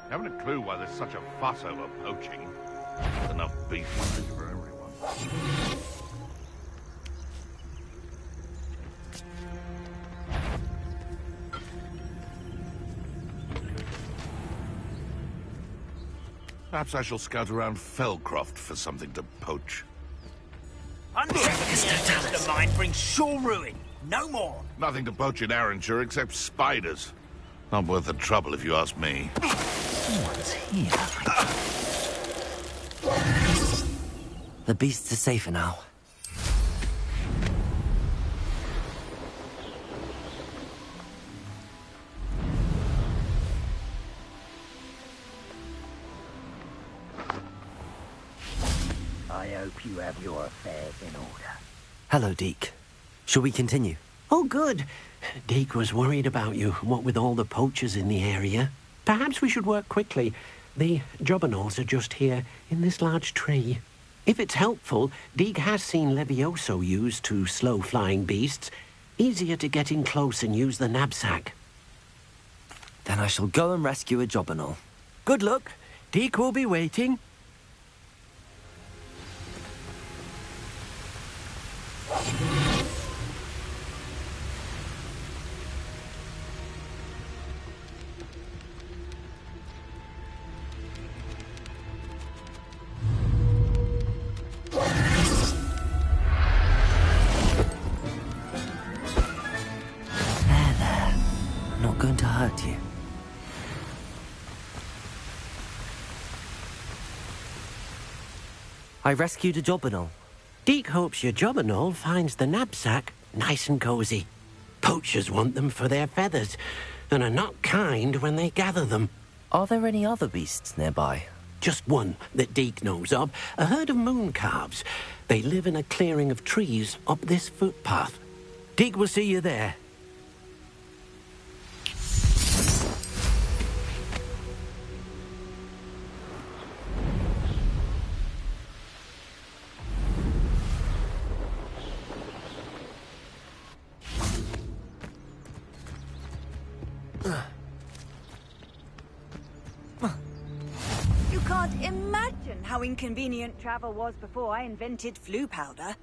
Haven't a clue why there's such a fuss over poaching. There's enough beef for everyone. Perhaps I shall scout around Felcroft for something to poach. Unchecked mine brings sure ruin. No more. Nothing to poach in Arranshire except spiders. Not worth the trouble if you ask me. What's here? The beasts are safer now. I hope you have your affairs in order. Hello, Deke. Shall we continue? Oh, good. Deke was worried about you, what with all the poachers in the area. Perhaps we should work quickly. The jobberknolls are just here, in this large tree. If it's helpful, Deke has seen Levioso used to slow flying beasts. Easier to get in close and use the knapsack. Then I shall go and rescue a jobberknoll. Good luck. Deke will be waiting. Going to hurt you. I rescued a jobberknoll. Deke hopes your jobberknoll finds the knapsack nice and cozy. Poachers want them for their feathers and are not kind when they gather them. Are there any other beasts nearby? Just one that Deke knows of, a herd of moon calves. They live in a clearing of trees up this footpath. Deke will see you there. You can't imagine how inconvenient travel was before I invented flu powder.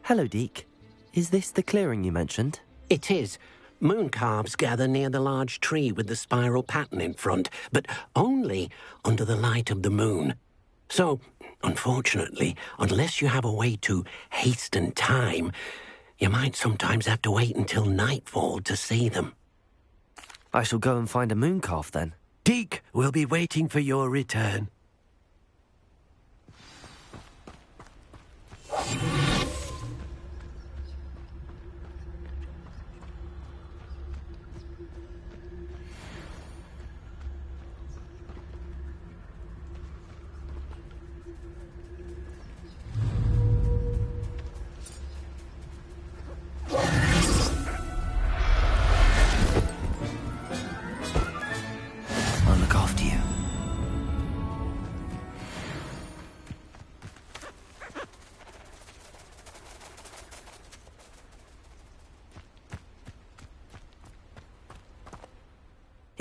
Hello, Deke. Is this the clearing you mentioned? It is. Moon calves gather near the large tree with the spiral pattern in front, but only under the light of the moon. So, unfortunately, unless you have a way to hasten time, you might sometimes have to wait until nightfall to see them. I shall go and find a moon calf then. Deke will be waiting for your return.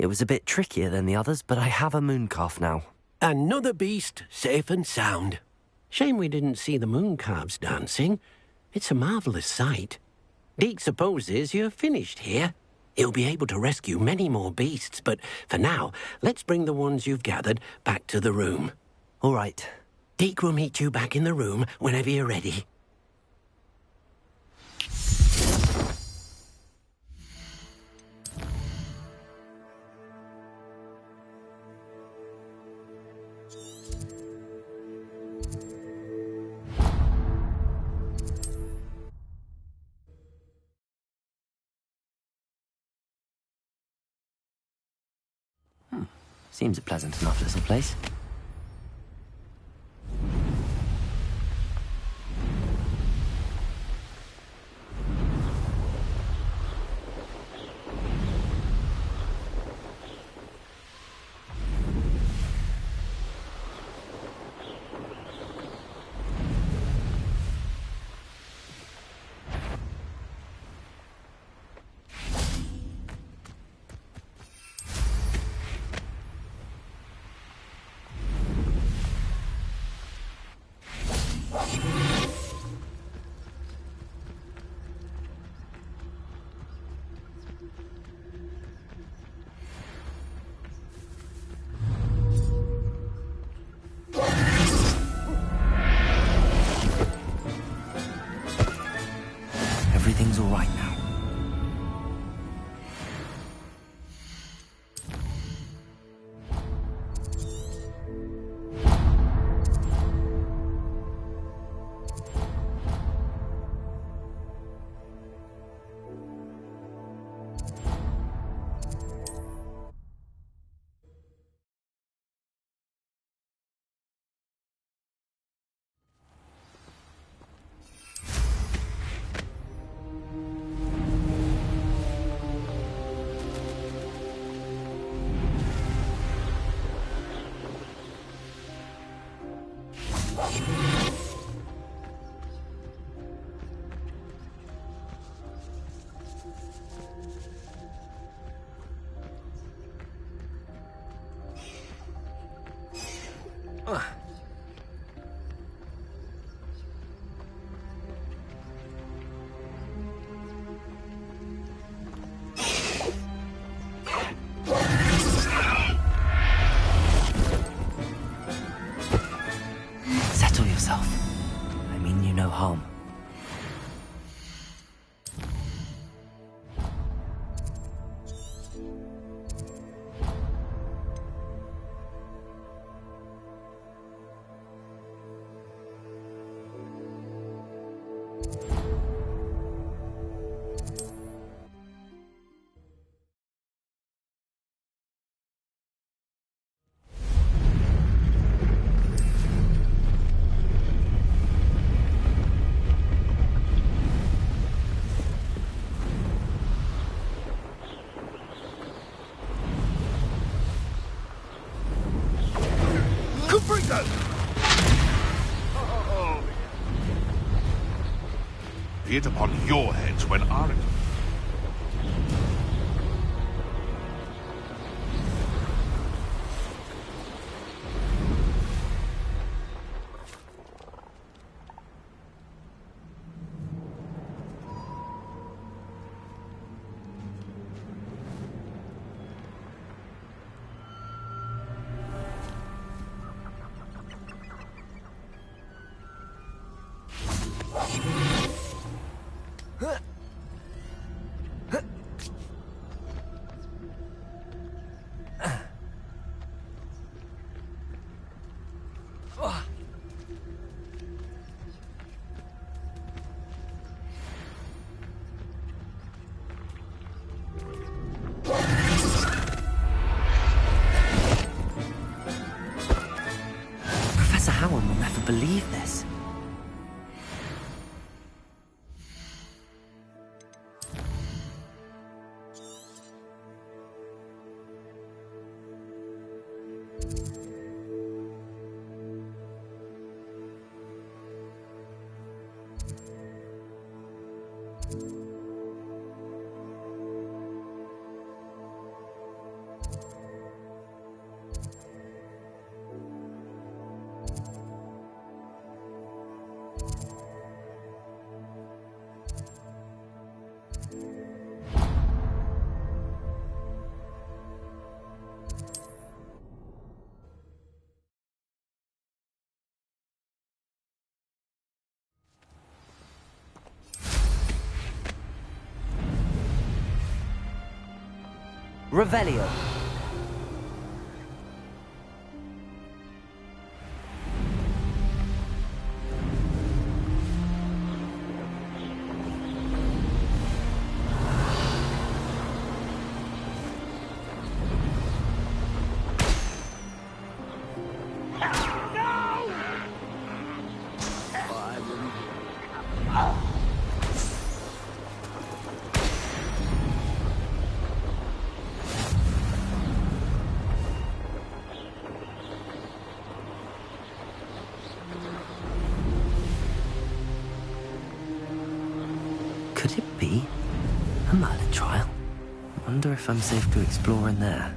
was a bit trickier than the others, but I have a moon calf now. Another beast, safe and sound. Shame we didn't see the moon calves dancing. It's a marvellous sight. Deke supposes you're finished here. He'll be able to rescue many more beasts, but for now, let's bring the ones you've gathered back to the room. All right. Deke will meet you back in the room whenever you're ready. Seems a pleasant enough little place. Everything's all right now. Settle yourself. I mean you no harm. Be it upon your heads when our... Professor Howard will never believe this. Revelio. Could it be a murder trial? Wonder if I'm safe to explore in there.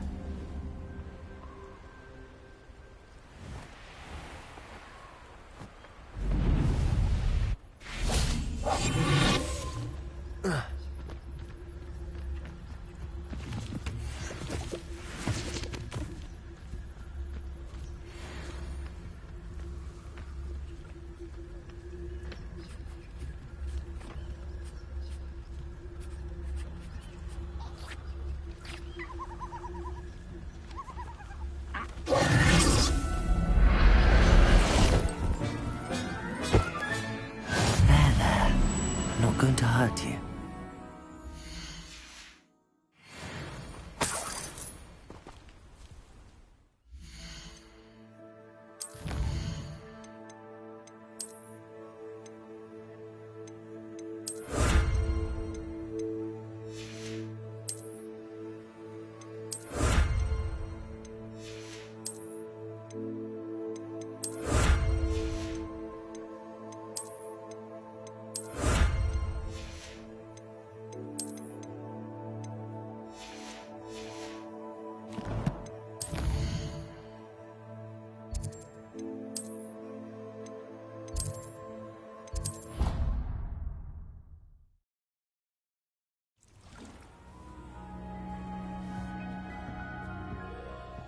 Going to hurt you.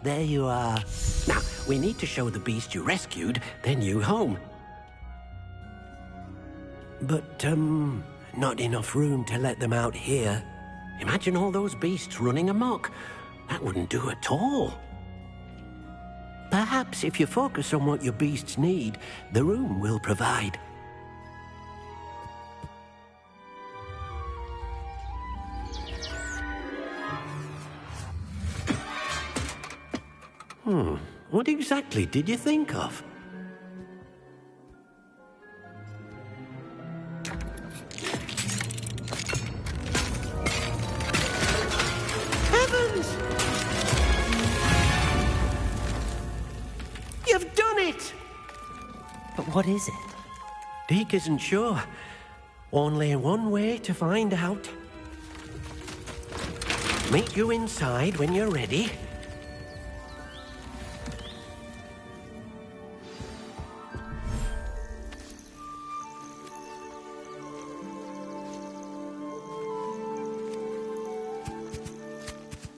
There you are. Now, we need to show the beast you rescued their new home. But, not enough room to let them out here. Imagine all those beasts running amok. That wouldn't do at all. Perhaps if you focus on what your beasts need, the room will provide. What exactly did you think of? Heavens! You've done it! But what is it? Deke isn't sure. Only one way to find out. Meet you inside when you're ready.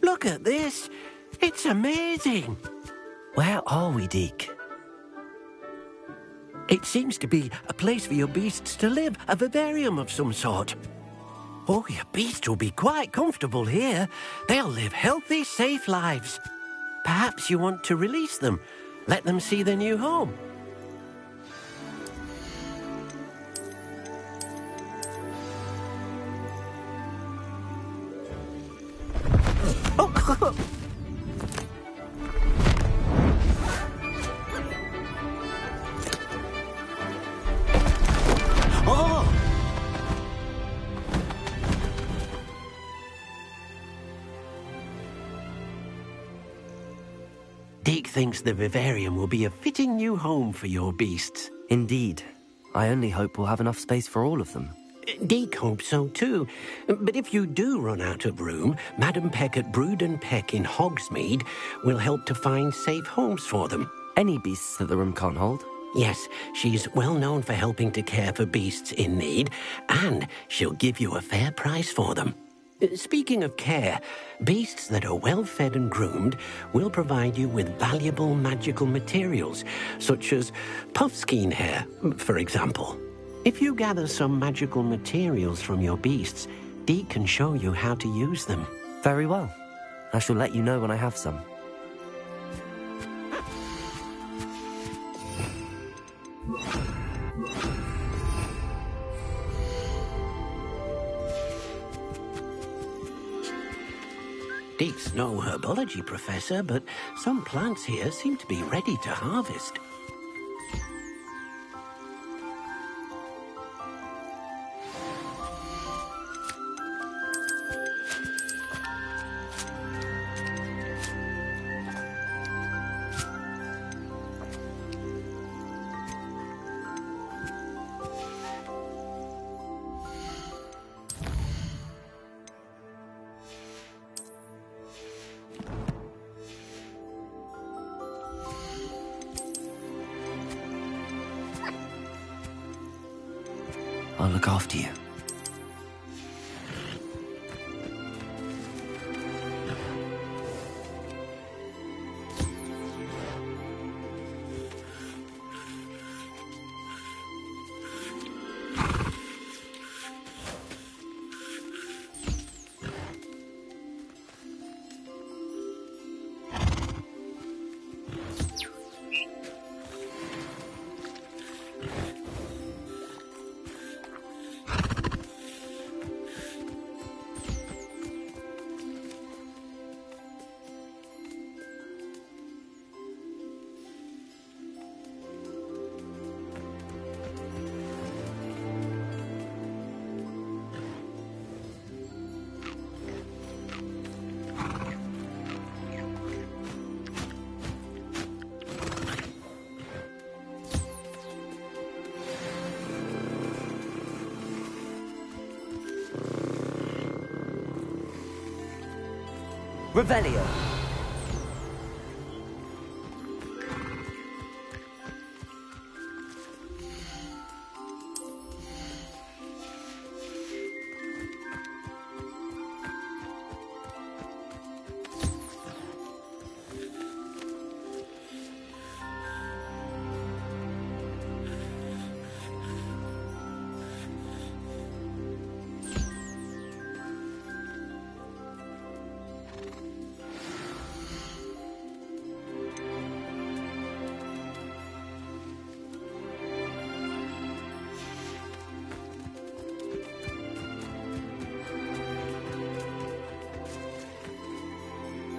Look at this. It's amazing. Where are we, Deke? It seems to be a place for your beasts to live, a vivarium of some sort. Oh, your beasts will be quite comfortable here. They'll live healthy, safe lives. Perhaps you want to release them, let them see their new home. Oh! Oh! Deke thinks the vivarium will be a fitting new home for your beasts. Indeed. I only hope we'll have enough space for all of them. Deke hopes so too. But if you do run out of room, Madam Peck at Brood and Peck in Hogsmeade will help to find safe homes for them. Any beasts that the room can't hold? Yes, she's well known for helping to care for beasts in need, and she'll give you a fair price for them. Speaking of care, beasts that are well fed and groomed will provide you with valuable magical materials, such as puffskein hair, for example. If you gather some magical materials from your beasts, Deke can show you how to use them. Very well. I shall let you know when I have some. Deke's no herbology professor, but some plants here seem to be ready to harvest. I'll look after you. Revelio.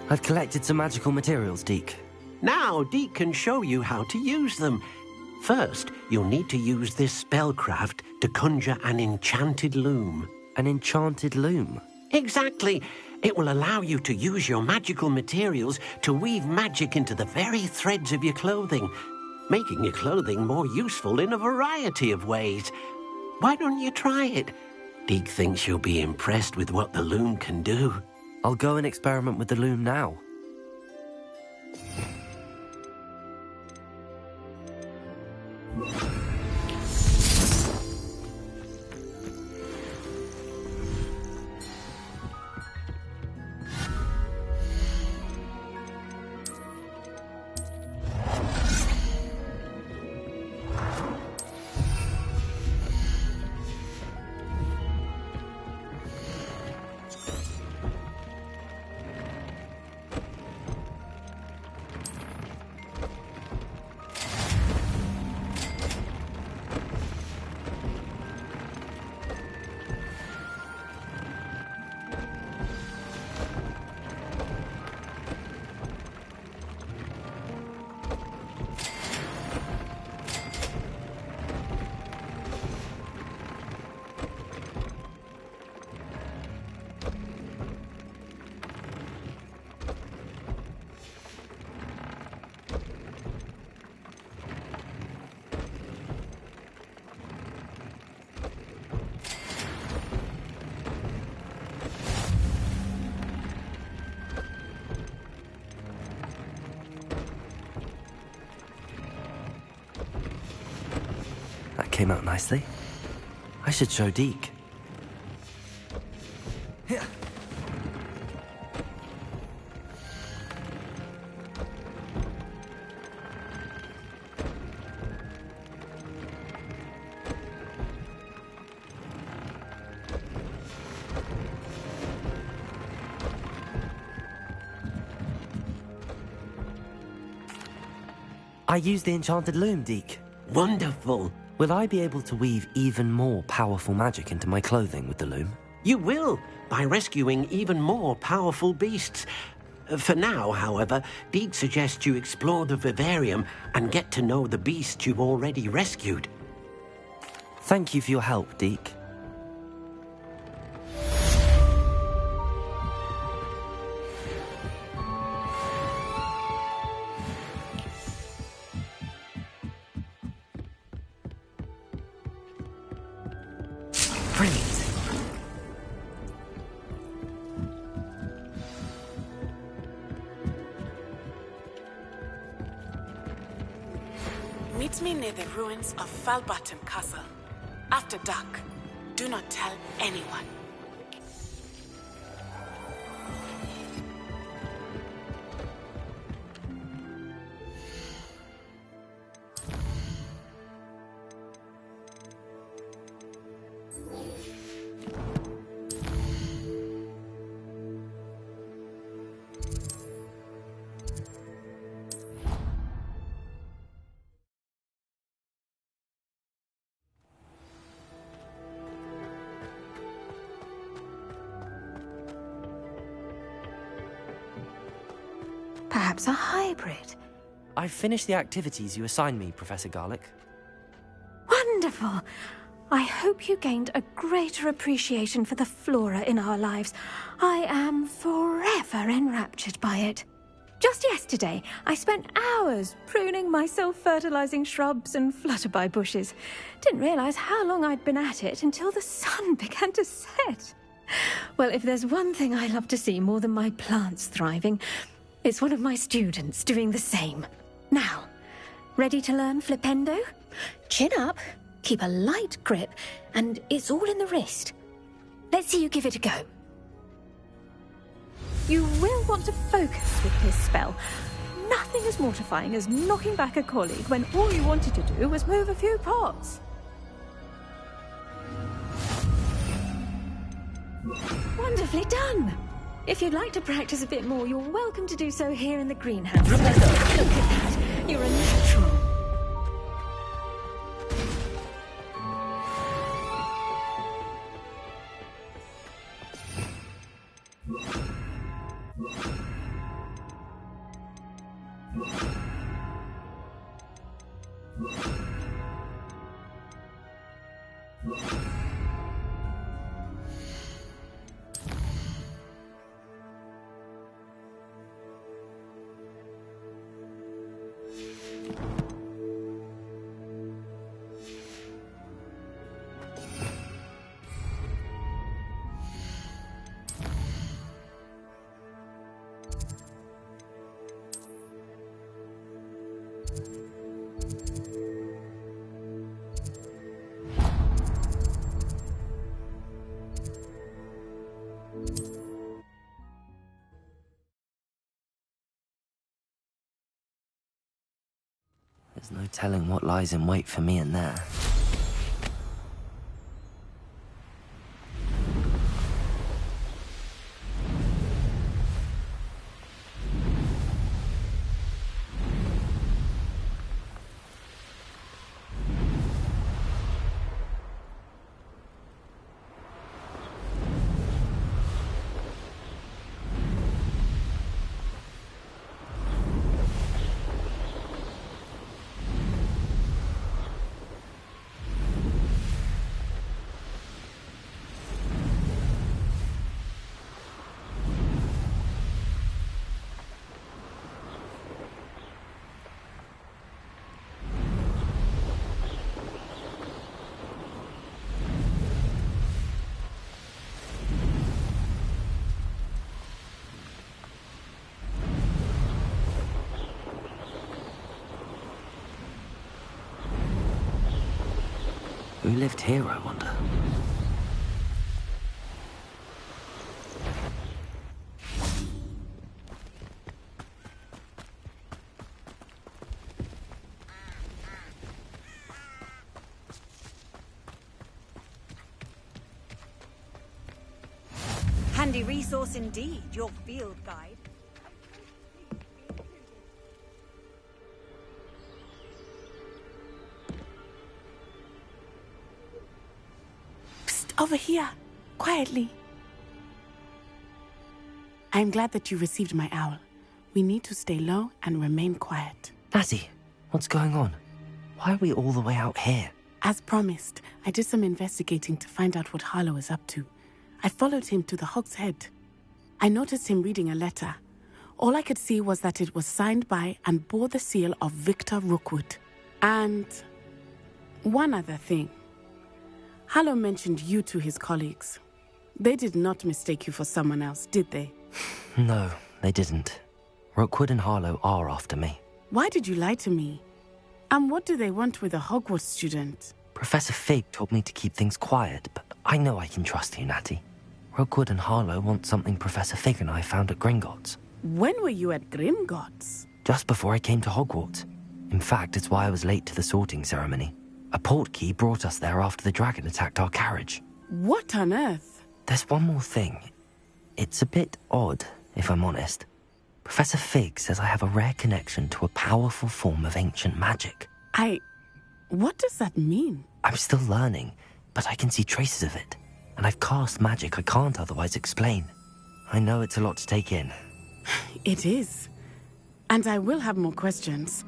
I've collected some magical materials, Deke. Now, Deke can show you how to use them. First, you'll need to use this spellcraft to conjure an enchanted loom. An enchanted loom? Exactly. It will allow you to use your magical materials to weave magic into the very threads of your clothing, making your clothing more useful in a variety of ways. Why don't you try it? Deke thinks you'll be impressed with what the loom can do. I'll go and experiment with the loom now. That came out nicely. I should show Deke. I used the enchanted loom, Deke. Wonderful. Will I be able to weave even more powerful magic into my clothing with the loom? You will, by rescuing even more powerful beasts. For now, however, Deke suggests you explore the vivarium and get to know the beasts you've already rescued. Thank you for your help, Deke. Brilliant. Meet me near the ruins of Falbaton Castle. After dark. Do not tell anyone. Perhaps a hybrid. I've finished the activities you assigned me, Professor Garlick. Wonderful! I hope you gained a greater appreciation for the flora in our lives. I am forever enraptured by it. Just yesterday, I spent hours pruning my self-fertilizing shrubs and flutterby bushes. Didn't realize how long I'd been at it until the sun began to set. Well, if there's one thing I love to see more than my plants thriving, it's one of my students doing the same. Now, ready to learn Flipendo? Chin up, keep a light grip, and it's all in the wrist. Let's see you give it a go. You will want to focus with this spell. Nothing as mortifying as knocking back a colleague when all you wanted to do was move a few pots. Wonderfully done! If you'd like to practice a bit more, you're welcome to do so here in the greenhouse. Look at that! You're a natural. There's no telling what lies in wait for me in there. Who lived here, I wonder? Handy resource indeed, your field guide. Over here, quietly. I am glad that you received my owl. We need to stay low and remain quiet. Natty, what's going on? Why are we all the way out here? As promised, I did some investigating to find out what Harlow is up to. I followed him to the Hog's Head. I noticed him reading a letter. All I could see was that it was signed by and bore the seal of Victor Rookwood. And one other thing. Harlow mentioned you to his colleagues. They did not mistake you for someone else, did they? No, they didn't. Rookwood and Harlow are after me. Why did you lie to me? And what do they want with a Hogwarts student? Professor Fig told me to keep things quiet, but I know I can trust you, Natty. Rookwood and Harlow want something Professor Fig and I found at Gringotts. When were you at Gringotts? Just before I came to Hogwarts. In fact, it's why I was late to the sorting ceremony. A portkey brought us there after the dragon attacked our carriage. What on earth? There's one more thing. It's a bit odd, if I'm honest. Professor Fig says I have a rare connection to a powerful form of ancient magic. What does that mean? I'm still learning, but I can see traces of it. And I've cast magic I can't otherwise explain. I know it's a lot to take in. It is. And I will have more questions.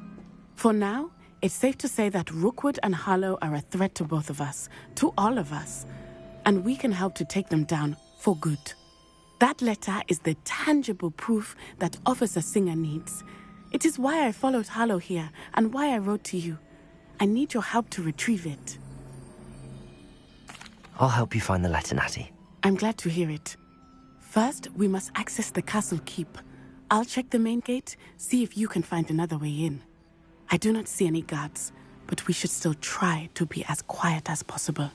For now, it's safe to say that Rookwood and Harlow are a threat to both of us, to all of us. And we can help to take them down for good. That letter is the tangible proof that Officer Singer needs. It is why I followed Harlow here and why I wrote to you. I need your help to retrieve it. I'll help you find the letter, Natty. I'm glad to hear it. First, we must access the castle keep. I'll check the main gate, see if you can find another way in. I do not see any guards, but we should still try to be as quiet as possible.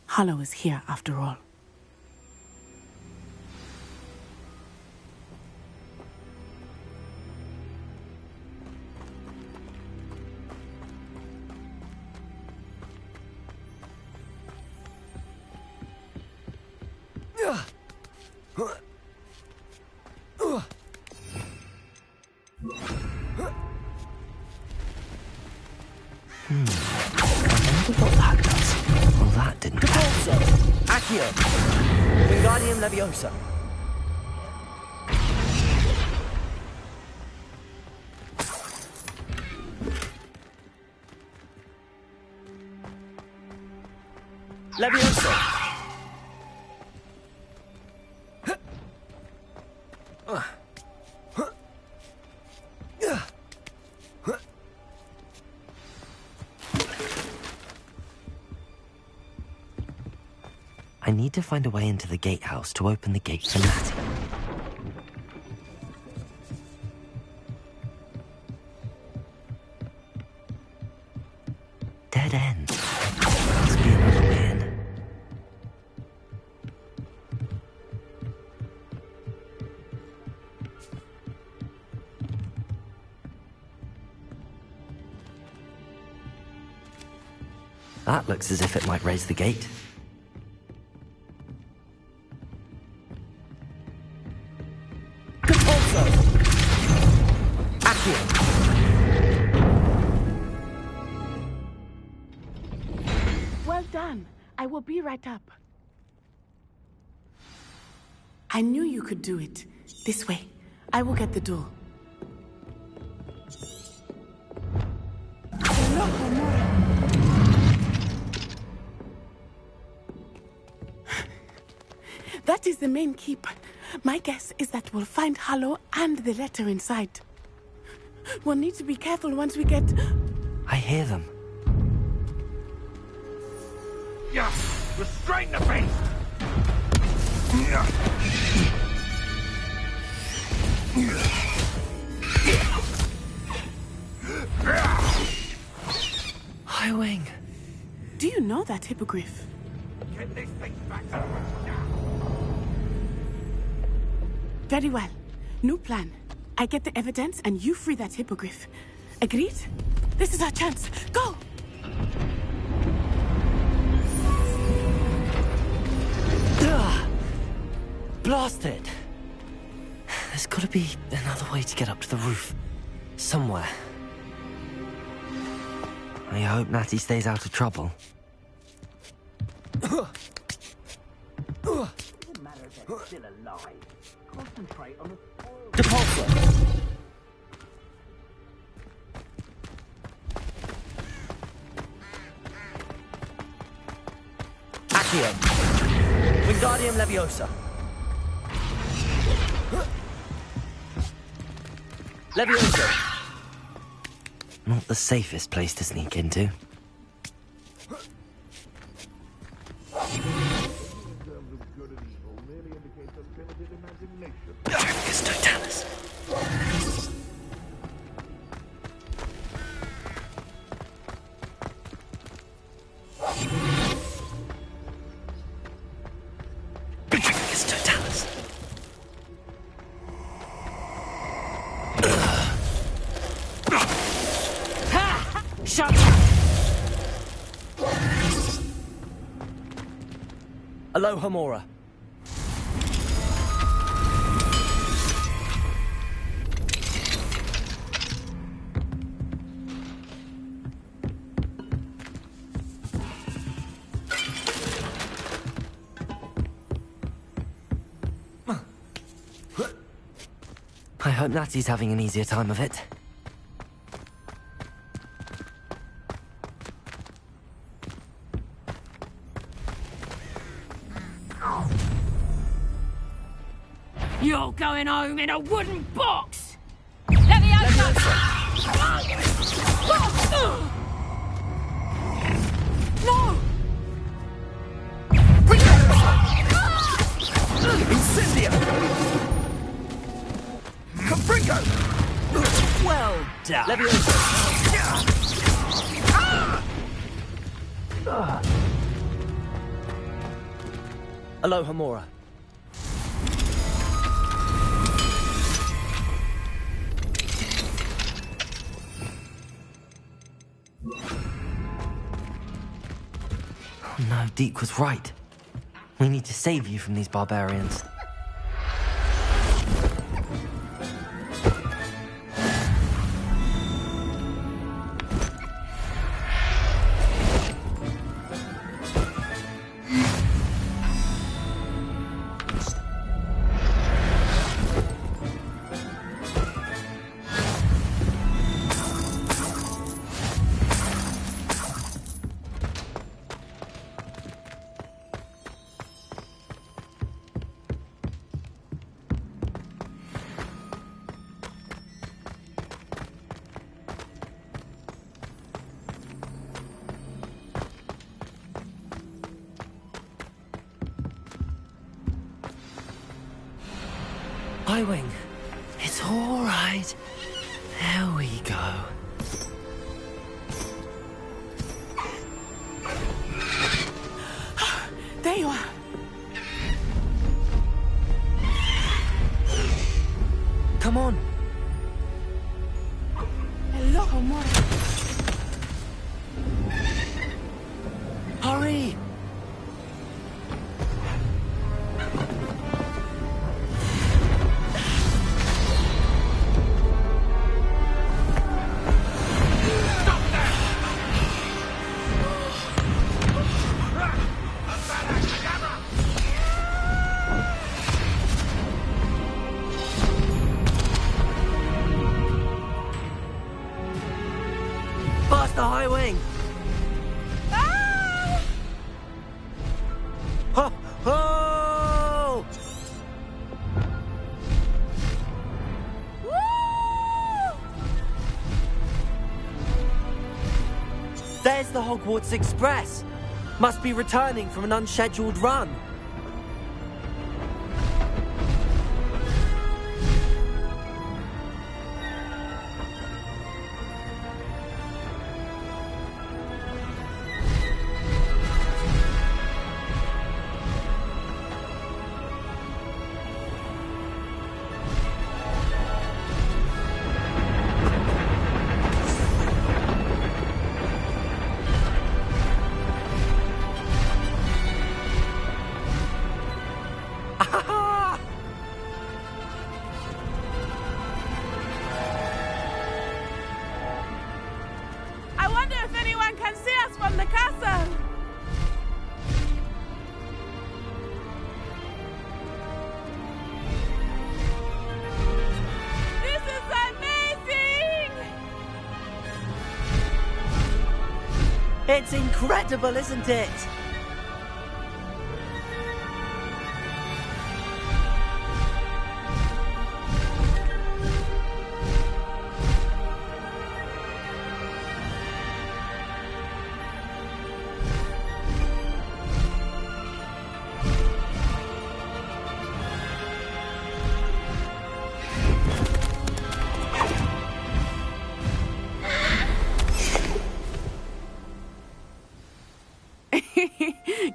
Harlow is here after all. I wonder what that does. Well, that didn't happen. Accio! Wingardium Leviosa. Leviosa! I need to find a way into the gatehouse to open the gate for Natty. Dead end. Must be another way in. That looks as if it might raise the gate. Well done. I will be right up. I knew you could do it. This way. I will get the door. That is the main keep. My guess is that we'll find Harlow and the letter inside. We'll need to be careful once we get... I hear them. Yeah, restrain the beast! High Wing. Do you know that hippogriff? Get this thing back to Very well. New plan. I get the evidence and you free that hippogriff. Agreed? This is our chance. Go! Blast it! There's gotta be another way to get up to the roof. Somewhere. I hope Natty stays out of trouble. Still alive. Concentrate on the... Depulsor! Accio! Wingardium Leviosa! Leviosa! Not the safest place to sneak into. Totalis. Totalis. Shut up! Alohomora. I hope Natty's having an easier time of it. You're going home in a wooden box! Leviosa! No! Incendio! Confringo! Well done! Leviosa! Alohomora. Oh no, Deke was right. We need to save you from these barbarians. Wing. It's all right. There we go. There you are. Come on. Alohomora. Hurry! Past the high wing! Ah! Ho! Ho! There's the Hogwarts Express! Must be returning from an unscheduled run. It's incredible, isn't it?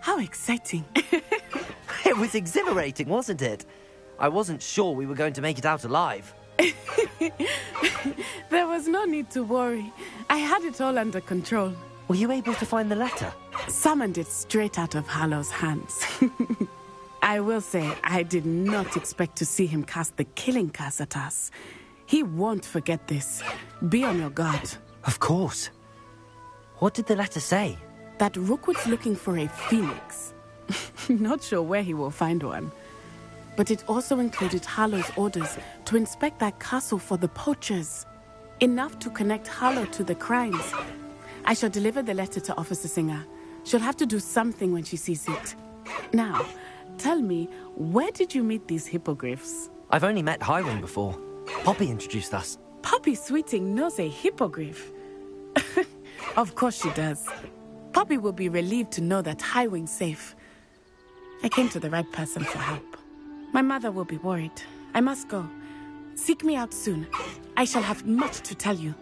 How exciting. It was exhilarating, wasn't it? I wasn't sure we were going to make it out alive. There was no need to worry. I had it all under control. Were you able to find the letter? Summoned it straight out of Hallow's hands. I will say, I did not expect to see him cast the killing curse at us. He won't forget this. Be on your guard. Of course. What did the letter say? That Rookwood's looking for a phoenix. Not sure where he will find one. But it also included Hallow's orders to inspect that castle for the poachers. Enough to connect Hallow to the crimes. I shall deliver the letter to Officer Singer. She'll have to do something when she sees it. Now, tell me, where did you meet these hippogriffs? I've only met Highwing before. Poppy introduced us. Poppy Sweeting knows a hippogriff. Of course she does. Poppy will be relieved to know that Highwing's safe. I came to the right person for help. My mother will be worried. I must go. Seek me out soon. I shall have much to tell you.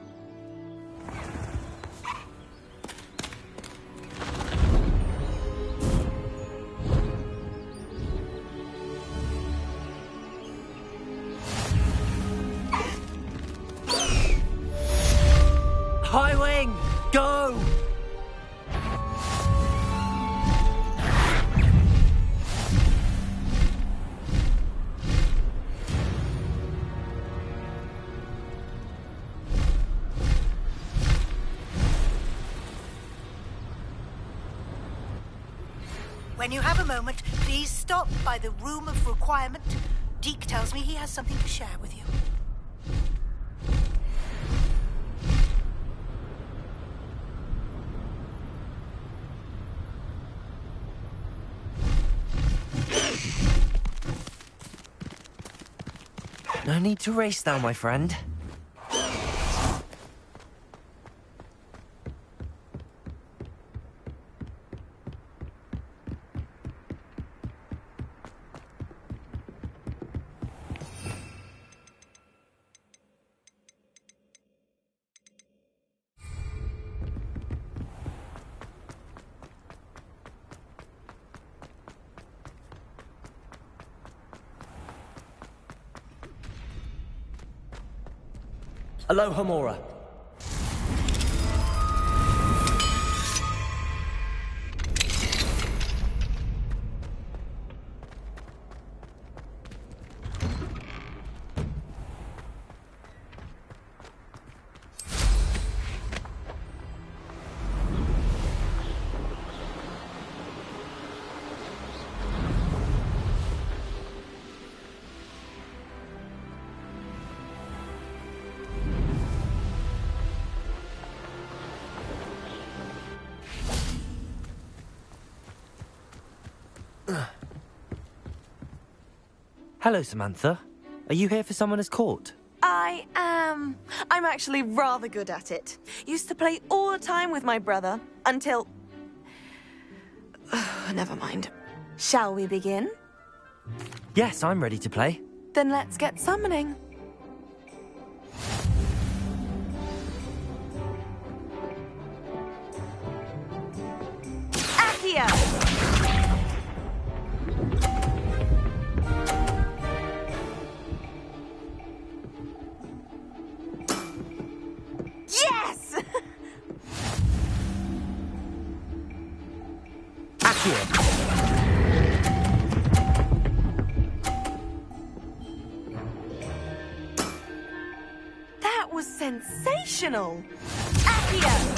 Highwing, go! When you have a moment, please stop by the Room of Requirement. Deke tells me he has something to share with you. No need to race now, my friend. Alohomora. Hello, Samantha. Are you here for Summoner's Court? I am. I'm actually rather good at it. Used to play all the time with my brother, until... Never mind. Shall we begin? Yes, I'm ready to play. Then let's get summoning. Accio! Yes! Accio! That was sensational! Accio!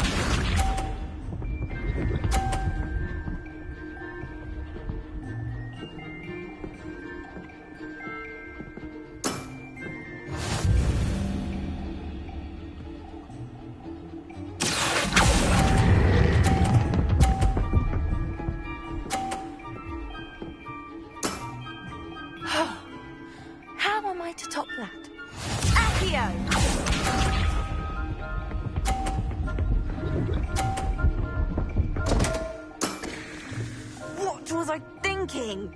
thinking?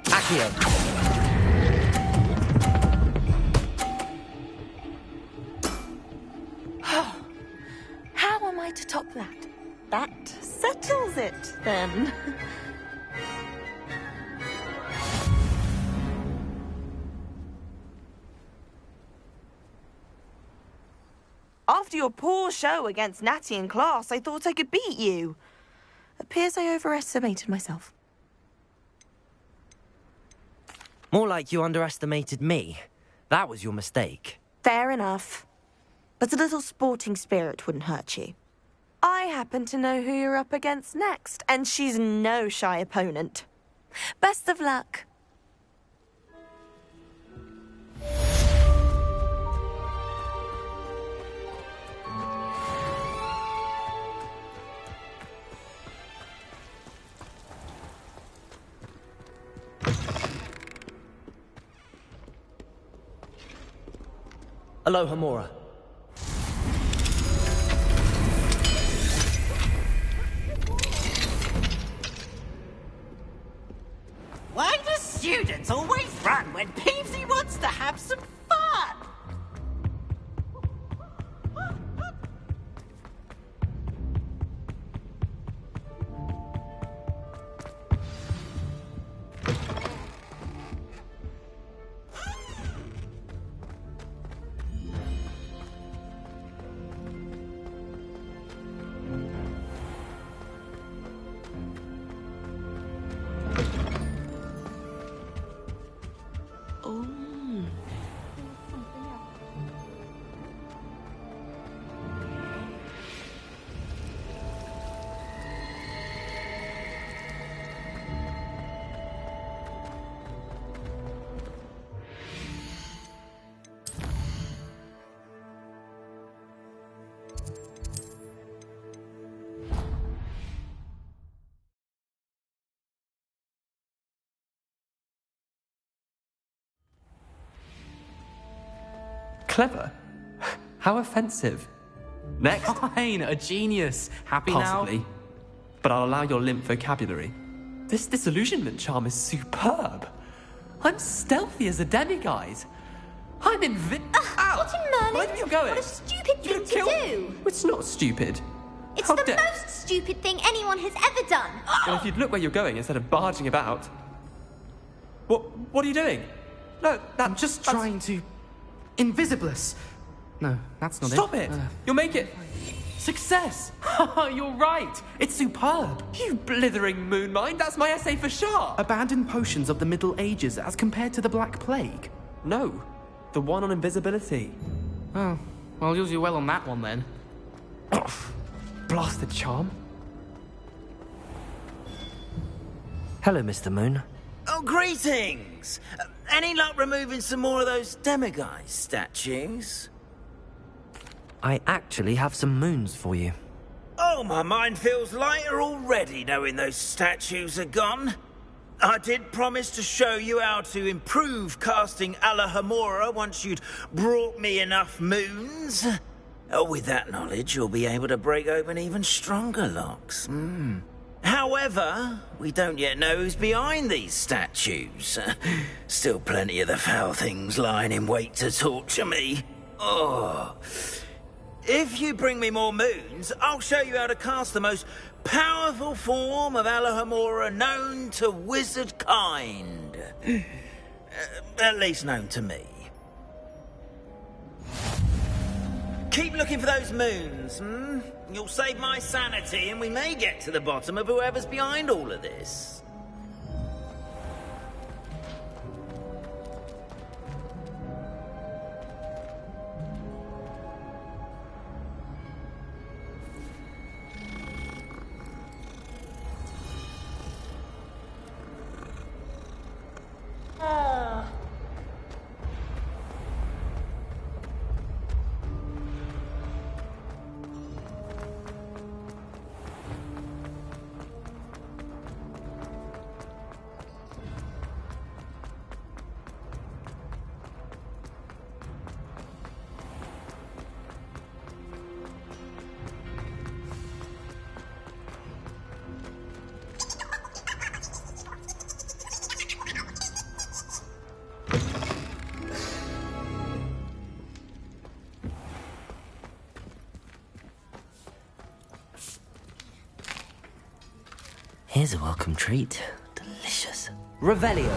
Accio. How am I to top that? That settles it, then. After your poor show against Natty in class, I thought I could beat you. Appears I overestimated myself. More like you underestimated me. That was your mistake. Fair enough. But a little sporting spirit wouldn't hurt you. I happen to know who you're up against next, and she's no shy opponent. Best of luck. Aloha Mora. Why do students always run when Peevesy wants to have some fun? Clever? How offensive. Next. Fine, a genius. Happy Possibly. now? But I'll allow your limp vocabulary. This disillusionment charm is superb. I'm stealthy as a demiguise. I'm Ow! What in Merlin? Where are you going? What a stupid thing to do! It's not stupid. It's How the dare- most stupid thing anyone has ever done! Well, if you'd look where you're going instead of barging about. What are you doing? No, I'm just trying to... Invisibless. No, that's not Stop it! You'll make it. Success! You're right. It's superb. You blithering moon mind. That's my essay for sharp. Abandoned potions of the Middle Ages as compared to the Black Plague. No, the one on invisibility. Oh, well, you'll do well on that one then. Blasted charm. Hello, Mr. Moon. Oh, greetings! Any luck removing some more of those demiguise statues? I actually have some moons for you. Oh, my mind feels lighter already knowing those statues are gone. I did promise to show you how to improve casting Alahamora once you'd brought me enough moons. Oh, with that knowledge, you'll be able to break open even stronger locks. However, we don't yet know who's behind these statues. Still plenty of the foul things lying in wait to torture me. Oh. If you bring me more moons, I'll show you how to cast the most powerful form of Alahamora known to wizard kind. At least known to me. Keep looking for those moons, You'll save my sanity and we may get to the bottom of whoever's behind all of this. Here's a welcome treat. Delicious. Revelio.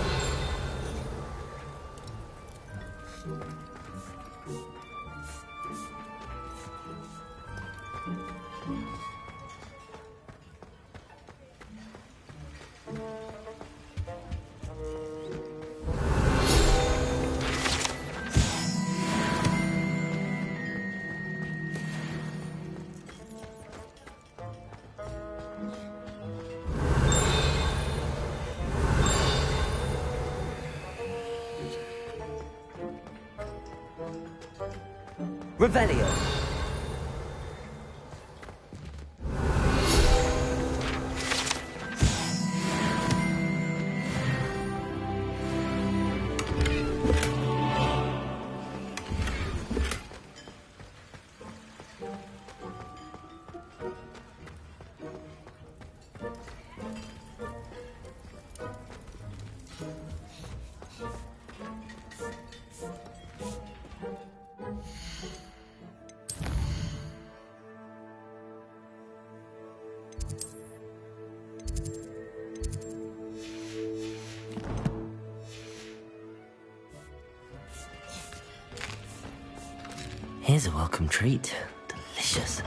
Revelio. Here's a welcome treat. Delicious.